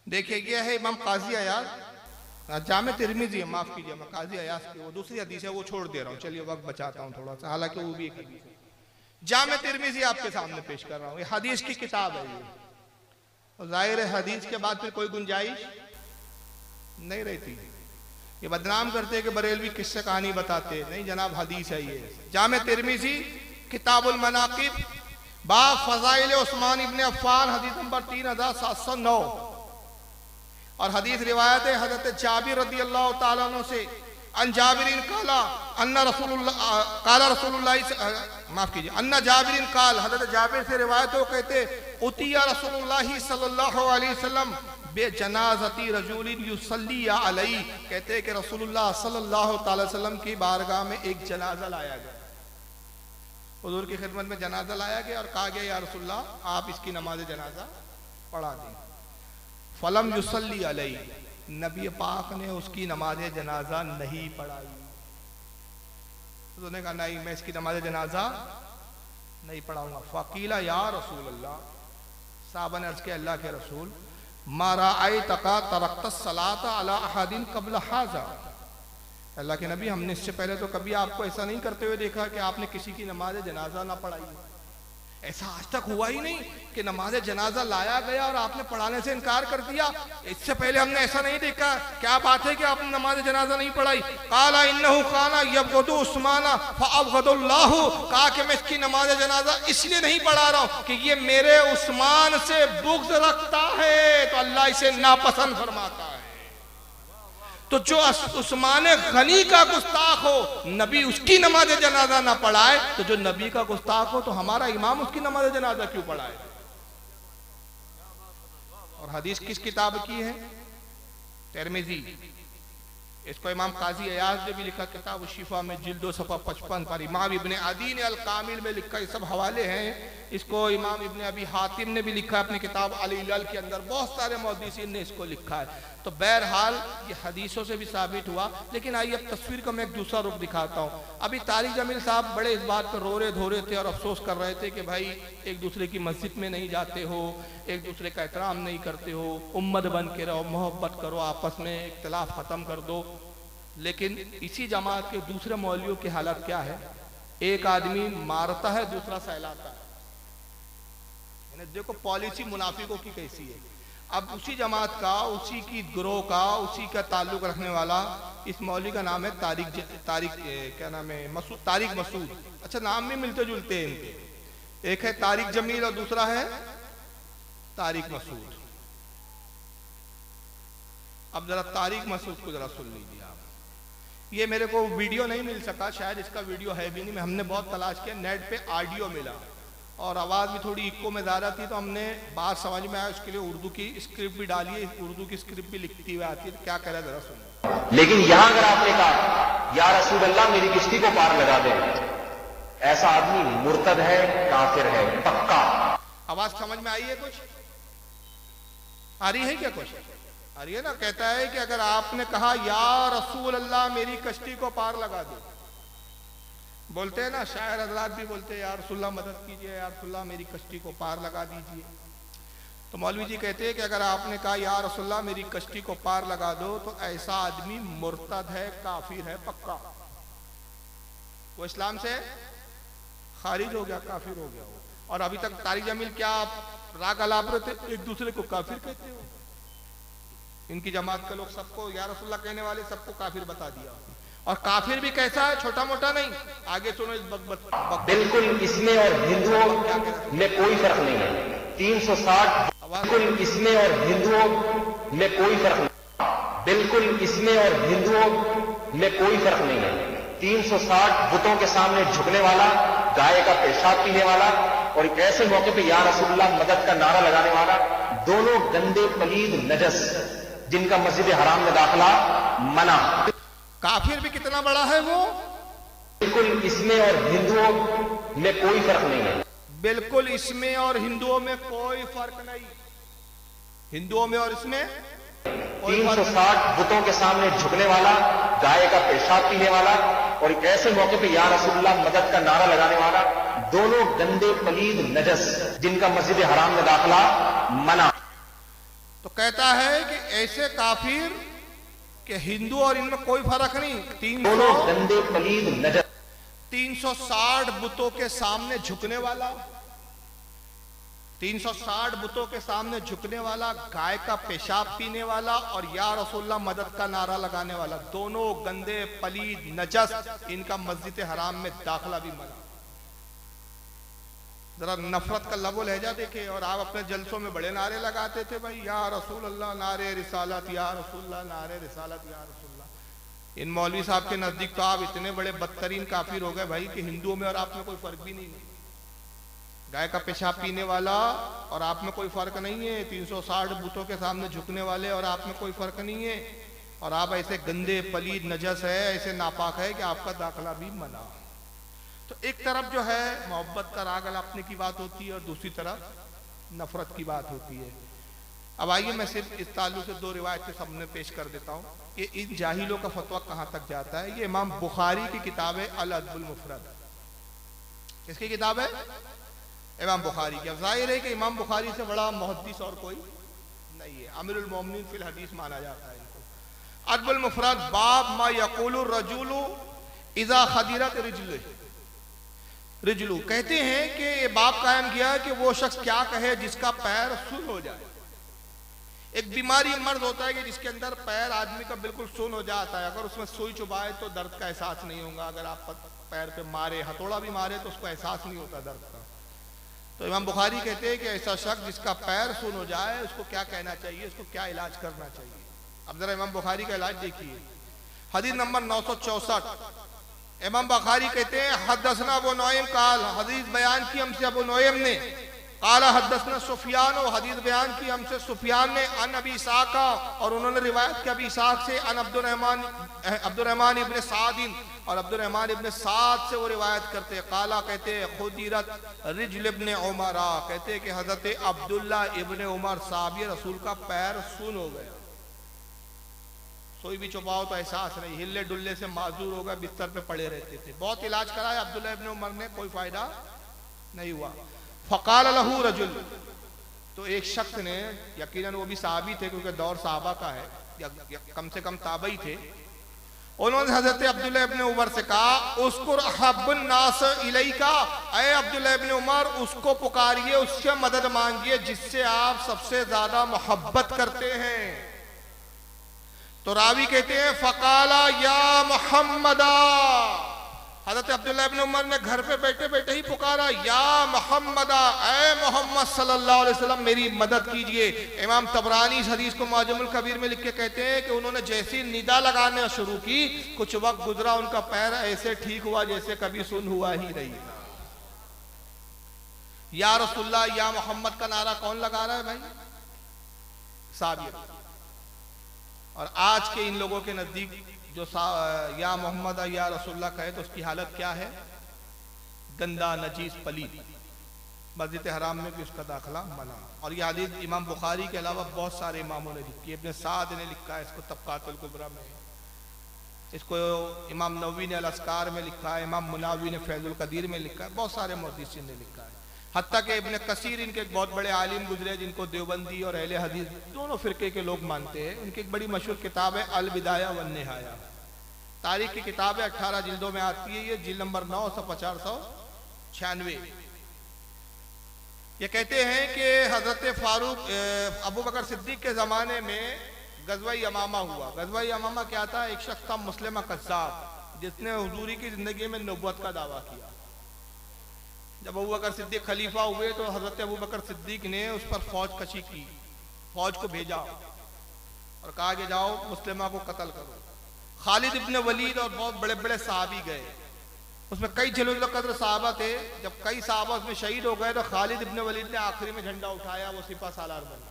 देखिए ये है इमाम काजी अयाज जामे तिरमिजी, माफ कीजिए मैं काजी अयाज की वो दूसरी हदीस है वो छोड़ दे रहा हूँ, चलिए वक्त बचाता हूँ थोड़ा सा, हालांकि वो भी एक हदीस है। जामे तिरमिजी आपके सामने पेश कर रहा हूँ, ये हदीस की किताब है ये, और जाहिर है हदीस के बाद फिर कोई गुंजाइश नहीं रहती। ये बदनाम करते हैं कि बरेलवी किस्से कहानी बताते, नहीं जनाब हदीस है ये। जामे तिरमिजी किताबुल मनाकिब बाब फजाइल उस्मान इब्न अफ्फान, हदीस नंबर 3709, और हदीस रिवायत है हजरत जाबिर रदियल्लाहु ताला अन्हु से, अन जाबिरिन काला अन्ना रसूलुल्लाह काला रसूलुल्लाह माफ कीजिए अन्ना जाबिरिन काल, हजरत जाबिर से रिवायत हो कहते उतिया रसूलुल्लाह सल्लल्लाहु अलैहि वसल्लम बे जनाजती रजूलिन युसल्ली अलैहि, कहते हैं कि रसूलुल्लाह सल्लल्लाहु ताला वसल्लम की बारगाह में एक जनाजा लाया गया, हुजूर की खिदमत में जनाजा लाया गया और कहा गया या रसूलुल्लाह आप इसकी नमाज जनाजा पढ़ा दें। फलम युसल्ली अलैहि, नबी पाक ने उसकी नमाज जनाजा नहीं पढ़ाई। उन्होंने कहा नहीं मैं इसकी नमाज जनाजा नहीं पढ़ाऊंगा। फ़कीला या रसूल अल्लाह, साहबा ने अर्ज़ किया अल्लाह के रसूल, मारा आई तका तरक्त सलात अला अहादिन कबल हाजा, अल्लाह के नबी हमने इससे पहले तो कभी आपको ऐसा नहीं करते हुए देखा कि आपने किसी की नमाज जनाजा ना पढ़ाई। ऐसा आज तक हुआ ही नहीं कि नमाज जनाजा लाया गया और आपने पढ़ाने से इनकार कर दिया। इससे पहले हमने ऐसा नहीं देखा। क्या बात है कि आपने नमाज जनाजा नहीं पढ़ाई? काला इन्नहु काना यबगदु उस्माना फअबगदुल्लाहु, कहा कि मैं इसकी नमाज जनाजा इसलिए नहीं पढ़ा रहा हूं कि ये मेरे उस्मान से बुग़्ज़ रखता है, तो अल्लाह इसे नापसंद फरमाता है। तो जो उस्मान गनी का गुस्ताख हो, नबी उसकी नमाज जनाजा ना पढ़ाए, तो जो नबी का गुस्ताख हो तो हमारा इमाम उसकी नमाज जनाजा क्यों पढ़ाए? और हदीस किस किताब की है? तिरमिज़ी। इसको इमाम काजी अयाज ने भी लिखा किताब शिफा में जिल्दो सफ़ा 55 पर। इमाम इब्ने अदी ने अल कामिल में लिखा। ये सब हवाले हैं। इसको इमाम इब्ने अबी हातिम ने भी लिखा अपनी किताब अल इलल के अंदर। बहुत सारे मुहद्दिसीन ने इसको लिखा है। तो बहरहाल ये हदीसों से भी साबित हुआ। लेकिन आइए अब तस्वीर का मैं एक दूसरा रुख दिखाता हूँ। अभी तारिक जमील साहब बड़े इस बात पर रो रहे धो रहे थे और अफसोस कर रहे थे कि भाई एक दूसरे की मस्जिद में नहीं जाते हो, एक दूसरे का एहतराम नहीं करते हो, उम्मत बन के रहो, मोहब्बत करो, आपस में इख्तिलाफ ख़त्म कर दो। लेकिन इसी जमात के दूसरे मौलवियों की हालत क्या है? एक आदमी मारता है, दूसरा सहलाता है। देखो पॉलिसी मुनाफिकों की कैसी है। अब उसी जमात का, उसी की ग्रोह का, उसी का ताल्लुक रखने वाला इस मौलवी का नाम है क्या नाम है? मसूद, तारिक मसूद। अच्छा, नाम भी मिलते जुलते हैं इनके। एक है तारिक जमील और दूसरा है तारिक मसूद। अब जरा तारिक मसूद को जरा सुन लीजिए आप। ये मेरे को वीडियो नहीं मिल सका, शायद इसका वीडियो है भी नहीं। हमने बहुत तलाश किया, नेट पे ऑडियो मिला और आवाज़ भी थोड़ी इको में ज़्यादा थी, तो हमने बात समझ में आया। उसके लिए उर्दू की स्क्रिप्ट भी डाली है। उर्दू की स्क्रिप्ट भी लिखती हुई आती है। तो क्या कह रहा है जरा सुनो। लेकिन यहां अगर आपने कहा या रसूल अल्लाह मेरी किश्ती को पार लगा दे, ऐसा आदमी मुर्तद है, काफिर है, पक्का। आवाज़ समझ में आई है? कुछ आ रही है क्या? कुछ आ रही है ना? कहता है कि अगर आपने कहा या रसूल अल्लाह मेरी कश्ती को पार लगा दो, बोलते हैं ना शायर हजरात भी बोलते हैं या रसूलल्लाह मदद कीजिए, या रसूलल्लाह मेरी कश्ती को पार लगा दीजिए। तो मौलवी जी कहते हैं कि अगर आपने कहा या रसूलल्लाह मेरी कश्ती को पार लगा दो, तो ऐसा आदमी मुर्तद है, काफिर है, पक्का। वो इस्लाम से खारिज हो गया, काफिर हो गया। और अभी तक तारिक जमील क्या राग अलाप रहे थे, एक दूसरे को काफिर कहते हो। इनकी जमात के लोग सबको या रसूलल्लाह कहने वाले सबको काफिर बता दिया। और काफिर भी कैसा है? छोटा मोटा नहीं। आगे सुनो इस बिल्कुल इसमें और हिंदुओं में कोई फर्क नहीं है। 360 बिल्कुल इसमें और हिंदुओं में कोई फर्क नहीं। बिल्कुल इसमें और हिंदुओं में कोई फर्क नहीं है। 360 बुतों के सामने झुकने वाला, गाय का पेशाब पीने वाला और एक ऐसे मौके पे या रसूलल्लाह मदद का नारा लगाने वाला, दोनों गंदे पलीद नजस जिनका मस्जिद हराम में दाखिला मना। काफिर भी कितना बड़ा है वो? बिल्कुल इसमें और हिंदुओं में कोई फर्क नहीं है। बिल्कुल इसमें और हिंदुओं में कोई फर्क नहीं। हिंदुओं में और इसमें 360 बुतों के सामने झुकने वाला, गाय का पेशाब पीने वाला और एक ऐसे मौके पे या रसूलल्लाह मदद का नारा लगाने वाला, दोनों गंदे पलीद नजस जिनका मस्जिद हराम में दाखिला मना। तो कहता है कि ऐसे काफिर कि हिंदू और इनमें कोई फर्क नहीं। 360 बुतों के सामने झुकने वाला, 360 बुतों के सामने झुकने वाला, गाय का पेशाब पीने वाला और या रसूलल्लाह मदद का नारा लगाने वाला, दोनों गंदे पलीद नजस, इनका मस्जिद हराम में दाखिला भी मना। जरा नफरत का लबो लहजा देखे। और आप अपने जलसों में बड़े नारे लगाते थे भाई या रसूल अल्लाह, नारे रिसालत या रसूलल्लाह, नारे रिसालत या रसूलल्लाह। इन मौलवी साहब के नजदीक तो आप इतने बड़े बदतरीन काफिर हो गए भाई कि हिंदुओं में और आप में कोई फर्क भी नहीं है। गाय का पेशाब पीने वाला और आप में कोई फर्क नहीं है। 360 बुतों के सामने झुकने वाले और आप में कोई फर्क नहीं है। और आप ऐसे गंदे पलीद नजस है, ऐसे नापाक है कि आपका दाखिला भी मना। तो एक तरफ जो है मोहब्बत का राग अलापने की बात होती है और दूसरी तरफ नफरत की बात होती है। अब आइए मैं सिर्फ इस ताल्लुक से 2 रिवायत के सामने पेश कर देता हूँ कि इन जाहिलों का फतवा कहाँ तक जाता है। ये इमाम बुखारी की किताब है अल अदबुल मुफरद। किसकी किताब है? इमाम बुखारी की। अब जाहिर है कि इमाम बुखारी से बड़ा मुहद्दिस और कोई नहीं है। अमीरुल मोमिनीन फिल हदीस माना जाता है इनको। अदबुल मुफरद बाब मा यक़ूलु रजुलु इज़ा खदिरत रिजलुहु। रिजलू। कहते हैं कि ये बाप कायम किया कि वो शख्स क्या कहे जिसका पैर सुन हो जाए। एक बीमारी मर्द होता है कि जिसके अंदर पैर आदमी का बिल्कुल सुन हो जाता है, अगर उसमें सुई चुभाए तो दर्द का एहसास नहीं होगा, अगर आप पैर पे मारे, हथौड़ा भी मारे तो उसको एहसास नहीं होता दर्द का। तो इमाम बुखारी कहते हैं कि ऐसा शख्स जिसका पैर सुन हो जाए उसको क्या कहना चाहिए, उसको क्या इलाज करना चाहिए। अब जरा इमाम बुखारी का इलाज देखिए। हदीस नंबर 964, इमाम बुखारी कहते हैं हदसना अबू नुईम काल, हदीस बयान की हमसे अबू नुईम ने, काला हदसना सुफियान, हदीस बयान की हमसे सुफियान ने, अन अबी इसाक, और उन्होंने रिवायत की अबी इसाक से, अन अब्दुर्रहमान इब्न सादिन, और अब्दुर्रहमान इब्न साद से वो रिवायत करते हैं। काला कहते हैं खुदिरत रिजल इब्न उमरा, कहते हैं कि हजरत अब्दुल्ला इब्न उमर साहब रसूल का पैर सुन हो गया, सोई भी चुपाओ तो एहसास नहीं, हिल्ले डुल्ले से माजूर होगा, बिस्तर पे पड़े रहते थे। बहुत इलाज कराया अब्दुल्ला इब्न उमर ने, कोई फायदा नहीं हुआ। फ़क़ाल लहू रजुल, तो एक शख्स ने, यकीनन वो भी साहबी थे क्योंकि दौर साहबा का है, या कम से कम ताबई थे, उन्होंने हजरत अब्दुल्ला इब्न उमर से कहा उसकुर अहब्बुन नास इलैका, ऐ अब्दुल्ला इब्न उमर उसको पुकारिए, उससे मदद मांगिए जिससे आप सबसे ज्यादा मोहब्बत करते हैं। तो रावी कहते हैं फ़क़ाला या मोहम्मदा, हज़रत अब्दुल्ला इब्न उमर ने घर पे बैठे बैठे ही पुकारा, या मोहम्मदा, ऐ मोहम्मद सल्लल्लाहु अलैहि वसल्लम मेरी मदद कीजिए। इमाम तबरानी इस हदीस को मुअज्जमुल कबीर में लिख के कहते हैं कि उन्होंने जैसी निदा लगाने शुरू की, कुछ वक्त गुजरा उनका पैर ऐसे ठीक हुआ जैसे कभी सुन हुआ ही नहीं। या रसूलल्लाह या मोहम्मद का नारा कौन लगा रहा है भाई? साबिर। और आज के इन लोगों के नजदीक जो या मोहम्मद या रसूलुल्लाह कहे तो उसकी हालत क्या है? गंदा, नजीस, पलीद। मस्जिद हराम में भी उसका दाखिला मना। और यह हदीस इमाम बुखारी के अलावा बहुत सारे इमामों ने लिखी है। इब्न साद ने लिखा है इसको तबकातुल कुबरा में, इसको इमाम नववी ने अल-अस्कार में लिखा है, इमाम मुनावी ने फैजुल कदीर में लिखा है, बहुत सारे मुहद्दिसीन ने लिखा है। हत्ता कि इब्न कसीर इनके एक बहुत बड़े आलिम गुजरे जिनको देवबंदी और अहले हदीस दोनों फिरके के लोग मानते हैं। उनकी एक बड़ी मशहूर किताब है अल बिदाया वन निहाया, तारीख की किताब है, 18 जिल्दों में आती है, ये जिल्द नंबर 9 सफ़ा 496। ये कहते हैं कि हजरत फारूक अबू बकर सिद्दीक के ज़माने में गज़वा यमामा हुआ। गज़वा यमामा क्या था? एक शख्स था मुस्लिमा कज़्ज़ाब जिसने हुजूरी की ज़िंदगी में नबुव्वत का दावा किया। जब अबू बकर सिद्दीक खलीफा हुए तो हजरत अबू बकर सिद्दीक ने उस पर फौज कशी की, फौज को भेजा और कहा कि जाओ मुस्लिमा को कत्ल करो। खालिद इब्न वलीद और बहुत बड़े बड़े साहबी गए, उसमें कई जलील कद्र साहबा थे। जब कई साहबा उसमें शहीद हो गए तो खालिद इब्न वलीद ने आखिरी में झंडा उठाया, वो सिपा सालार बना।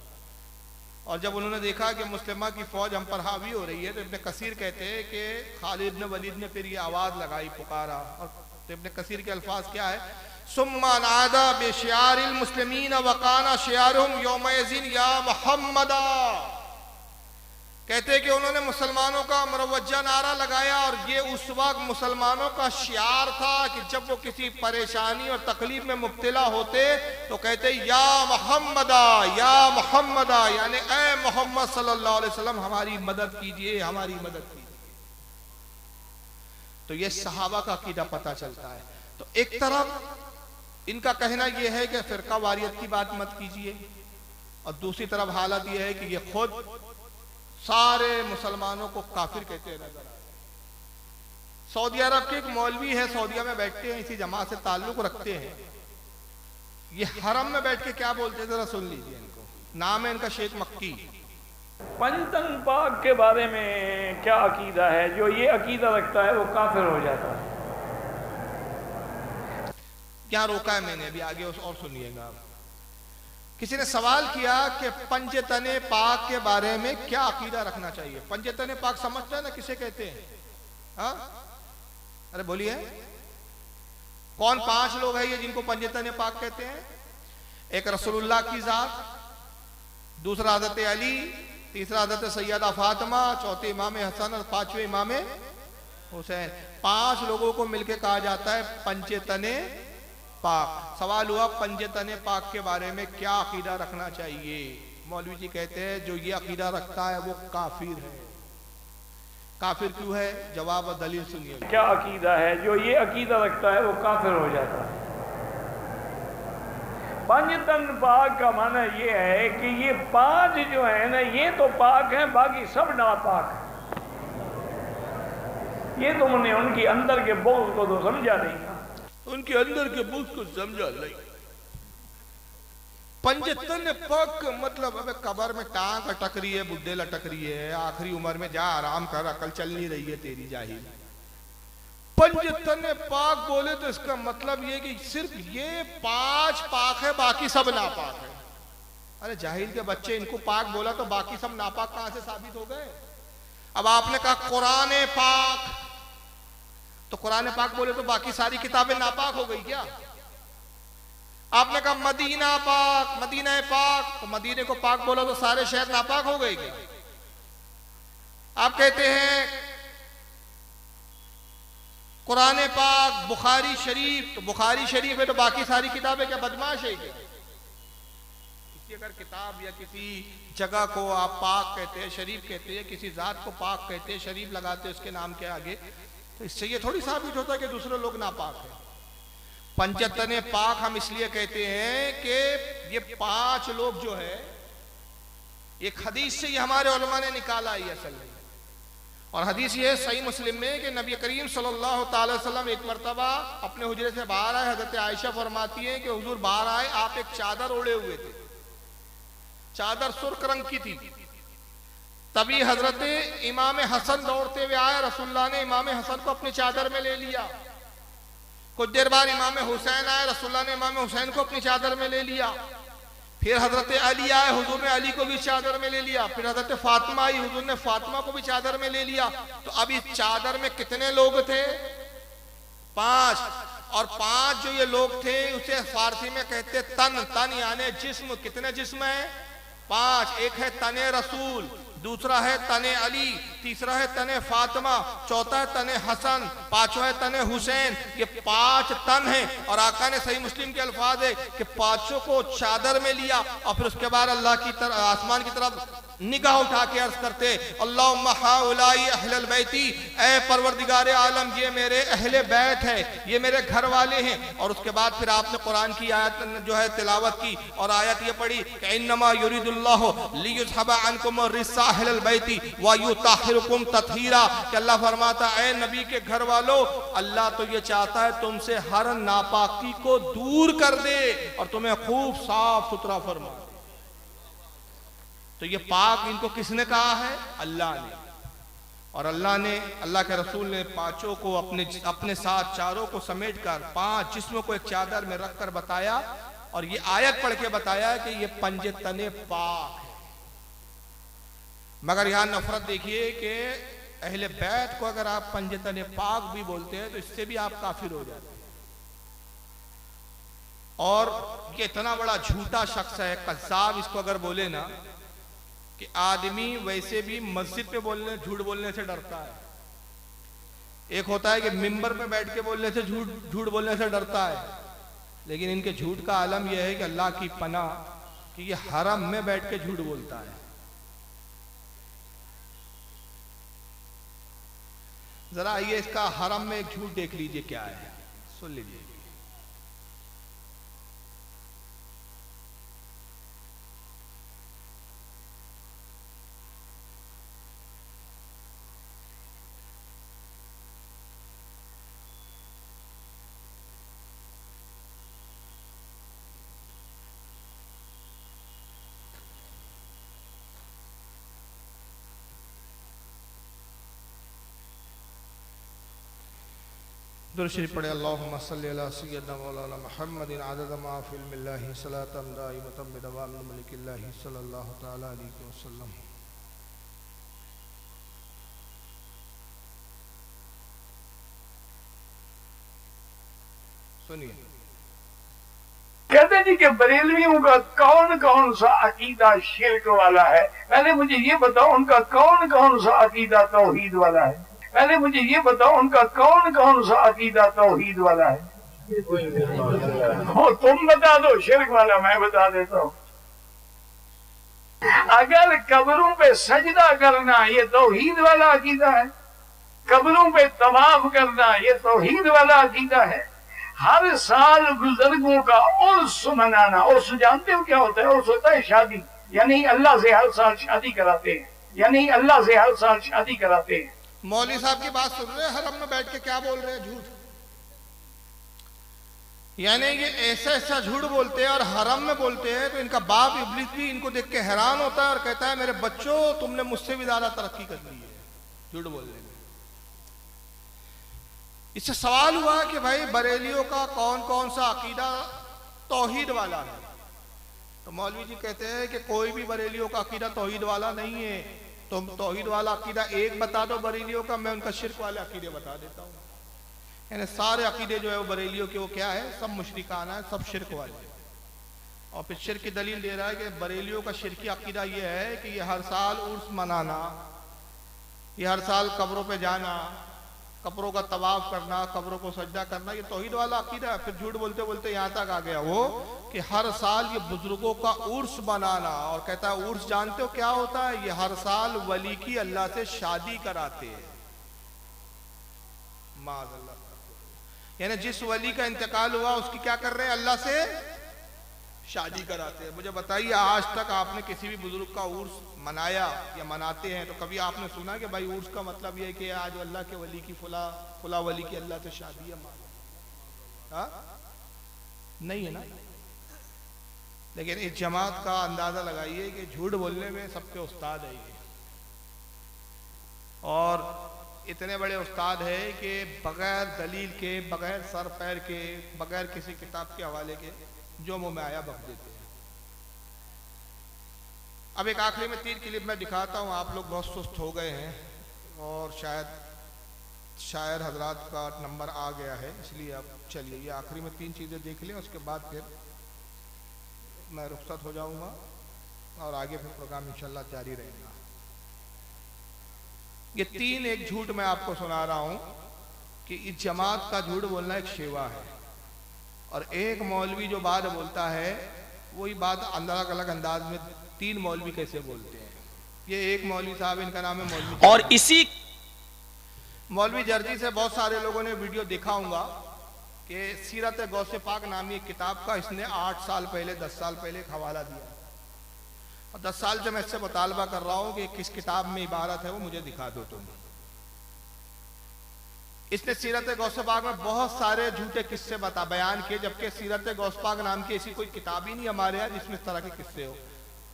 और जब उन्होंने देखा कि मुस्लिमा की फौज हम पर हावी हो रही है तो इब्न कसीर कहते हैं कि खालिद इब्न वलीद ने फिर ये आवाज लगाई, पुकारा। और तो इब्न कसीर के अल्फाज क्या है? सुम्मा नादा बेशियारिल मुस्लिमीन वकाना शियारुहुम यौमइज़िन या मुहम्मदा। कहते हैं कि उन्होंने मुसलमानों का मुरव्वजा नारा लगाया और ये उस वक्त मुसलमानों का शियार था कि जब वो किसी परेशानी और तकलीफ में मुब्तला होते तो कहते या मुहम्मदा, या मुहम्मदा, यानी ऐ मोहम्मद सल्लल्लाहु अलैहि वसल्लम हमारी मदद कीजिए, हमारी मदद कीजिए। तो ये सहाबा का अकीदा पता चलता है। तो एक तरफ इनका कहना यह है कि फिरका वारियत की बात मत कीजिए, और दूसरी तरफ हालत यह है कि ये खुद सारे मुसलमानों को काफिर कहते हैं नजर आ। सऊदी अरब के एक मौलवी है, सऊदीया में बैठते हैं, इसी जमात से ताल्लुक रखते हैं। ये हरम में बैठ के क्या बोलते हैं जरा सुन लीजिए इनको। नाम है इनका शेख मक्की। पंजतन पाक के बारे में क्या अकीदा है? जो ये अकीदा रखता है वो काफिर हो जाता है। क्या रोका है मैंने, अभी आगे और सुनिएगा आप। किसी ने सवाल किया कि पंजतने पाक के बारे में क्या अकीदा रखना चाहिए। पंजतने पाक समझते हैं ना किसे कहते हैं? हाँ, अरे बोलिए कौन 5 लोग हैं ये जिनको पंजतने पाक कहते हैं? एक रसूलुल्लाह की जात, दूसरा हज़रत अली, तीसरा हज़रत सैयदा फातिमा, चौथे इमाम हसन और 5वें इमाम हुसैन। 5 लोगों को मिलकर कहा जाता है पंजतने पाक। सवाल हुआ पंजतने पाक के बारे में क्या अकीदा रखना चाहिए। मौलवी जी कहते हैं जो ये अकीदा रखता है वो काफिर है। काफिर क्यों है? जवाब और दलील सुनिए। क्या अकीदा है? जो ये अकीदा रखता है वो काफिर हो जाता है। पंज तन पाक का माना ये है कि ये पांच जो है ना ये तो पाक हैं, बाकी सब नापाक हैं। ये तुमने उनकी अंदर के बोझ को तो समझा नहीं ना, उनके अंदर के बोझ को समझा नहीं। पंजतन पाक का मतलब अब कब्र में टांग अटक रही है, बुड्ढे लटक रही है, आखिरी उम्र में जा आराम कर, अकल चल नहीं रही है तेरी जाहिल। पंजतन पाक बोले तो इसका मतलब ये कि सिर्फ ये पांच पाक है, बाकी सब नापाक है। अरे जाहिल के बच्चे, इनको पाक बोला तो बाकी सब नापाक कहां से साबित हो गए? अब आपने कहा कुरान पाक, तो कुरान पाक बोले तो बाकी सारी किताबें नापाक हो गई क्या? आपने कहा मदीना पाक, मदीना पाक, तो मदीने को पाक बोला तो सारे शहर नापाक हो गए क्या? आप कहते हैं कुरान पाक, बुखारी शरीफ, तो बुखारी शरीफ है तो बाकी सारी किताबें क्या बदमाश है क्या? किसी अगर किताब या किसी जगह को आप पाक कहते हैं, शरीफ कहते हैं, किसी जात को पाक कहते हैं, शरीफ लगाते हैं उसके नाम के आगे, तो इससे ये थोड़ी साबित होता है कि दूसरे लोग नापाक है। पंजतन पाक हम इसलिए कहते हैं कि ये पांच लोग जो है, एक हदीस से ये हमारे उलमा ने निकाला है असल में, और हदीस ये है सही मुस्लिम में कि नबी करीम सल्लल्लाहु अलैहि वसल्लम एक मरतबा अपने हुजरे से बाहर आए। हजरत आयशा फरमाती है कि हुजूर बाहर आए, आप एक चादर ओढ़े हुए थे, चादर सुर्ख रंग की थी। तभी हजरत इमाम हसन दौड़ते हुए आए, रसूलुल्लाह ने इमाम हसन को अपनी चादर में ले लिया। कुछ देर बाद इमाम हुसैन आए, रसूलुल्लाह ने इमाम हुसैन को अपनी चादर में ले लिया। फिर हजरत अली आए, हुजूर ने अली को भी चादर में ले लिया। फिर हजरत फातिमा आई, हुजूर ने फातिमा को भी चादर में ले लिया। तो अब इस चादर में कितने लोग थे? पांच। और पांच जो ये लोग थे उसे फारसी में कहते तन, तन यानी जिस्म। कितने जिस्म है? पांच। एक है तने रसूल, दूसरा है तने अली, तीसरा है तने फातिमा, चौथा है तने हसन, पांचवा है तने हुसैन। ये पांच तन हैं। और आका ने सही मुस्लिम के अल्फाज है कि पांचों को चादर में लिया और फिर उसके बाद अल्लाह की तरफ, आसमान की तरफ निगाह उठा के अर्ज करते, अल्लाहुम्मा हाउलाई अहलल बैती, ऐ परवरदिगार आलम ये मेरे अहले बैत है, ये मेरे घर वाले हैं। और उसके बाद फिर आपने कुरान की आयत जो है तिलावत की और आयत ये पढ़ी कि इन्नमा युरिदुल्लाहु लियुज़हिबा अन्कुम रिस्सा अहलल बैती व युताहिरुकुम तत्हीरा, कि अल्लाह फरमाता है नबी के घर वालों, अल्लाह तो ये चाहता है तुमसे हर नापाकी को दूर कर दे और तुम्हें खूब साफ सुथरा फरमा। तो ये पाक इनको किसने कहा है? अल्लाह ने। और अल्लाह ने, अल्लाह के रसूल ने पांचों को अपने साथ, चारों को समेटकर पांच जिस्मों को एक चादर में रखकर बताया और ये आयत पढ़ के बताया कि ये पंजतने पाक है। मगर यहां नफरत देखिए कि अहले बैत को अगर आप पंजतने पाक भी बोलते हैं तो इससे भी आप काफिर हो जाते हैं। और ये इतना बड़ा झूठा शख्स है, कज़्ज़ाब इसको अगर बोले ना, कि आदमी वैसे भी मस्जिद पे बोलने, झूठ बोलने से डरता है। एक होता है कि मिंबर पे बैठ के बोलने से, झूठ बोलने से डरता है। लेकिन इनके झूठ का आलम यह है कि अल्लाह की पनाह कि ये हरम में बैठ के झूठ बोलता है। जरा आइए इसका हरम में एक झूठ देख लीजिए क्या है, सुन लीजिए। दुरूद शरीफ पढ़े, अल्लाहुम्मा सल्लि अला सय्यिदिना मौलाना मुहम्मदिन अदद मा फी इल्मिल्लाहि सलातन दाइमतन बिदवामिल मलिकिल्लाहि सल्लल्लाहु तआला अलैहि वसल्लम। सुनिए, कहते जी कि बरेलवियों का कौन कौन सा अकीदा शिर्क वाला है? पहले मुझे ये बताओ उनका कौन कौन सा अकीदा तौहीद वाला है? पहले मुझे ये बताओ उनका कौन कौन सा अकीदा तौहीद वाला है? और तुम बता दो शिर्क वाला, मैं बता देता हूँ। अगर कब्रों पे सजदा करना ये तौहीद वाला अकीदा है, कब्रों पे तवाफ करना ये तौहीद वाला अकीदा है, हर साल बुजुर्गों का उर्स मनाना। उर्स जानते हो क्या होता है? उर्स होता है शादी, यानी अल्लाह से हर साल शादी कराते हैं, यानी अल्लाह से हर साल शादी कराते हैं। मौलवी साहब की बात सुन रहे हैं, हरम में बैठ के क्या बोल रहे हैं? झूठ। यानी ये ऐसा ऐसा झूठ बोलते हैं और हरम में बोलते हैं, तो इनका बाप इब्लिस भी इनको देख के हैरान होता है और कहता है मेरे बच्चों तुमने मुझसे भी ज्यादा तरक्की कर ली है झूठ बोलने में। इससे सवाल हुआ कि भाई बरेलियों का कौन कौन सा अकीदा तौहीद वाला है? तो मौलवी जी कहते हैं कि कोई भी बरेलियों का अकीदा तौहीद वाला नहीं है। तुम तौहीद वाला अकीदा एक बता दो बरेलियों का, मैं उनका शिर्क वाले अकीदे बता देता हूँ। यानी सारे अकीदे जो है वो बरेलियों के वो क्या है, सब मुशरिकाना है, सब शिर्क वाले। और फिर शिर्क की दलील दे रहा है कि बरेलियों का शिर्की अकीदा ये है कि ये हर साल उर्स मनाना, ये हर साल कब्रों पे जाना, कब्रों का तवाफ करना, कब्रों को सजदा करना, ये तौहीद वाला अकीदा है। फिर झूठ बोलते बोलते यहाँ तक आ गया वो कि हर साल ये बुजुर्गों का उर्स मनाना, और कहता है उर्स जानते हो क्या होता है? ये हर साल वली की अल्लाह से शादी कराते हैं। माज़अल्लाह, यानी जिस वली का इंतकाल हुआ उसकी क्या कर रहे हैं? अल्लाह से शादी कराते हैं। मुझे बताइए आज तक आपने किसी भी बुजुर्ग का उर्स मनाया या मनाते हैं तो कभी आपने सुना कि भाई उर्स का मतलब यह है कि आज अल्लाह के वली की फुला वली की अल्लाह से शादी है? हाँ? नहीं है ना। लेकिन इस जमात का अंदाजा लगाइए कि झूठ बोलने में सबके उस्ताद है ये, और इतने बड़े उस्ताद है कि बगैर दलील के, बगैर सर पैर के, बगैर किसी किताब के हवाले के जो मुंह में आया बक देते हैं। अब एक आखिरी में 3 क्लिप मैं दिखाता हूँ। आप लोग बहुत सुस्त हो गए हैं और शायद शायर हजरात का नंबर आ गया है, इसलिए अब चलिए ये आखिरी में 3 चीज़ें देख लें, उसके बाद फिर मैं रुखसत हो जाऊँगा और आगे फिर प्रोग्राम इंशाल्लाह जारी रहेगा। ये 3 एक झूठ मैं आपको सुना रहा हूँ कि इस जमात का झूठ बोलना एक शेवा है, और एक मौलवी जो बात बोलता है वही बात अलग अलग अंदाज में 3 मौलवी कैसे बोलते हैं। ये एक मौलवी साहब, इनका नाम है मौलवी, और इसी मौलवी जर्जी से बहुत सारे लोगों ने वीडियो देखा होगा कि सीरत गौसे पाक नामी एक किताब का इसने 8 साल पहले 10 साल पहले एक हवाला दिया, और 10 साल से मैं इससे मुतालबा कर रहा हूँ कि किस किताब में इबारत है वो मुझे दिखा दो तुम। इसने सीरत गौसे पाक में बहुत सारे झूठे किस्से बयान किए, जबकि सीरत गौसे पाक नाम की ऐसी कोई किताब ही नहीं हमारे यहाँ जिसमें इस तरह के किस्से हो।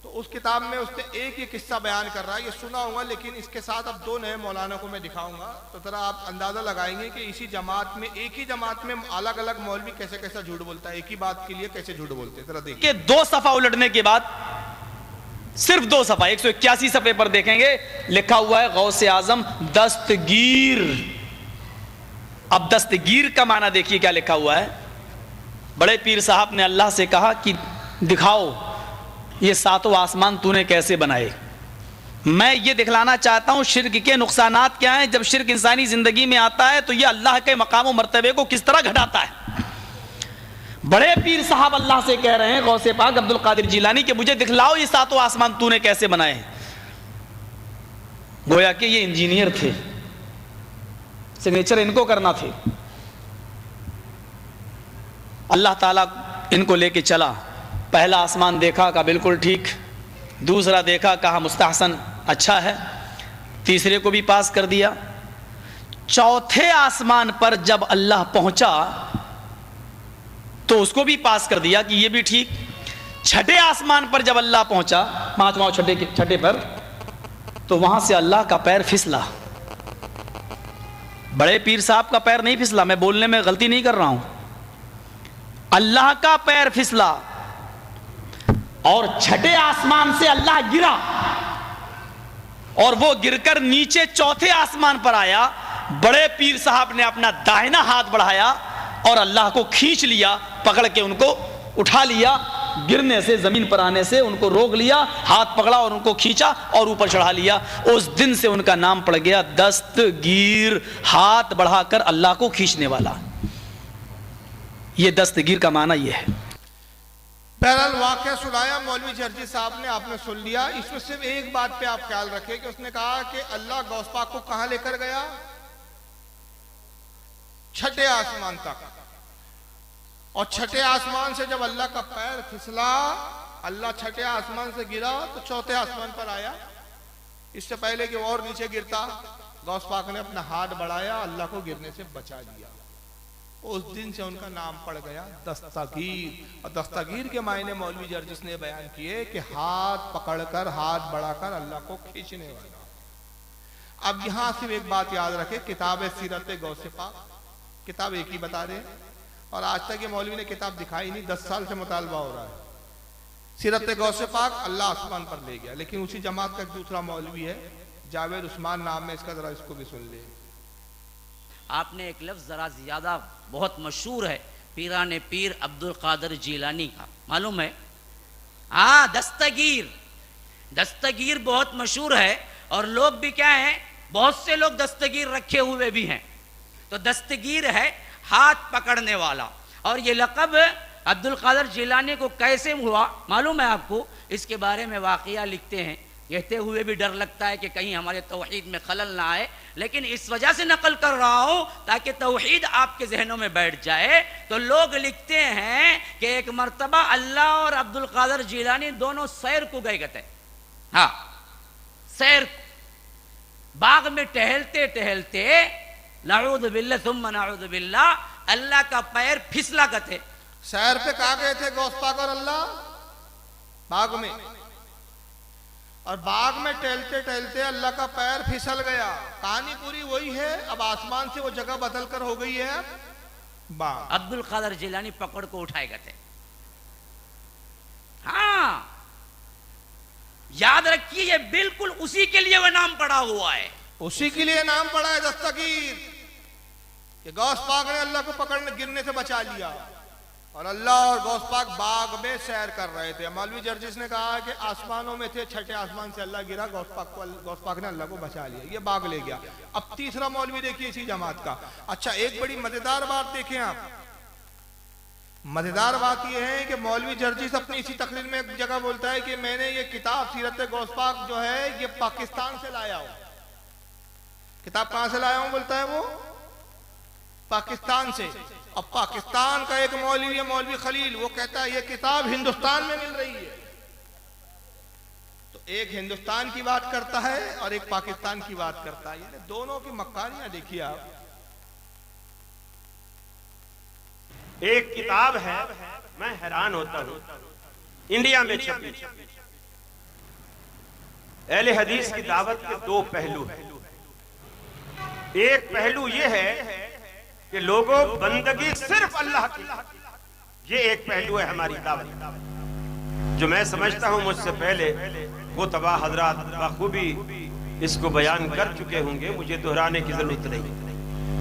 तो उस किताब में उसने एक ही किस्सा बयान कर रहा है, ये सुना होगा, लेकिन इसके साथ अब 2 नए मौलाना को मैं दिखाऊंगा, तो जरा आप अंदाजा लगाएंगे कि इसी जमात में, एक ही जमात में अलग अलग मौलवी कैसे कैसे झूठ बोलता है, एक ही बात के लिए कैसे झूठ बोलते हैं। जरा देखिए, 2 सफा उलटने के बाद, सिर्फ 2 सफा 181 सफे पर देखेंगे लिखा हुआ है गौसे आजम दस्तगीर। अब दस्तगीर का माना देखिए क्या लिखा हुआ है। बड़े पीर साहब ने अल्लाह से कहा कि दिखाओ ये 7 आसमान तूने कैसे बनाए। मैं ये दिखलाना चाहता हूं शिर्क के नुकसानात क्या हैं। जब शिर्क इंसानी जिंदगी में आता है तो ये अल्लाह के मकाम और मर्तबे को किस तरह घटाता है। बड़े पीर साहब अल्लाह से कह रहे हैं, गौसे पाक अब्दुल कादिर जिलानी, के मुझे दिखलाओ ये 7 आसमान तूने कैसे बनाए। गोया कि ये इंजीनियर थे, सिग्नेचर इनको करना थे। अल्लाह ताला इनको लेके चला, पहला आसमान देखा, कहा बिल्कुल ठीक, दूसरा देखा, कहा मुस्तहसन, अच्छा है, तीसरे को भी पास कर दिया। चौथे आसमान पर जब अल्लाह पहुंचा तो उसको भी पास कर दिया कि ये भी ठीक। छठे आसमान पर जब अल्लाह पहुंचा, 5वां छठे पर, तो वहां से अल्लाह का पैर फिसला। बड़े पीर साहब का पैर नहीं फिसला, मैं बोलने में गलती नहीं कर रहा हूं, अल्लाह का पैर फिसला, और छठे आसमान से अल्लाह गिरा, और वो गिरकर नीचे चौथे आसमान पर आया। बड़े पीर साहब ने अपना दाहिना हाथ बढ़ाया और अल्लाह को खींच लिया, पकड़ के उनको उठा लिया, गिरने से, जमीन पर आने से उनको रोक लिया, हाथ पकड़ा और उनको खींचा और ऊपर चढ़ा लिया। उस दिन से उनका नाम पड़ गया दस्तगीर, हाथ बढ़ाकर अल्लाह को खींचने वाला। ये दस्तगीर का माना ये है। बहरहाल वाक़या सुनाया मौलवी जर्जी साहब ने, आपने सुन लिया। इसमें सिर्फ एक बात पे आप ख्याल रखें कि उसने कहा कि अल्लाह गौस पाक को कहां लेकर गया, छठे आसमान तक। और छठे आसमान से जब अल्लाह का पैर फिसला, अल्लाह छठे आसमान से गिरा तो चौथे आसमान पर आया। इससे पहले कि और नीचे गिरता, गौस पाक ने अपना हाथ बढ़ाया, अल्लाह को गिरने से बचा दिया। उस दिन से उनका नाम पड़ गया दस्तगीर। और दस्तगीर के मायने मौलवी जर्जिस ने बयान किए कि हाथ पकड़कर, हाथ बढ़ाकर अल्लाह को खींचने वाला। अब यहां सिर्फ एक बात याद रखे, किताब है सीरत गौसे पाक, किताब एक ही बता रहे, और आज तक ये मौलवी ने किताब दिखाई नहीं। 10 साल से मुतालबा हो रहा है। सीरत गौसे पाक अल्लाह आसमान पर ले गया। लेकिन उसी जमात का एक दूसरा मौलवी है, जावेद उस्मान नाम में, इसका जरा इसको भी सुन ले। आपने एक लफ्ज़ ज़रा ज़्यादा बहुत मशहूर है, पीराने पीर अब्दुल कादिर जिलानी का, मालूम है? हाँ, दस्तगीर। दस्तगीर बहुत मशहूर है और लोग भी क्या हैं, बहुत से लोग दस्तगीर रखे हुए भी हैं। तो दस्तगीर है हाथ पकड़ने वाला। और ये लक़ब अब्दुल कादिर जिलानी को कैसे हुआ मालूम है आपको? इसके बारे में वाक़िया लिखते हैं। कहते हुए भी डर लगता है कि कहीं हमारे तौहीद में खलल ना आए, लेकिन इस वजह से नकल कर रहा हूं ताकि तौहीद आपके जहनों में बैठ जाए। तो लोग लिखते हैं कि एक मर्तबा अल्लाह और अब्दुल कादिर जिलानी दोनों सैर को गए थे। हाँ, सैर, बाग में टहलते टहलते नऊज़ु बिल्लाह सुम्मा नऊज़ु बिल्लाह, अल्लाह का पैर फिसला गए। सैर पे कहा गए थे गौस पाक और अल्लाह? बाग में। और बाग में टहलते टहलते अल्लाह का पैर फिसल गया। कहानी पूरी वही है। अब आसमान से वो जगह बदल कर हो गई है बाग। अब्दुल कादिर जिलानी पकड़ को उठाए गए थे। हाँ, याद रखिए, ये बिल्कुल उसी के लिए वह नाम पड़ा हुआ है। उसी के लिए नाम पड़ा है दस्तगीर, कि गौस पाक ने अल्लाह को पकड़ने गिरने से बचा लिया। और अल्लाह और गौस पाक बाग में सैर कर रहे थे। मौलवी जर्जिस ने कहा कि आसमानों में थे, छठे आसमान से अल्लाह गिरा, गौस पाक ने अल्लाह को बचा लिया, ये बाग ले गया। अब तीसरा मौलवी देखिए इसी जमात का। अच्छा, एक बड़ी मजेदार बात देखें आप। मजेदार बात यह है कि मौलवी जर्जिस अपनी इसी तकरीर में एक जगह बोलता है कि मैंने ये किताब सीरत गौस पाक जो है ये पाकिस्तान से लाया हूं। किताब कहां से लाया हूं बोलता है वो? पाकिस्तान से। अब पाकिस्तान का एक मौलवी है, मौलवी खलील, वो कहता है ये किताब हिंदुस्तान में मिल रही है। तो एक हिंदुस्तान की बात करता है और एक पाकिस्तान की बात करता है। यानी दोनों की मक्कारियां देखिए आप। एक किताब है, मैं हैरान होता हूं, इंडिया में छपी। अहले हदीस की दावत के दो पहलू हैं। एक पहलू यह है कि लोगों बंदगी सिर्फ अल्लाह की, ये एक पहलू है हमारी दावत, जो मैं समझता हूं मुझसे पहले वो तबाह हजरात बखूबी इसको बयान कर चुके होंगे, मुझे दोहराने की जरूरत नहीं।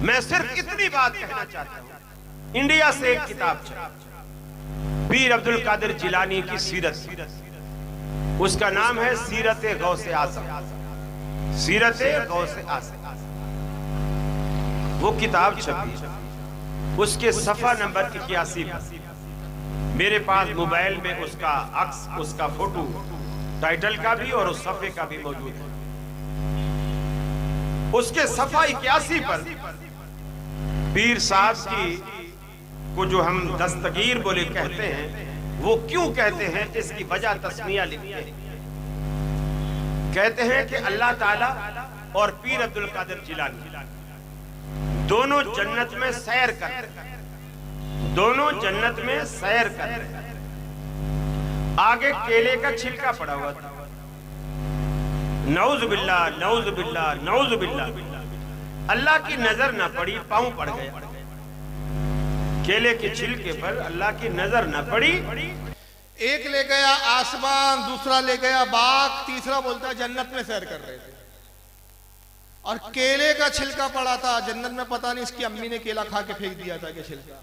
मैं सिर्फ इतनी बात कहना चाहता हूं। इंडिया से एक किताब छपी, पीर अब्दुल कादिर जिलानी की सीरत, उसका नाम है सीरत गौसे आज़म। सीरत गौसे आज़म वो किताब छपी, उसके सफा नंबर 81 मेरे पास मोबाइल में उसका अक्स, उसका फोटो, टाइटल का भी और उस सफे का भी मौजूद है। उसके सफा 81 पर पीर साहब की को जो हम दस्तगीर बोले कहते हैं, वो क्यों कहते हैं इसकी वजह तस्मिया लिखते हैं। कहते हैं कि अल्लाह ताला और पीर अब्दुल कादिर जिलानी दोनों जन्नत में सैर करते हैं, दोनों जन्नत में सैर करते हैं। आगे केले का छिलका पड़ा हुआ था। नऊज़ बिल्लाह, नऊज़ बिल्लाह, नऊज़ बिल्लाह। अल्लाह की नजर न पड़ी, पांव पड़ गया। केले के छिलके पर अल्लाह की नजर न पड़ी। एक ले गया आसमान, दूसरा ले गया बाग, तीसरा बोलता है जन्नत में सैर कर रहे थे। और केले का छिलका पड़ा था जन्नत में, पता नहीं इसकी अम्मी ने केला खा के फेंक दिया था कि छिलका,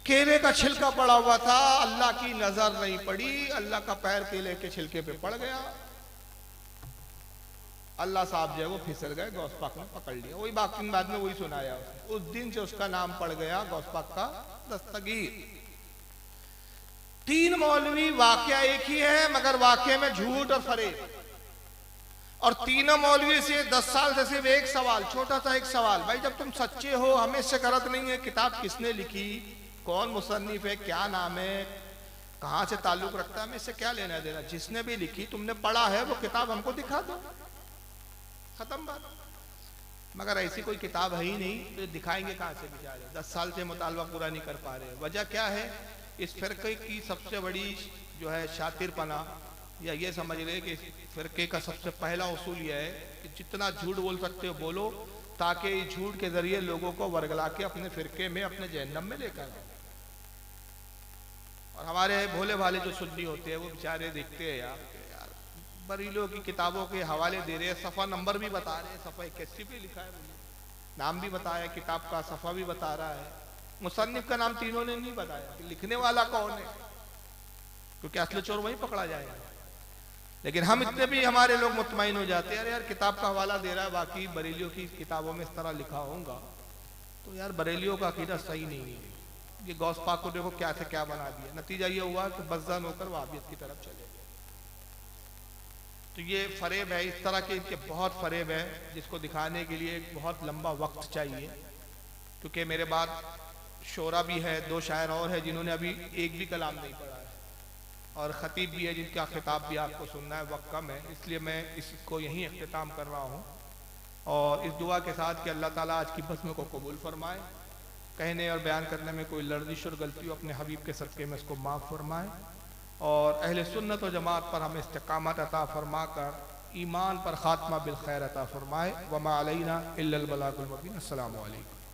केले का छिलका पड़ा हुआ था। अल्लाह की नजर नहीं पड़ी, अल्लाह का पैर केले के छिलके पे पड़ गया। अल्लाह साहब जो है वो फिसल गए, गौस पाक ने पकड़ लिया। वही बाकी बाद में वही सुनाया। उस दिन से उसका नाम पड़ गया गौस पाक का दस्तगीर। 3 मौलवी, वाकया एक ही है मगर वाकये में झूठ और फरेब। और तीनों मौलवी से 10 साल से सिर्फ एक सवाल, छोटा सा एक सवाल, भाई जब तुम सच्चे हो, हमें शिकायत नहीं है, किताब किसने लिखी? कौन मुसन्निफ है, क्या नाम है, कहाँ से ताल्लुक रखता है, हमें इससे क्या लेना देना। जिसने भी लिखी तुमने पढ़ा है वो किताब हमको दिखा दो, खत्म बात। मगर ऐसी कोई किताब है ही नहीं, तो दिखाएंगे कहाँ से बेचारे। 10 साल से मुतालबा पूरा नहीं कर पा रहे। वजह क्या है? इस फिरके की सबसे बड़ी जो है शातिरपना, या ये समझ ले कि इस फिरके का सबसे पहला उसूल यह है कि जितना झूठ बोल सकते हो बोलो, ताकि इस झूठ के जरिए लोगों को वर्गला के अपने फिरके में, अपने जहन्नम में लेकर आओ। और हमारे भोले भाले जो सुन्नी होते हैं वो बेचारे देखते हैं यार बरीलों की किताबों के हवाले दे रहे हैं, सफ़ा नंबर भी बता रहे हैं, सफ़ा 81 पे लिखा है, नाम भी बताया किताब का, सफ़ा भी बता रहा है। मुसन्निफ का नाम तीनों ने नहीं बताया कि लिखने वाला कौन है, क्योंकि असली चोर वहीं पकड़ा जाएगा। लेकिन हम इतने भी हमारे लोग मुतमईन हो जाते हैं, अरे यार किताब का हवाला दे रहा है, बाकी बरेलियों की किताबों में इस तरह लिखा होगा, तो यार बरेलियों का अकीदा सही नहीं है। ये गौस पाक को देखो क्या से क्या बना दिया, नतीजा ये हुआ कि बज़्ज़न होकर वहाबियत की तरफ चले गए। तो ये फरेब है, इस तरह के इनके बहुत फरेब है, जिसको दिखाने के लिए एक बहुत लंबा वक्त चाहिए। क्योंकि मेरे बाद शोरा भी है, 2 शायर और है जिन्होंने अभी एक भी कलाम नहीं पढ़ा है, और ख़तीब भी है जिनका खिताब भी आपको सुनना है, वक्त कम है, इसलिए मैं इसको यहीं इख्तिताम कर रहा हूँ। और इस दुआ के साथ कि अल्लाह ताला आज की बज़्म को कबूल फरमाए, कहने और बयान करने में कोई लर्जिश और गलती हो अपने हबीब के सदक़े में इसको माफ़ फरमाए, और अहले सुन्नत व जमात पर हमें इस्तिक़ामत अता फरमा कर ईमान पर ख़ात्मा बिल खैर अता फरमाए। वमा अलैना इल्लल बलागुल मुबीन। अस्सलामु अलैकुम।